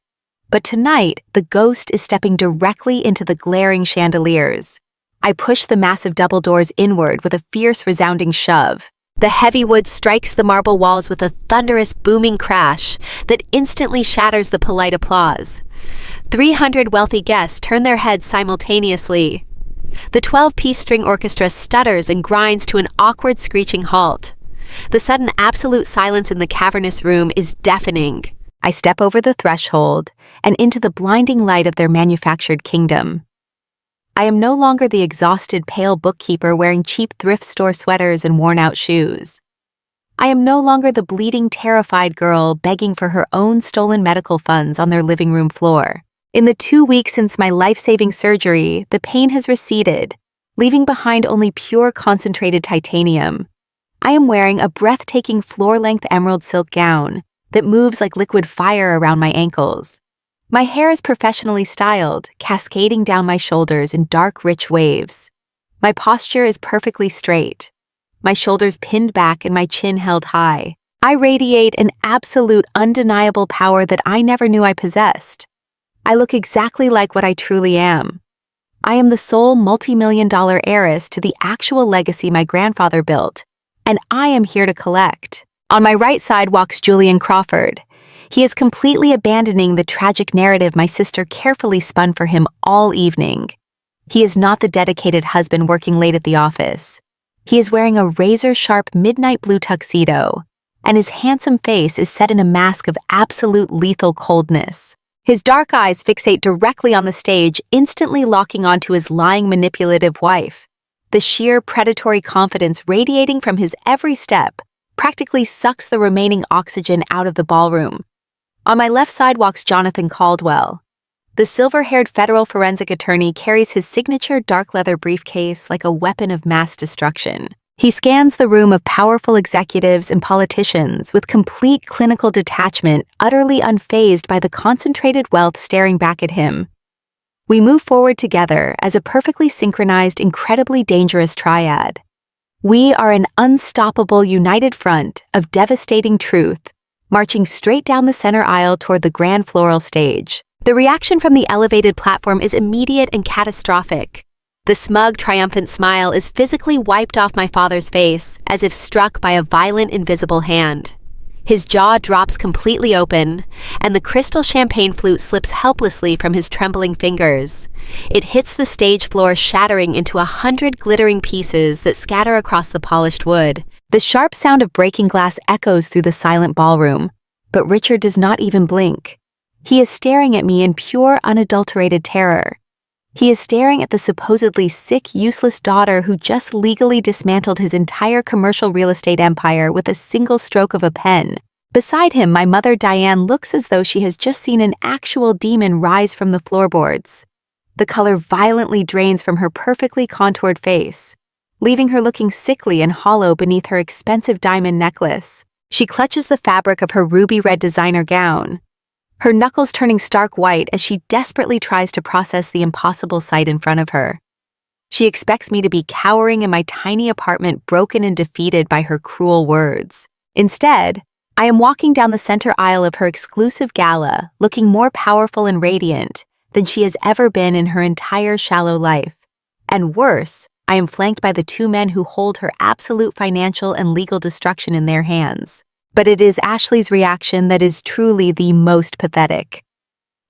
But tonight, the ghost is stepping directly into the glaring chandeliers. I push the massive double doors inward with a fierce, resounding shove. The heavy wood strikes the marble walls with a thunderous, booming crash that instantly shatters the polite applause. 300 wealthy guests turn their heads simultaneously. The 12-piece string orchestra stutters and grinds to an awkward, screeching halt. The sudden absolute silence in the cavernous room is deafening. I step over the threshold and into the blinding light of their manufactured kingdom. I am no longer the exhausted, pale bookkeeper wearing cheap thrift store sweaters and worn-out shoes. I am no longer the bleeding, terrified girl begging for her own stolen medical funds on their living room floor. In the 2 weeks since my life-saving surgery, the pain has receded, leaving behind only pure concentrated titanium. I am wearing a breathtaking floor-length emerald silk gown that moves like liquid fire around my ankles. My hair is professionally styled, cascading down my shoulders in dark, rich waves. My posture is perfectly straight, my shoulders pinned back and my chin held high. I radiate an absolute, undeniable power that I never knew I possessed. I look exactly like what I truly am. I am the sole multi-million-dollar heiress to the actual legacy my grandfather built, and I am here to collect. On my right side walks Julian Crawford. He is completely abandoning the tragic narrative my sister carefully spun for him all evening. He is not the dedicated husband working late at the office. He is wearing a razor-sharp midnight blue tuxedo, and his handsome face is set in a mask of absolute lethal coldness. His dark eyes fixate directly on the stage, instantly locking onto his lying, manipulative wife. The sheer predatory confidence radiating from his every step practically sucks the remaining oxygen out of the ballroom. On my left side walks Jonathan Caldwell. The silver-haired federal forensic attorney carries his signature dark leather briefcase like a weapon of mass destruction. He scans the room of powerful executives and politicians with complete clinical detachment, utterly unfazed by the concentrated wealth staring back at him. We move forward together as a perfectly synchronized, incredibly dangerous triad. We are an unstoppable united front of devastating truth, marching straight down the center aisle toward the grand floral stage. The reaction from the elevated platform is immediate and catastrophic. The smug, triumphant smile is physically wiped off my father's face, as if struck by a violent, invisible hand. His jaw drops completely open, and the crystal champagne flute slips helplessly from his trembling fingers. It hits the stage floor, shattering into 100 glittering pieces that scatter across the polished wood. The sharp sound of breaking glass echoes through the silent ballroom, but Richard does not even blink. He is staring at me in pure, unadulterated terror. He is staring at the supposedly sick, useless daughter who just legally dismantled his entire commercial real estate empire with a single stroke of a pen. Beside him, my mother Diane looks as though she has just seen an actual demon rise from the floorboards. The color violently drains from her perfectly contoured face, leaving her looking sickly and hollow beneath her expensive diamond necklace. She clutches the fabric of her ruby-red designer gown, her knuckles turning stark white as she desperately tries to process the impossible sight in front of her. She expects me to be cowering in my tiny apartment, broken and defeated by her cruel words. Instead, I am walking down the center aisle of her exclusive gala, looking more powerful and radiant than she has ever been in her entire shallow life. And worse, I am flanked by the two men who hold her absolute financial and legal destruction in their hands. But it is Ashley's reaction that is truly the most pathetic.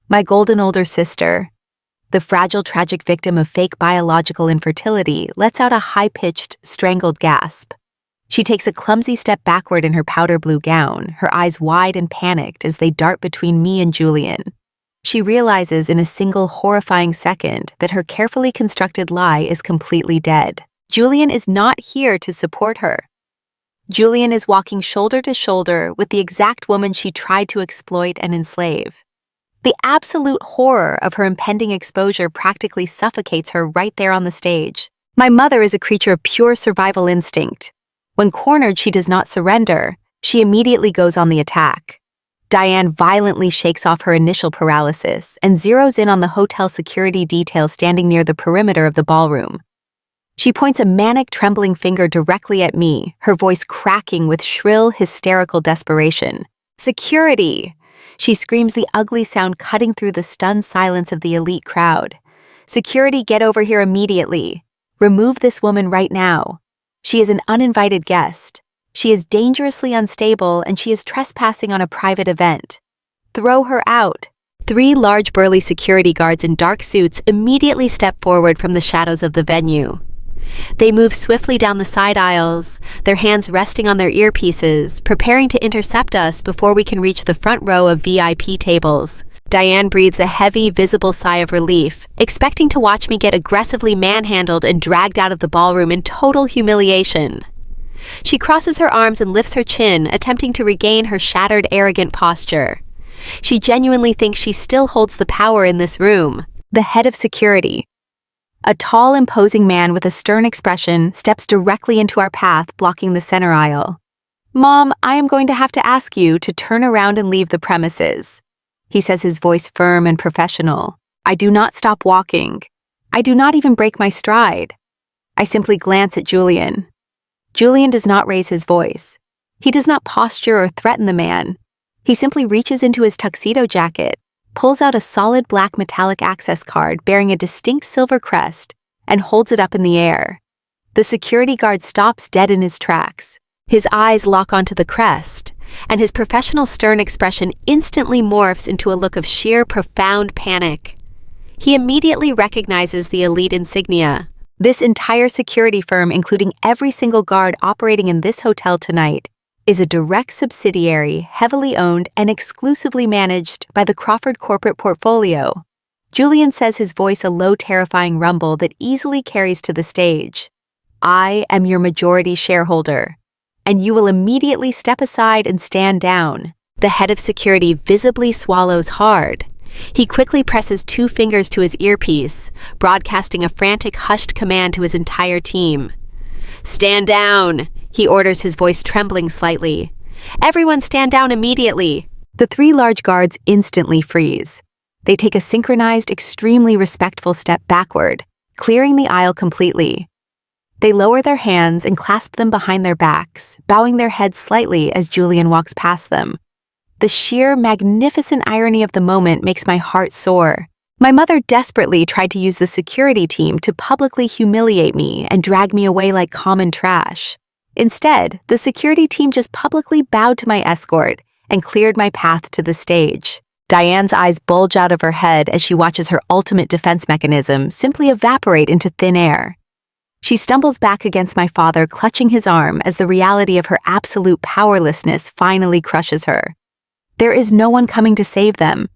My golden older sister, the fragile, tragic victim of fake biological infertility, lets out a high-pitched, strangled gasp. She takes a clumsy step backward in her powder blue gown, her eyes wide and panicked as they dart between me and Julian. She realizes in a single horrifying second that her carefully constructed lie is completely dead. Julian is not here to support her. Julian is walking shoulder to shoulder with the exact woman she tried to exploit and enslave. The absolute horror of her impending exposure practically suffocates her right there on the stage. My mother is a creature of pure survival instinct. When cornered, she does not surrender. She immediately goes on the attack. Diane violently shakes off her initial paralysis and zeroes in on the hotel security detail standing near the perimeter of the ballroom. She points a manic, trembling finger directly at me, her voice cracking with shrill, hysterical desperation. "Security!" She screams, the ugly sound cutting through the stunned silence of the elite crowd. "Security, get over here immediately. Remove this woman right now. She is an uninvited guest. She is dangerously unstable and she is trespassing on a private event. Throw her out." 3 large, burly security guards in dark suits immediately step forward from the shadows of the venue. They move swiftly down the side aisles, their hands resting on their earpieces, preparing to intercept us before we can reach the front row of VIP tables. Diane breathes a heavy, visible sigh of relief, expecting to watch me get aggressively manhandled and dragged out of the ballroom in total humiliation. She crosses her arms and lifts her chin, attempting to regain her shattered, arrogant posture. She genuinely thinks she still holds the power in this room. The head of security, a tall, imposing man with a stern expression, steps directly into our path, blocking the center aisle. "Mom, I am going to have to ask you to turn around and leave the premises," he says, his voice firm and professional. I do not stop walking. I do not even break my stride. I simply glance at Julian. Julian does not raise his voice. He does not posture or threaten the man. He simply reaches into his tuxedo jacket, pulls out a solid black metallic access card bearing a distinct silver crest, and holds it up in the air. The security guard stops dead in his tracks. His eyes lock onto the crest, and his professional stern expression instantly morphs into a look of sheer, profound panic. He immediately recognizes the elite insignia. This entire security firm, including every single guard operating in this hotel tonight, is a direct subsidiary heavily owned and exclusively managed by the Crawford corporate portfolio. Julian says, his voice a low, terrifying rumble that easily carries to the stage. I am your majority shareholder, and you will immediately step aside and stand down. The head of security visibly swallows hard. He quickly presses 2 fingers to his earpiece, broadcasting a frantic, hushed command to his entire team. Stand down, he orders, his voice trembling slightly. Everyone stand down immediately. The 3 large guards instantly freeze. They take a synchronized, extremely respectful step backward, clearing the aisle completely. They lower their hands and clasp them behind their backs, bowing their heads slightly as Julian walks past them. The sheer, magnificent irony of the moment makes my heart soar. My mother desperately tried to use the security team to publicly humiliate me and drag me away like common trash. Instead, the security team just publicly bowed to my escort and cleared my path to the stage. Diane's eyes bulge out of her head as she watches her ultimate defense mechanism simply evaporate into thin air. She stumbles back against my father, clutching his arm as the reality of her absolute powerlessness finally crushes her. There is no one coming to save them.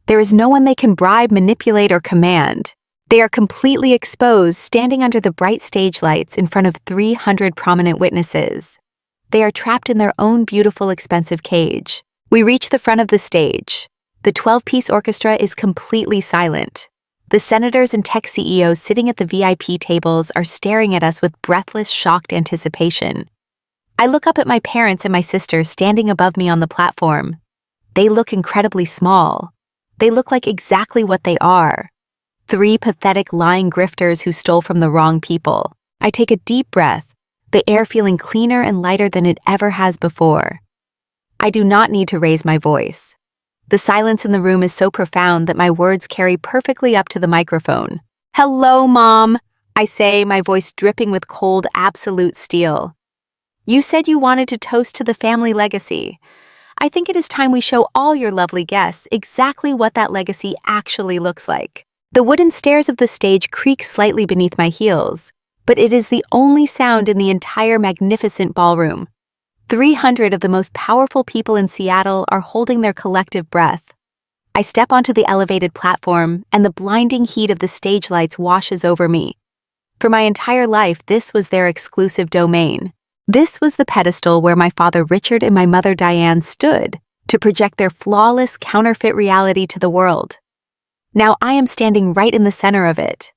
There is no one they can bribe, manipulate, or command. They are completely exposed, standing under the bright stage lights in front of 300 prominent witnesses. They are trapped in their own beautiful, expensive cage. We reach the front of the stage. The 12-piece orchestra is completely silent. The senators and tech CEOs sitting at the VIP tables are staring at us with breathless, shocked anticipation. I look up at my parents and my sister standing above me on the platform. They look incredibly small. They look like exactly what they are. 3 pathetic, lying grifters who stole from the wrong people. I take a deep breath, the air feeling cleaner and lighter than it ever has before. I do not need to raise my voice. The silence in the room is so profound that my words carry perfectly up to the microphone. Hello, Mom, I say, my voice dripping with cold, absolute steel. You said you wanted to toast to the family legacy. I think it is time we show all your lovely guests exactly what that legacy actually looks like. The wooden stairs of the stage creak slightly beneath my heels, but it is the only sound in the entire magnificent ballroom. 300 of the most powerful people in Seattle are holding their collective breath. I step onto the elevated platform, and the blinding heat of the stage lights washes over me. For my entire life, this was their exclusive domain. This was the pedestal where my father Richard and my mother Diane stood to project their flawless, counterfeit reality to the world. Now I am standing right in the center of it.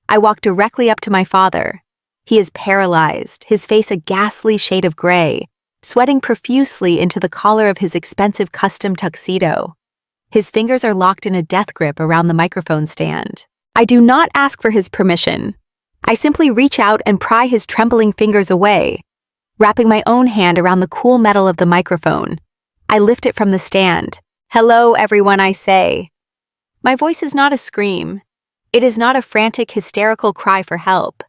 I walk directly up to my father. He is paralyzed, his face a ghastly shade of gray, sweating profusely into the collar of his expensive custom tuxedo. His fingers are locked in a death grip around the microphone stand. I do not ask for his permission. I simply reach out and pry his trembling fingers away, wrapping my own hand around the cool metal of the microphone. I lift it from the stand. Hello, everyone, I say. My voice is not a scream. It is not a frantic, hysterical cry for help.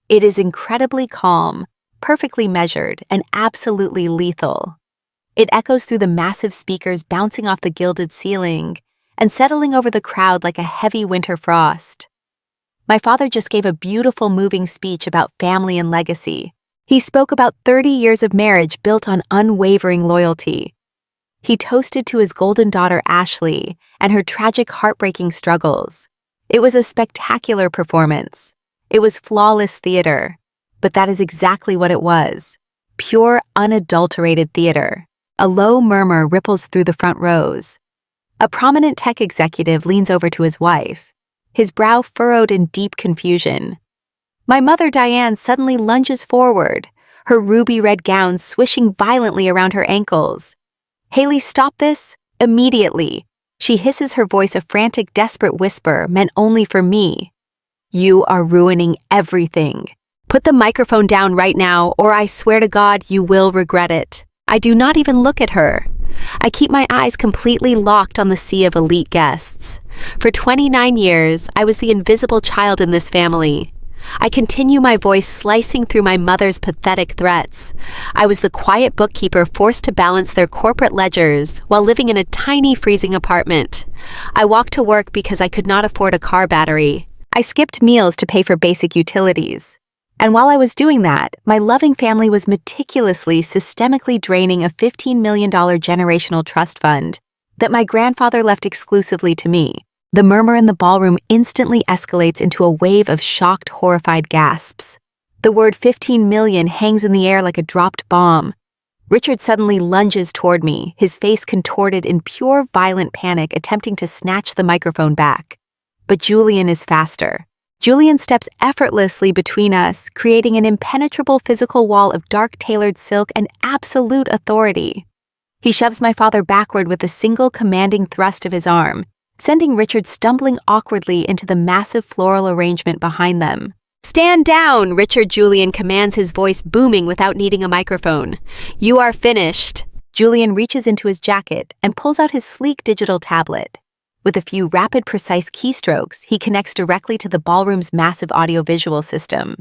It is incredibly calm, perfectly measured, and absolutely lethal. It echoes through the massive speakers, bouncing off the gilded ceiling and settling over the crowd like a heavy winter frost. My father just gave a beautiful, moving speech about family and legacy. He spoke about 30 years of marriage built on unwavering loyalty. He toasted to his golden daughter Ashley and her tragic, heartbreaking struggles. It was a spectacular performance. It was flawless theater. But that is exactly what it was. Pure, unadulterated theater. A low murmur ripples through the front rows. A prominent tech executive leans over to his wife, his brow furrowed in deep confusion. My mother Diane suddenly lunges forward, her ruby red gown swishing violently around her ankles. Haley, stop this! Immediately! She hisses, her voice a frantic, desperate whisper meant only for me. You are ruining everything. Put the microphone down right now, or I swear to God you will regret it. I do not even look at her. I keep my eyes completely locked on the sea of elite guests. For 29 years, I was the invisible child in this family. I continue, my voice slicing through my mother's pathetic threats. I was the quiet bookkeeper forced to balance their corporate ledgers while living in a tiny, freezing apartment. I walked to work because I could not afford a car battery. I skipped meals to pay for basic utilities. And while I was doing that, my loving family was meticulously, systemically draining a $15 million generational trust fund that my grandfather left exclusively to me. The murmur in the ballroom instantly escalates into a wave of shocked, horrified gasps. The word 15 million hangs in the air like a dropped bomb. Richard suddenly lunges toward me, his face contorted in pure violent panic, attempting to snatch the microphone back. But Julian is faster. Julian steps effortlessly between us, creating an impenetrable physical wall of dark tailored silk and absolute authority. He shoves my father backward with a single commanding thrust of his arm, sending Richard stumbling awkwardly into the massive floral arrangement behind them. "Stand down!" Richard Julian commands, his voice booming without needing a microphone. "You are finished." Julian reaches into his jacket and pulls out his sleek digital tablet. With a few rapid, precise keystrokes, he connects directly to the ballroom's massive audiovisual system.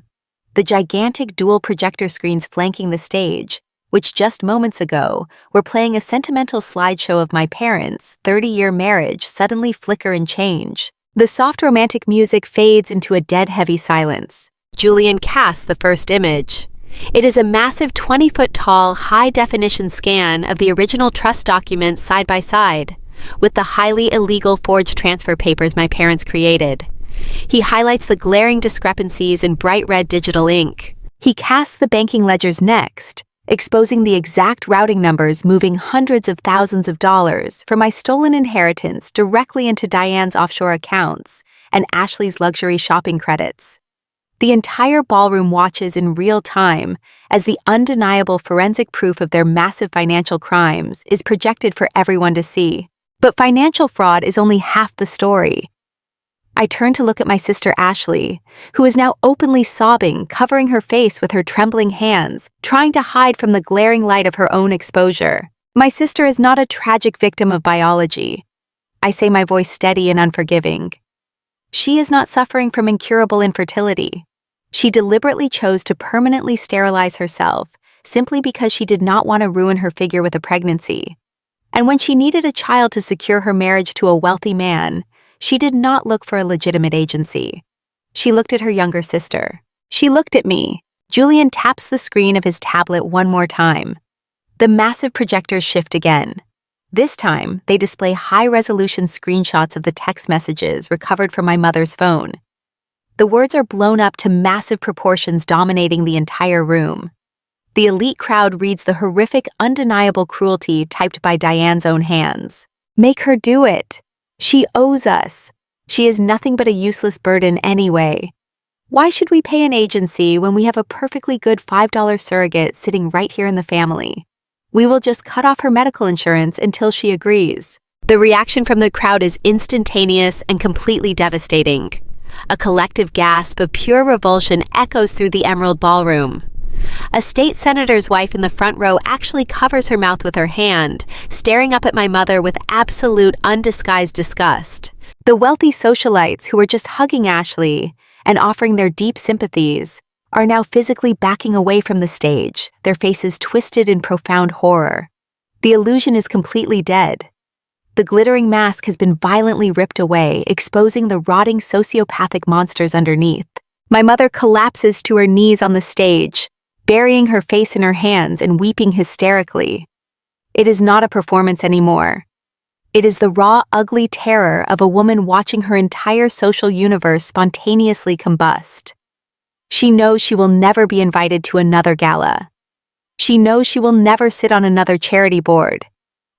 The gigantic dual projector screens flanking the stage, which just moments ago were playing a sentimental slideshow of my parents' 30-year marriage, suddenly flicker and change. The soft romantic music fades into a dead heavy silence. Julian casts the first image. It is a massive 20-foot-tall, high-definition scan of the original trust documents side by side, with the highly illegal forged transfer papers my parents created. He highlights the glaring discrepancies in bright red digital ink. He casts the banking ledgers next, exposing the exact routing numbers moving hundreds of thousands of dollars from my stolen inheritance directly into Diane's offshore accounts and Ashley's luxury shopping credits. The entire ballroom watches in real time as the undeniable forensic proof of their massive financial crimes is projected for everyone to see. But financial fraud is only half the story. I turn to look at my sister Ashley, who is now openly sobbing, covering her face with her trembling hands, trying to hide from the glaring light of her own exposure. My sister is not a tragic victim of biology. I say, my voice steady and unforgiving. She is not suffering from incurable infertility. She deliberately chose to permanently sterilize herself simply because she did not want to ruin her figure with a pregnancy. And when she needed a child to secure her marriage to a wealthy man, she did not look for a legitimate agency. She looked at her younger sister. She looked at me. Julian taps the screen of his tablet one more time. The massive projectors shift again. This time, they display high-resolution screenshots of the text messages recovered from my mother's phone. The words are blown up to massive proportions, dominating the entire room. The elite crowd reads the horrific, undeniable cruelty typed by Diane's own hands. Make her do it. She owes us. She is nothing but a useless burden anyway. Why should we pay an agency when we have a perfectly good $5 surrogate sitting right here in the family? We will just cut off her medical insurance until she agrees. The reaction from the crowd is instantaneous and completely devastating. A collective gasp of pure revulsion echoes through the Emerald Ballroom. A state senator's wife in the front row actually covers her mouth with her hand, staring up at my mother with absolute, undisguised disgust. The wealthy socialites who were just hugging Ashley and offering their deep sympathies are now physically backing away from the stage, their faces twisted in profound horror. The illusion is completely dead. The glittering mask has been violently ripped away, exposing the rotting sociopathic monsters underneath. My mother collapses to her knees on the stage, burying her face in her hands and weeping hysterically. It is not a performance anymore. It is the raw, ugly terror of a woman watching her entire social universe spontaneously combust. She knows she will never be invited to another gala. She knows she will never sit on another charity board.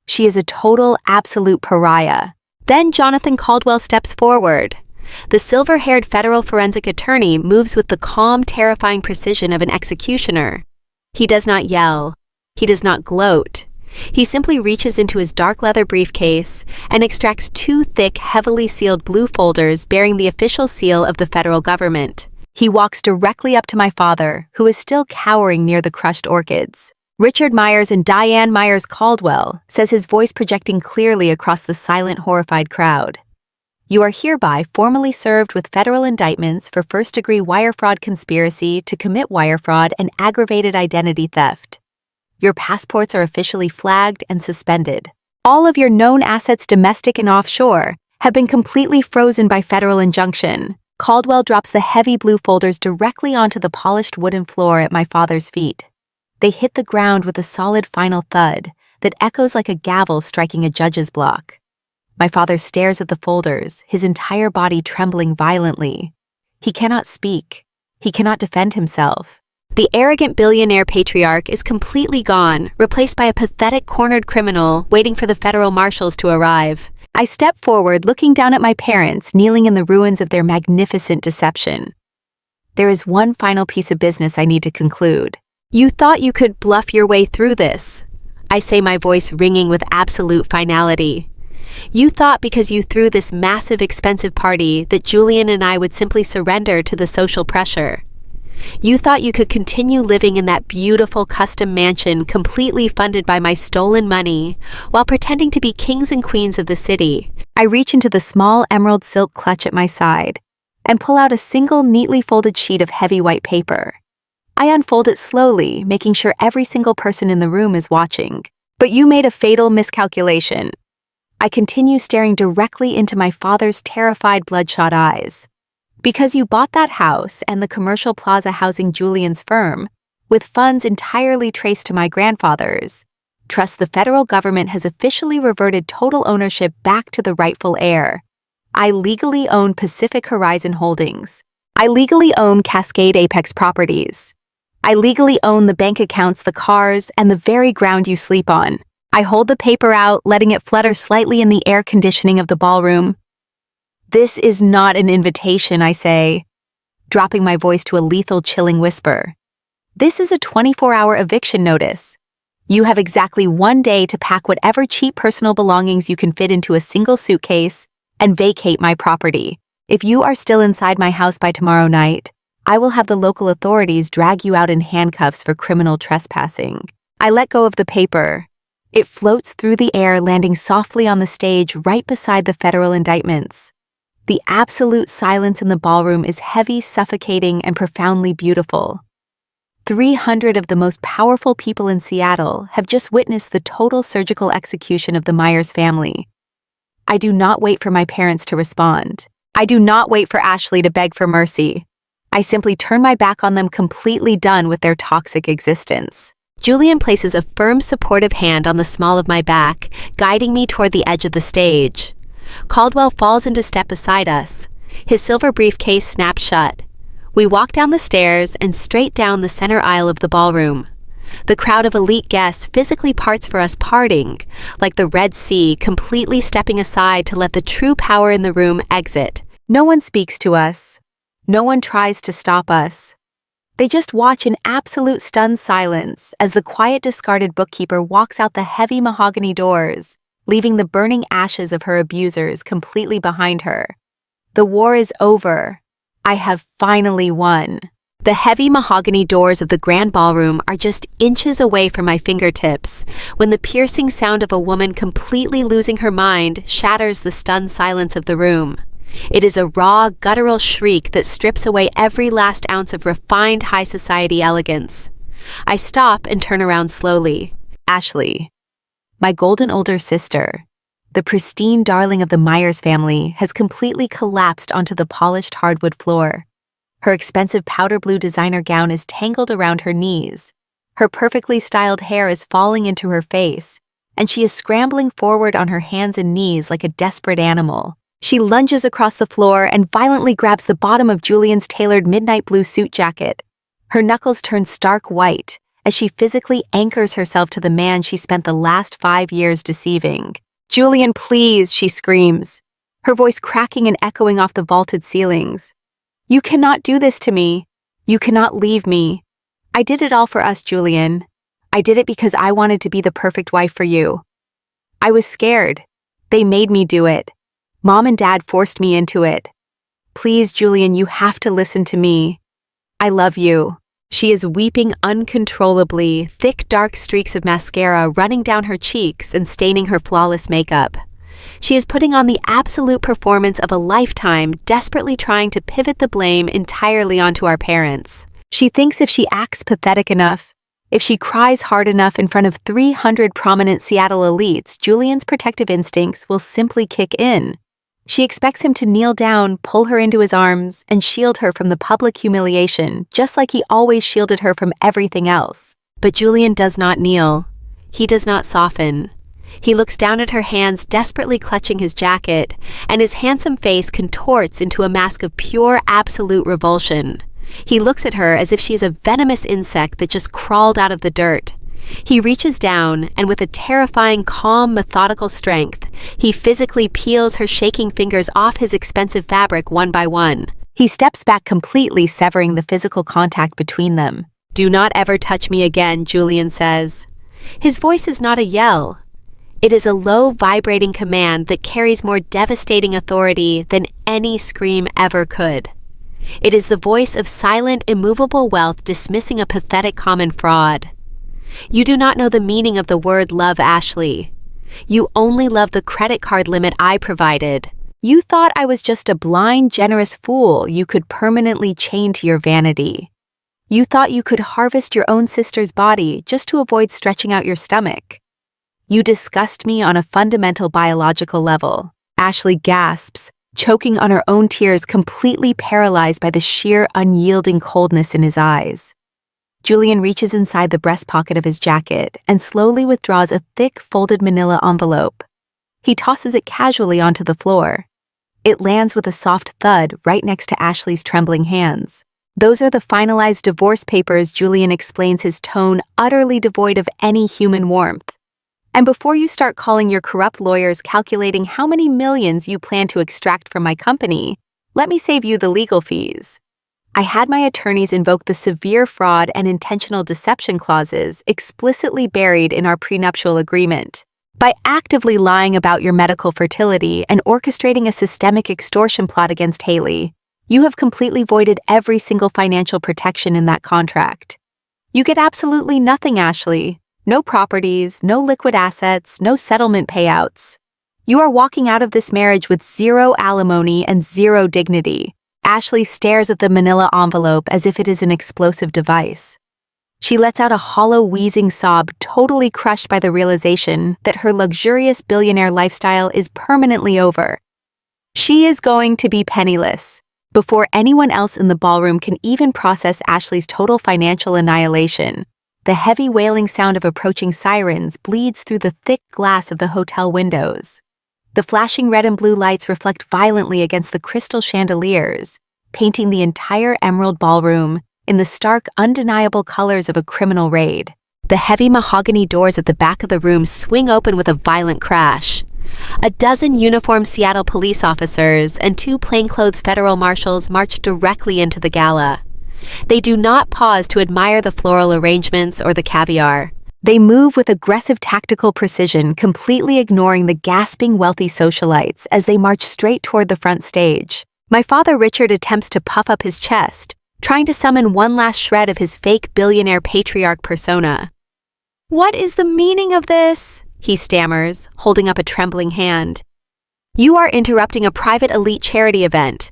She is a total, absolute pariah. Then Jonathan Caldwell steps forward. The silver-haired federal forensic attorney moves with the calm, terrifying precision of an executioner. He does not yell. He does not gloat. He simply reaches into his dark leather briefcase and extracts two thick, heavily sealed blue folders bearing the official seal of the federal government. He walks directly up to my father, who is still cowering near the crushed orchids. Richard Myers and Diane Myers Caldwell, says his voice projecting clearly across the silent, horrified crowd. You are hereby formally served with federal indictments for first-degree wire fraud conspiracy to commit wire fraud and aggravated identity theft. Your passports are officially flagged and suspended. All of your known assets, domestic and offshore, have been completely frozen by federal injunction. Caldwell drops the heavy blue folders directly onto the polished wooden floor at my father's feet. They hit the ground with a solid final thud that echoes like a gavel striking a judge's block. My father stares at the folders, his entire body trembling violently. He cannot speak. He cannot defend himself. The arrogant billionaire patriarch is completely gone, replaced by a pathetic cornered criminal waiting for the federal marshals to arrive. I step forward, looking down at my parents kneeling in the ruins of their magnificent deception. There is one final piece of business I need to conclude. You thought you could bluff your way through this, I say, my voice ringing with absolute finality. You thought because you threw this massive, expensive party that Julian and I would simply surrender to the social pressure. You thought you could continue living in that beautiful custom mansion completely funded by my stolen money while pretending to be kings and queens of the city. I reach into the small emerald silk clutch at my side and pull out a single neatly folded sheet of heavy white paper. I unfold it slowly, making sure every single person in the room is watching. But you made a fatal miscalculation. I continue staring directly into my father's terrified, bloodshot eyes. Because you bought that house and the commercial plaza housing Julian's firm, with funds entirely traced to my grandfather's, trust the federal government has officially reverted total ownership back to the rightful heir. I legally own Pacific Horizon Holdings. I legally own Cascade Apex Properties. I legally own the bank accounts, the cars, and the very ground you sleep on. I hold the paper out, letting it flutter slightly in the air conditioning of the ballroom. This is not an invitation, I say, dropping my voice to a lethal, chilling whisper. This is a 24-hour eviction notice. You have exactly 1 day to pack whatever cheap personal belongings you can fit into a single suitcase and vacate my property. If you are still inside my house by tomorrow night, I will have the local authorities drag you out in handcuffs for criminal trespassing. I let go of the paper. It floats through the air, landing softly on the stage right beside the federal indictments. The absolute silence in the ballroom is heavy, suffocating, and profoundly beautiful. 300 of the most powerful people in Seattle have just witnessed the total surgical execution of the Myers family. I do not wait for my parents to respond. I do not wait for Ashley to beg for mercy. I simply turn my back on them, completely done with their toxic existence. Julian places a firm, supportive hand on the small of my back, guiding me toward the edge of the stage. Caldwell falls into step beside us. His silver briefcase snaps shut. We walk down the stairs and straight down the center aisle of the ballroom. The crowd of elite guests physically parts for us, parting, like the Red Sea, completely stepping aside to let the true power in the room exit. No one speaks to us. No one tries to stop us. They just watch in absolute stunned silence as the quiet, discarded bookkeeper walks out the heavy mahogany doors, leaving the burning ashes of her abusers completely behind her. The war is over. I have finally won. The heavy mahogany doors of the grand ballroom are just inches away from my fingertips when the piercing sound of a woman completely losing her mind shatters the stunned silence of the room. It is a raw, guttural shriek that strips away every last ounce of refined high society elegance. I stop and turn around slowly. Ashley, my golden older sister, the pristine darling of the Myers family, has completely collapsed onto the polished hardwood floor. Her expensive powder blue designer gown is tangled around her knees. Her perfectly styled hair is falling into her face, and she is scrambling forward on her hands and knees like a desperate animal. She lunges across the floor and violently grabs the bottom of Julian's tailored midnight blue suit jacket. Her knuckles turn stark white as she physically anchors herself to the man she spent the last 5 years deceiving. "Julian, please," she screams, her voice cracking and echoing off the vaulted ceilings. "You cannot do this to me. You cannot leave me. I did it all for us, Julian. I did it because I wanted to be the perfect wife for you. I was scared. They made me do it. Mom and Dad forced me into it. Please, Julian, you have to listen to me. I love you." She is weeping uncontrollably, thick dark streaks of mascara running down her cheeks and staining her flawless makeup. She is putting on the absolute performance of a lifetime, desperately trying to pivot the blame entirely onto our parents. She thinks if she acts pathetic enough, if she cries hard enough in front of 300 prominent Seattle elites, Julian's protective instincts will simply kick in. She expects him to kneel down, pull her into his arms, and shield her from the public humiliation, just like he always shielded her from everything else. But Julian does not kneel. He does not soften. He looks down at her hands, desperately clutching his jacket, and his handsome face contorts into a mask of pure, absolute revulsion. He looks at her as if she is a venomous insect that just crawled out of the dirt. He reaches down, and with a terrifying, calm, methodical strength, he physically peels her shaking fingers off his expensive fabric one by one. He steps back completely, severing the physical contact between them. "Do not ever touch me again," Julian says. His voice is not a yell. It is a low, vibrating command that carries more devastating authority than any scream ever could. It is the voice of silent, immovable wealth dismissing a pathetic common fraud. You do not know the meaning of the word love, Ashley. You only love the credit card limit I provided. You thought I was just a blind, generous fool you could permanently chain to your vanity. You thought you could harvest your own sister's body just to avoid stretching out your stomach. You disgust me on a fundamental biological level. Ashley gasps, choking on her own tears, completely paralyzed by the sheer, unyielding coldness in his eyes. Julian reaches inside the breast pocket of his jacket and slowly withdraws a thick, folded manila envelope. He tosses it casually onto the floor. It lands with a soft thud right next to Ashley's trembling hands. "Those are the finalized divorce papers," Julian explains, his tone utterly devoid of any human warmth. "And before you start calling your corrupt lawyers calculating how many millions you plan to extract from my company, let me save you the legal fees. I had my attorneys invoke the severe fraud and intentional deception clauses explicitly buried in our prenuptial agreement. By actively lying about your medical fertility and orchestrating a systemic extortion plot against Haley, you have completely voided every single financial protection in that contract. You get absolutely nothing, Ashley. No properties, no liquid assets, no settlement payouts. You are walking out of this marriage with zero alimony and zero dignity." Ashley stares at the manila envelope as if it is an explosive device. She lets out a hollow, wheezing sob, totally crushed by the realization that her luxurious billionaire lifestyle is permanently over. She is going to be penniless. Before anyone else in the ballroom can even process Ashley's total financial annihilation, the heavy wailing sound of approaching sirens bleeds through the thick glass of the hotel windows. The flashing red and blue lights reflect violently against the crystal chandeliers, painting the entire emerald ballroom in the stark, undeniable colors of a criminal raid. The heavy mahogany doors at the back of the room swing open with a violent crash. A dozen uniformed Seattle police officers and 2 plainclothes federal marshals march directly into the gala. They do not pause to admire the floral arrangements or the caviar. They move with aggressive tactical precision, completely ignoring the gasping wealthy socialites as they march straight toward the front stage. My father Richard attempts to puff up his chest, trying to summon one last shred of his fake billionaire patriarch persona. "What is the meaning of this?" he stammers, holding up a trembling hand. "You are interrupting a private elite charity event.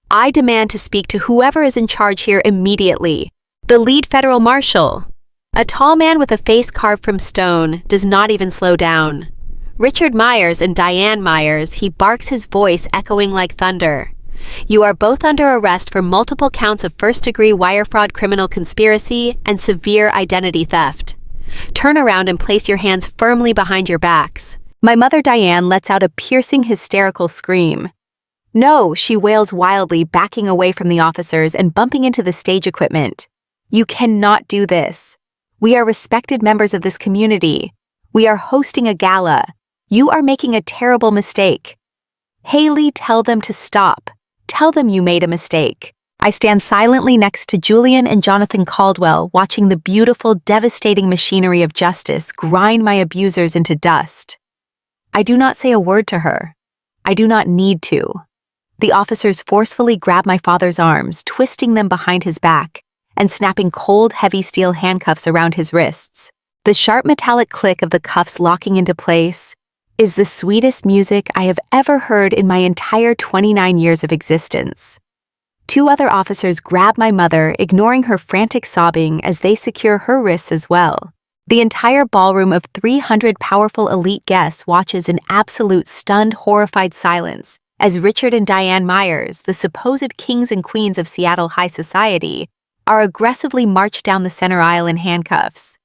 I demand to speak to whoever is in charge here immediately. The lead federal marshal." A tall man with a face carved from stone does not even slow down. Richard Myers and Diane Myers, he barks, his voice echoing like thunder. "You are both under arrest for multiple counts of first-degree wire fraud, criminal conspiracy, and severe identity theft. Turn around and place your hands firmly behind your backs." My mother Diane lets out a piercing, hysterical scream. "No," she wails wildly, backing away from the officers and bumping into the stage equipment. "You cannot do this. We are respected members of this community. We are hosting a gala. You are making a terrible mistake. Haley, tell them to stop. Tell them you made a mistake." I stand silently next to Julian and Jonathan Caldwell, watching the beautiful, devastating machinery of justice grind my abusers into dust. I do not say a word to her. I do not need to. The officers forcefully grab my father's arms, twisting them behind his back, and snapping cold, heavy steel handcuffs around his wrists. The sharp metallic click of the cuffs locking into place is the sweetest music I have ever heard in my entire 29 years of existence. 2 other officers grab my mother, ignoring her frantic sobbing as they secure her wrists as well. The entire ballroom of 300 powerful elite guests watches in absolute stunned, horrified silence as Richard and Diane Myers, the supposed kings and queens of Seattle high society, are aggressively marched down the center aisle in handcuffs.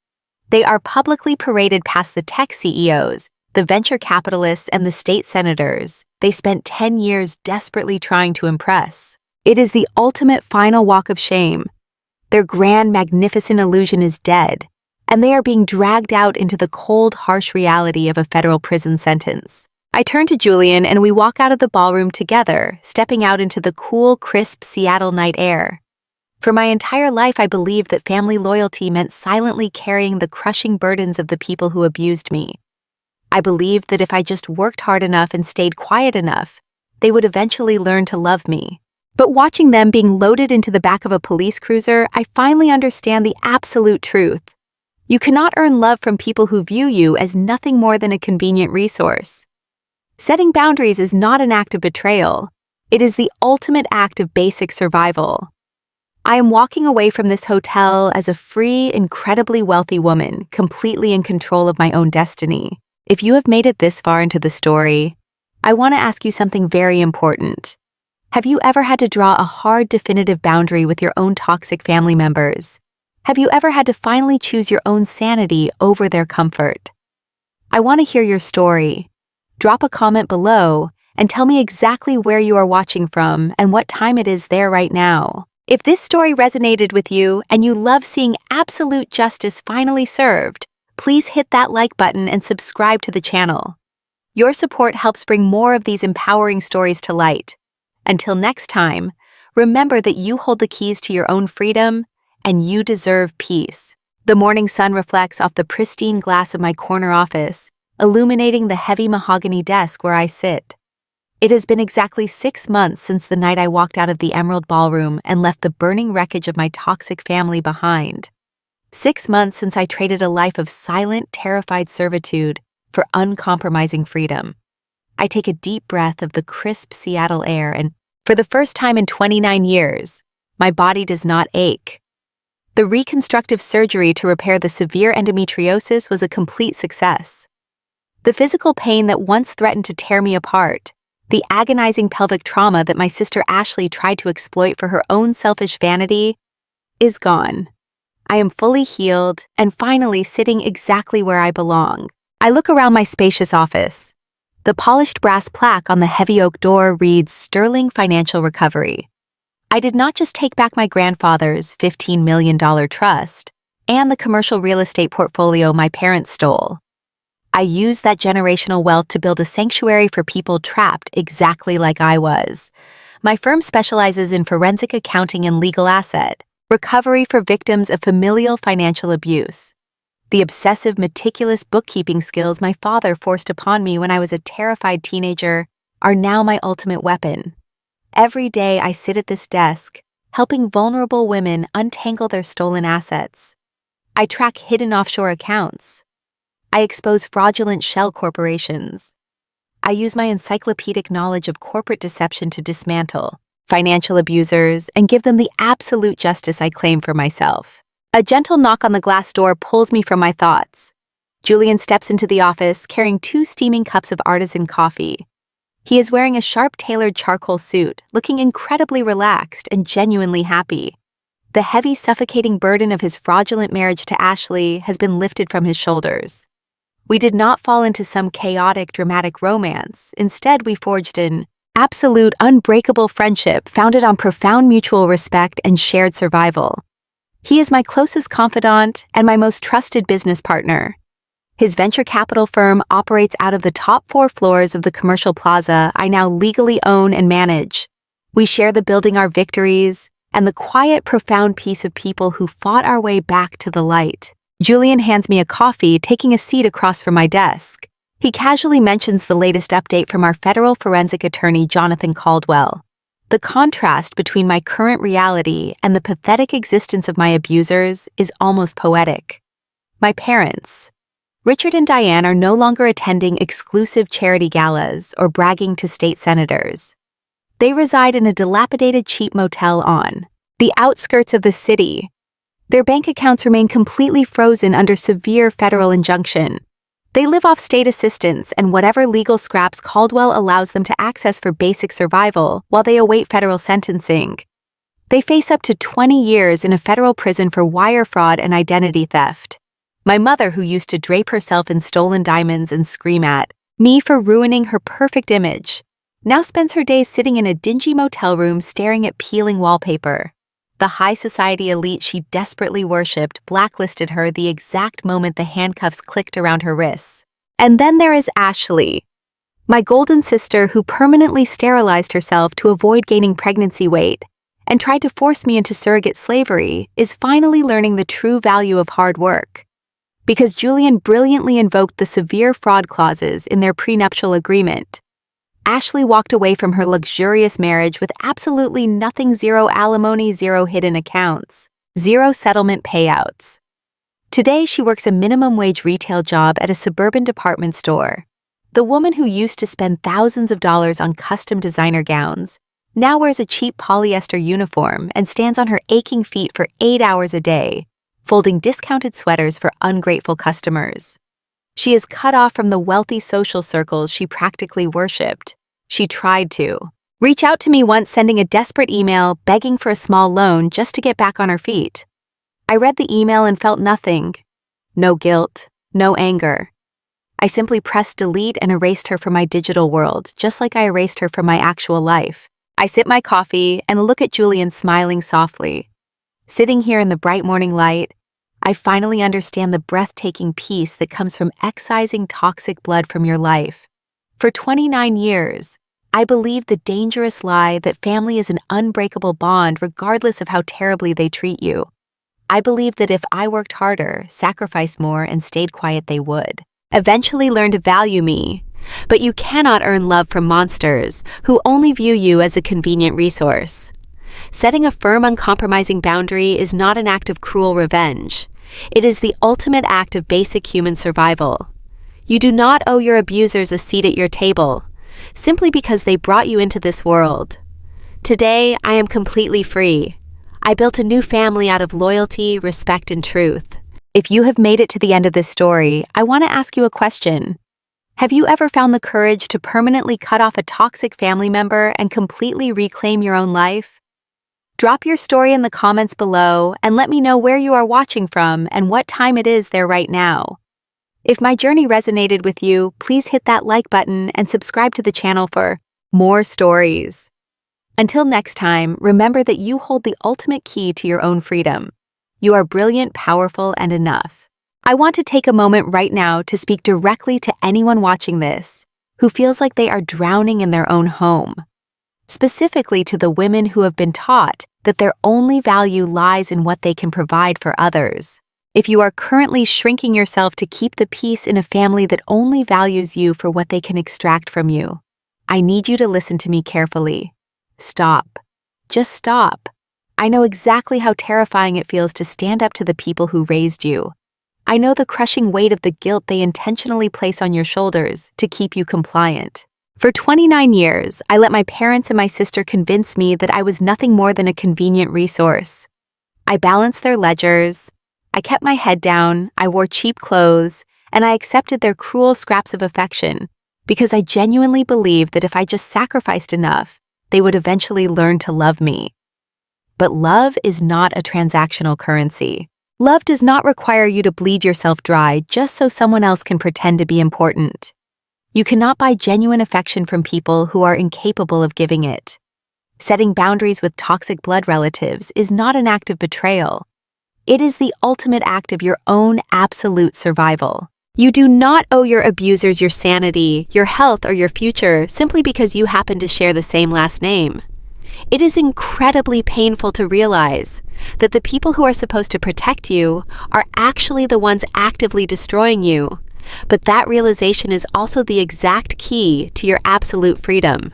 They are publicly paraded past the tech CEOs, the venture capitalists, and the state senators they spent 10 years desperately trying to impress. It is the ultimate final walk of shame. Their grand, magnificent illusion is dead, and they are being dragged out into the cold, harsh reality of a federal prison sentence. I turn to Julian and we walk out of the ballroom together, stepping out into the cool, crisp Seattle night air. For my entire life, I believed that family loyalty meant silently carrying the crushing burdens of the people who abused me. I believed that if I just worked hard enough and stayed quiet enough, they would eventually learn to love me. But watching them being loaded into the back of a police cruiser, I finally understand the absolute truth. You cannot earn love from people who view you as nothing more than a convenient resource. Setting boundaries is not an act of betrayal. It is the ultimate act of basic survival. I am walking away from this hotel as a free, incredibly wealthy woman, completely in control of my own destiny. If you have made it this far into the story, I want to ask you something very important. Have you ever had to draw a hard, definitive boundary with your own toxic family members? Have you ever had to finally choose your own sanity over their comfort? I want to hear your story. Drop a comment below and tell me exactly where you are watching from and what time it is there right now. If this story resonated with you and you love seeing absolute justice finally served, please hit that like button and subscribe to the channel. Your support helps bring more of these empowering stories to light. Until next time, remember that you hold the keys to your own freedom and you deserve peace. The morning sun reflects off the pristine glass of my corner office, illuminating the heavy mahogany desk where I sit. It has been exactly 6 months since the night I walked out of the Emerald Ballroom and left the burning wreckage of my toxic family behind. 6 months since I traded a life of silent, terrified servitude for uncompromising freedom. I take a deep breath of the crisp Seattle air and, for the first time in 29 years, my body does not ache. The reconstructive surgery to repair the severe endometriosis was a complete success. The physical pain that once threatened to tear me apart, the agonizing pelvic trauma that my sister Ashley tried to exploit for her own selfish vanity, is gone. I am fully healed and finally sitting exactly where I belong. I look around my spacious office. The polished brass plaque on the heavy oak door reads Sterling Financial Recovery. I did not just take back my grandfather's $15 million trust and the commercial real estate portfolio my parents stole. I used that generational wealth to build a sanctuary for people trapped exactly like I was. My firm specializes in forensic accounting and legal asset recovery for victims of familial financial abuse. The obsessive, meticulous bookkeeping skills my father forced upon me when I was a terrified teenager are now my ultimate weapon. Every day I sit at this desk, helping vulnerable women untangle their stolen assets. I track hidden offshore accounts. I expose fraudulent shell corporations. I use my encyclopedic knowledge of corporate deception to dismantle financial abusers and give them the absolute justice I claim for myself. A gentle knock on the glass door pulls me from my thoughts. Julian steps into the office carrying 2 steaming cups of artisan coffee. He is wearing a sharp tailored charcoal suit, looking incredibly relaxed and genuinely happy. The heavy, suffocating burden of his fraudulent marriage to Ashley has been lifted from his shoulders. We did not fall into some chaotic, dramatic romance. Instead, we forged an absolute, unbreakable friendship founded on profound mutual respect and shared survival. He is my closest confidant and my most trusted business partner. His venture capital firm operates out of the top 4 floors of the commercial plaza I now legally own and manage. We share the building our victories and the quiet, profound peace of people who fought our way back to the light. Julian hands me a coffee, taking a seat across from my desk. He casually mentions the latest update from our federal forensic attorney, Jonathan Caldwell. The contrast between my current reality and the pathetic existence of my abusers is almost poetic. My parents, Richard and Diane, are no longer attending exclusive charity galas or bragging to state senators. They reside in a dilapidated cheap motel on the outskirts of the city. Their bank accounts remain completely frozen under severe federal injunction. They live off state assistance and whatever legal scraps Caldwell allows them to access for basic survival while they await federal sentencing. They face up to 20 years in a federal prison for wire fraud and identity theft. My mother, who used to drape herself in stolen diamonds and scream at me for ruining her perfect image, now spends her days sitting in a dingy motel room staring at peeling wallpaper. The high society elite she desperately worshipped blacklisted her the exact moment the handcuffs clicked around her wrists. And then there is Ashley, my golden sister who permanently sterilized herself to avoid gaining pregnancy weight and tried to force me into surrogate slavery, is finally learning the true value of hard work. Because Julian brilliantly invoked the severe fraud clauses in their prenuptial agreement, Ashley walked away from her luxurious marriage with absolutely nothing: zero alimony, zero hidden accounts, zero settlement payouts. Today, she works a minimum wage retail job at a suburban department store. The woman who used to spend thousands of dollars on custom designer gowns now wears a cheap polyester uniform and stands on her aching feet for 8 hours a day, folding discounted sweaters for ungrateful customers. She is cut off from the wealthy social circles she practically worshipped. She tried to reach out to me once, sending a desperate email begging for a small loan just to get back on her feet. I read the email and felt nothing. No guilt, no anger. I simply pressed delete and erased her from my digital world, just like I erased her from my actual life. I sip my coffee and look at Julian smiling softly. Sitting here in the bright morning light, I finally understand the breathtaking peace that comes from excising toxic blood from your life. For 29 years, I believed the dangerous lie that family is an unbreakable bond regardless of how terribly they treat you. I believed that if I worked harder, sacrificed more, and stayed quiet, they would eventually learn to value me. But you cannot earn love from monsters who only view you as a convenient resource. Setting a firm, uncompromising boundary is not an act of cruel revenge. It is the ultimate act of basic human survival. You do not owe your abusers a seat at your table, simply because they brought you into this world. Today, I am completely free. I built a new family out of loyalty, respect, and truth. If you have made it to the end of this story, I want to ask you a question. Have you ever found the courage to permanently cut off a toxic family member and completely reclaim your own life? Drop your story in the comments below and let me know where you are watching from and what time it is there right now. If my journey resonated with you, please hit that like button and subscribe to the channel for more stories. Until next time, remember that you hold the ultimate key to your own freedom. You are brilliant, powerful, and enough. I want to take a moment right now to speak directly to anyone watching this who feels like they are drowning in their own home. Specifically to the women who have been taught that their only value lies in what they can provide for others. If you are currently shrinking yourself to keep the peace in a family that only values you for what they can extract from you, I need you to listen to me carefully. Stop. Just stop. I know exactly how terrifying it feels to stand up to the people who raised you. I know the crushing weight of the guilt they intentionally place on your shoulders to keep you compliant. For 29 years, I let my parents and my sister convince me that I was nothing more than a convenient resource. I balanced their ledgers, I kept my head down, I wore cheap clothes, and I accepted their cruel scraps of affection because I genuinely believed that if I just sacrificed enough, they would eventually learn to love me. But love is not a transactional currency. Love does not require you to bleed yourself dry just so someone else can pretend to be important. You cannot buy genuine affection from people who are incapable of giving it. Setting boundaries with toxic blood relatives is not an act of betrayal. It is the ultimate act of your own absolute survival. You do not owe your abusers your sanity, your health, or your future simply because you happen to share the same last name. It is incredibly painful to realize that the people who are supposed to protect you are actually the ones actively destroying you. But that realization is also the exact key to your absolute freedom.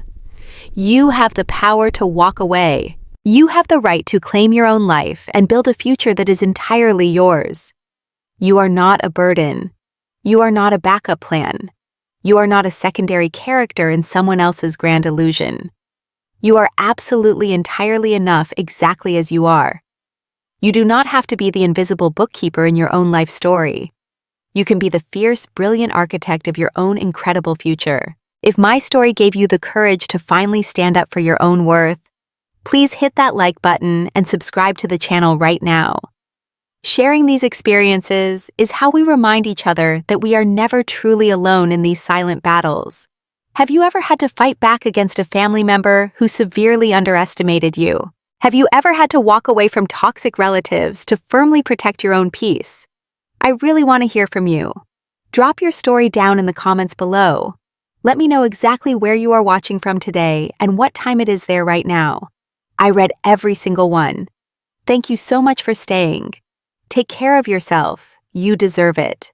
You have the power to walk away. You have the right to claim your own life and build a future that is entirely yours. You are not a burden. You are not a backup plan. You are not a secondary character in someone else's grand illusion. You are absolutely entirely enough exactly as you are. You do not have to be the invisible bookkeeper in your own life story. You can be the fierce, brilliant architect of your own incredible future. If my story gave you the courage to finally stand up for your own worth, please hit that like button and subscribe to the channel right now. Sharing these experiences is how we remind each other that we are never truly alone in these silent battles. Have you ever had to fight back against a family member who severely underestimated you? Have you ever had to walk away from toxic relatives to firmly protect your own peace? I really want to hear from you. Drop your story down in the comments below. Let me know exactly where you are watching from today and what time it is there right now. I read every single one. Thank you so much for staying. Take care of yourself. You deserve it.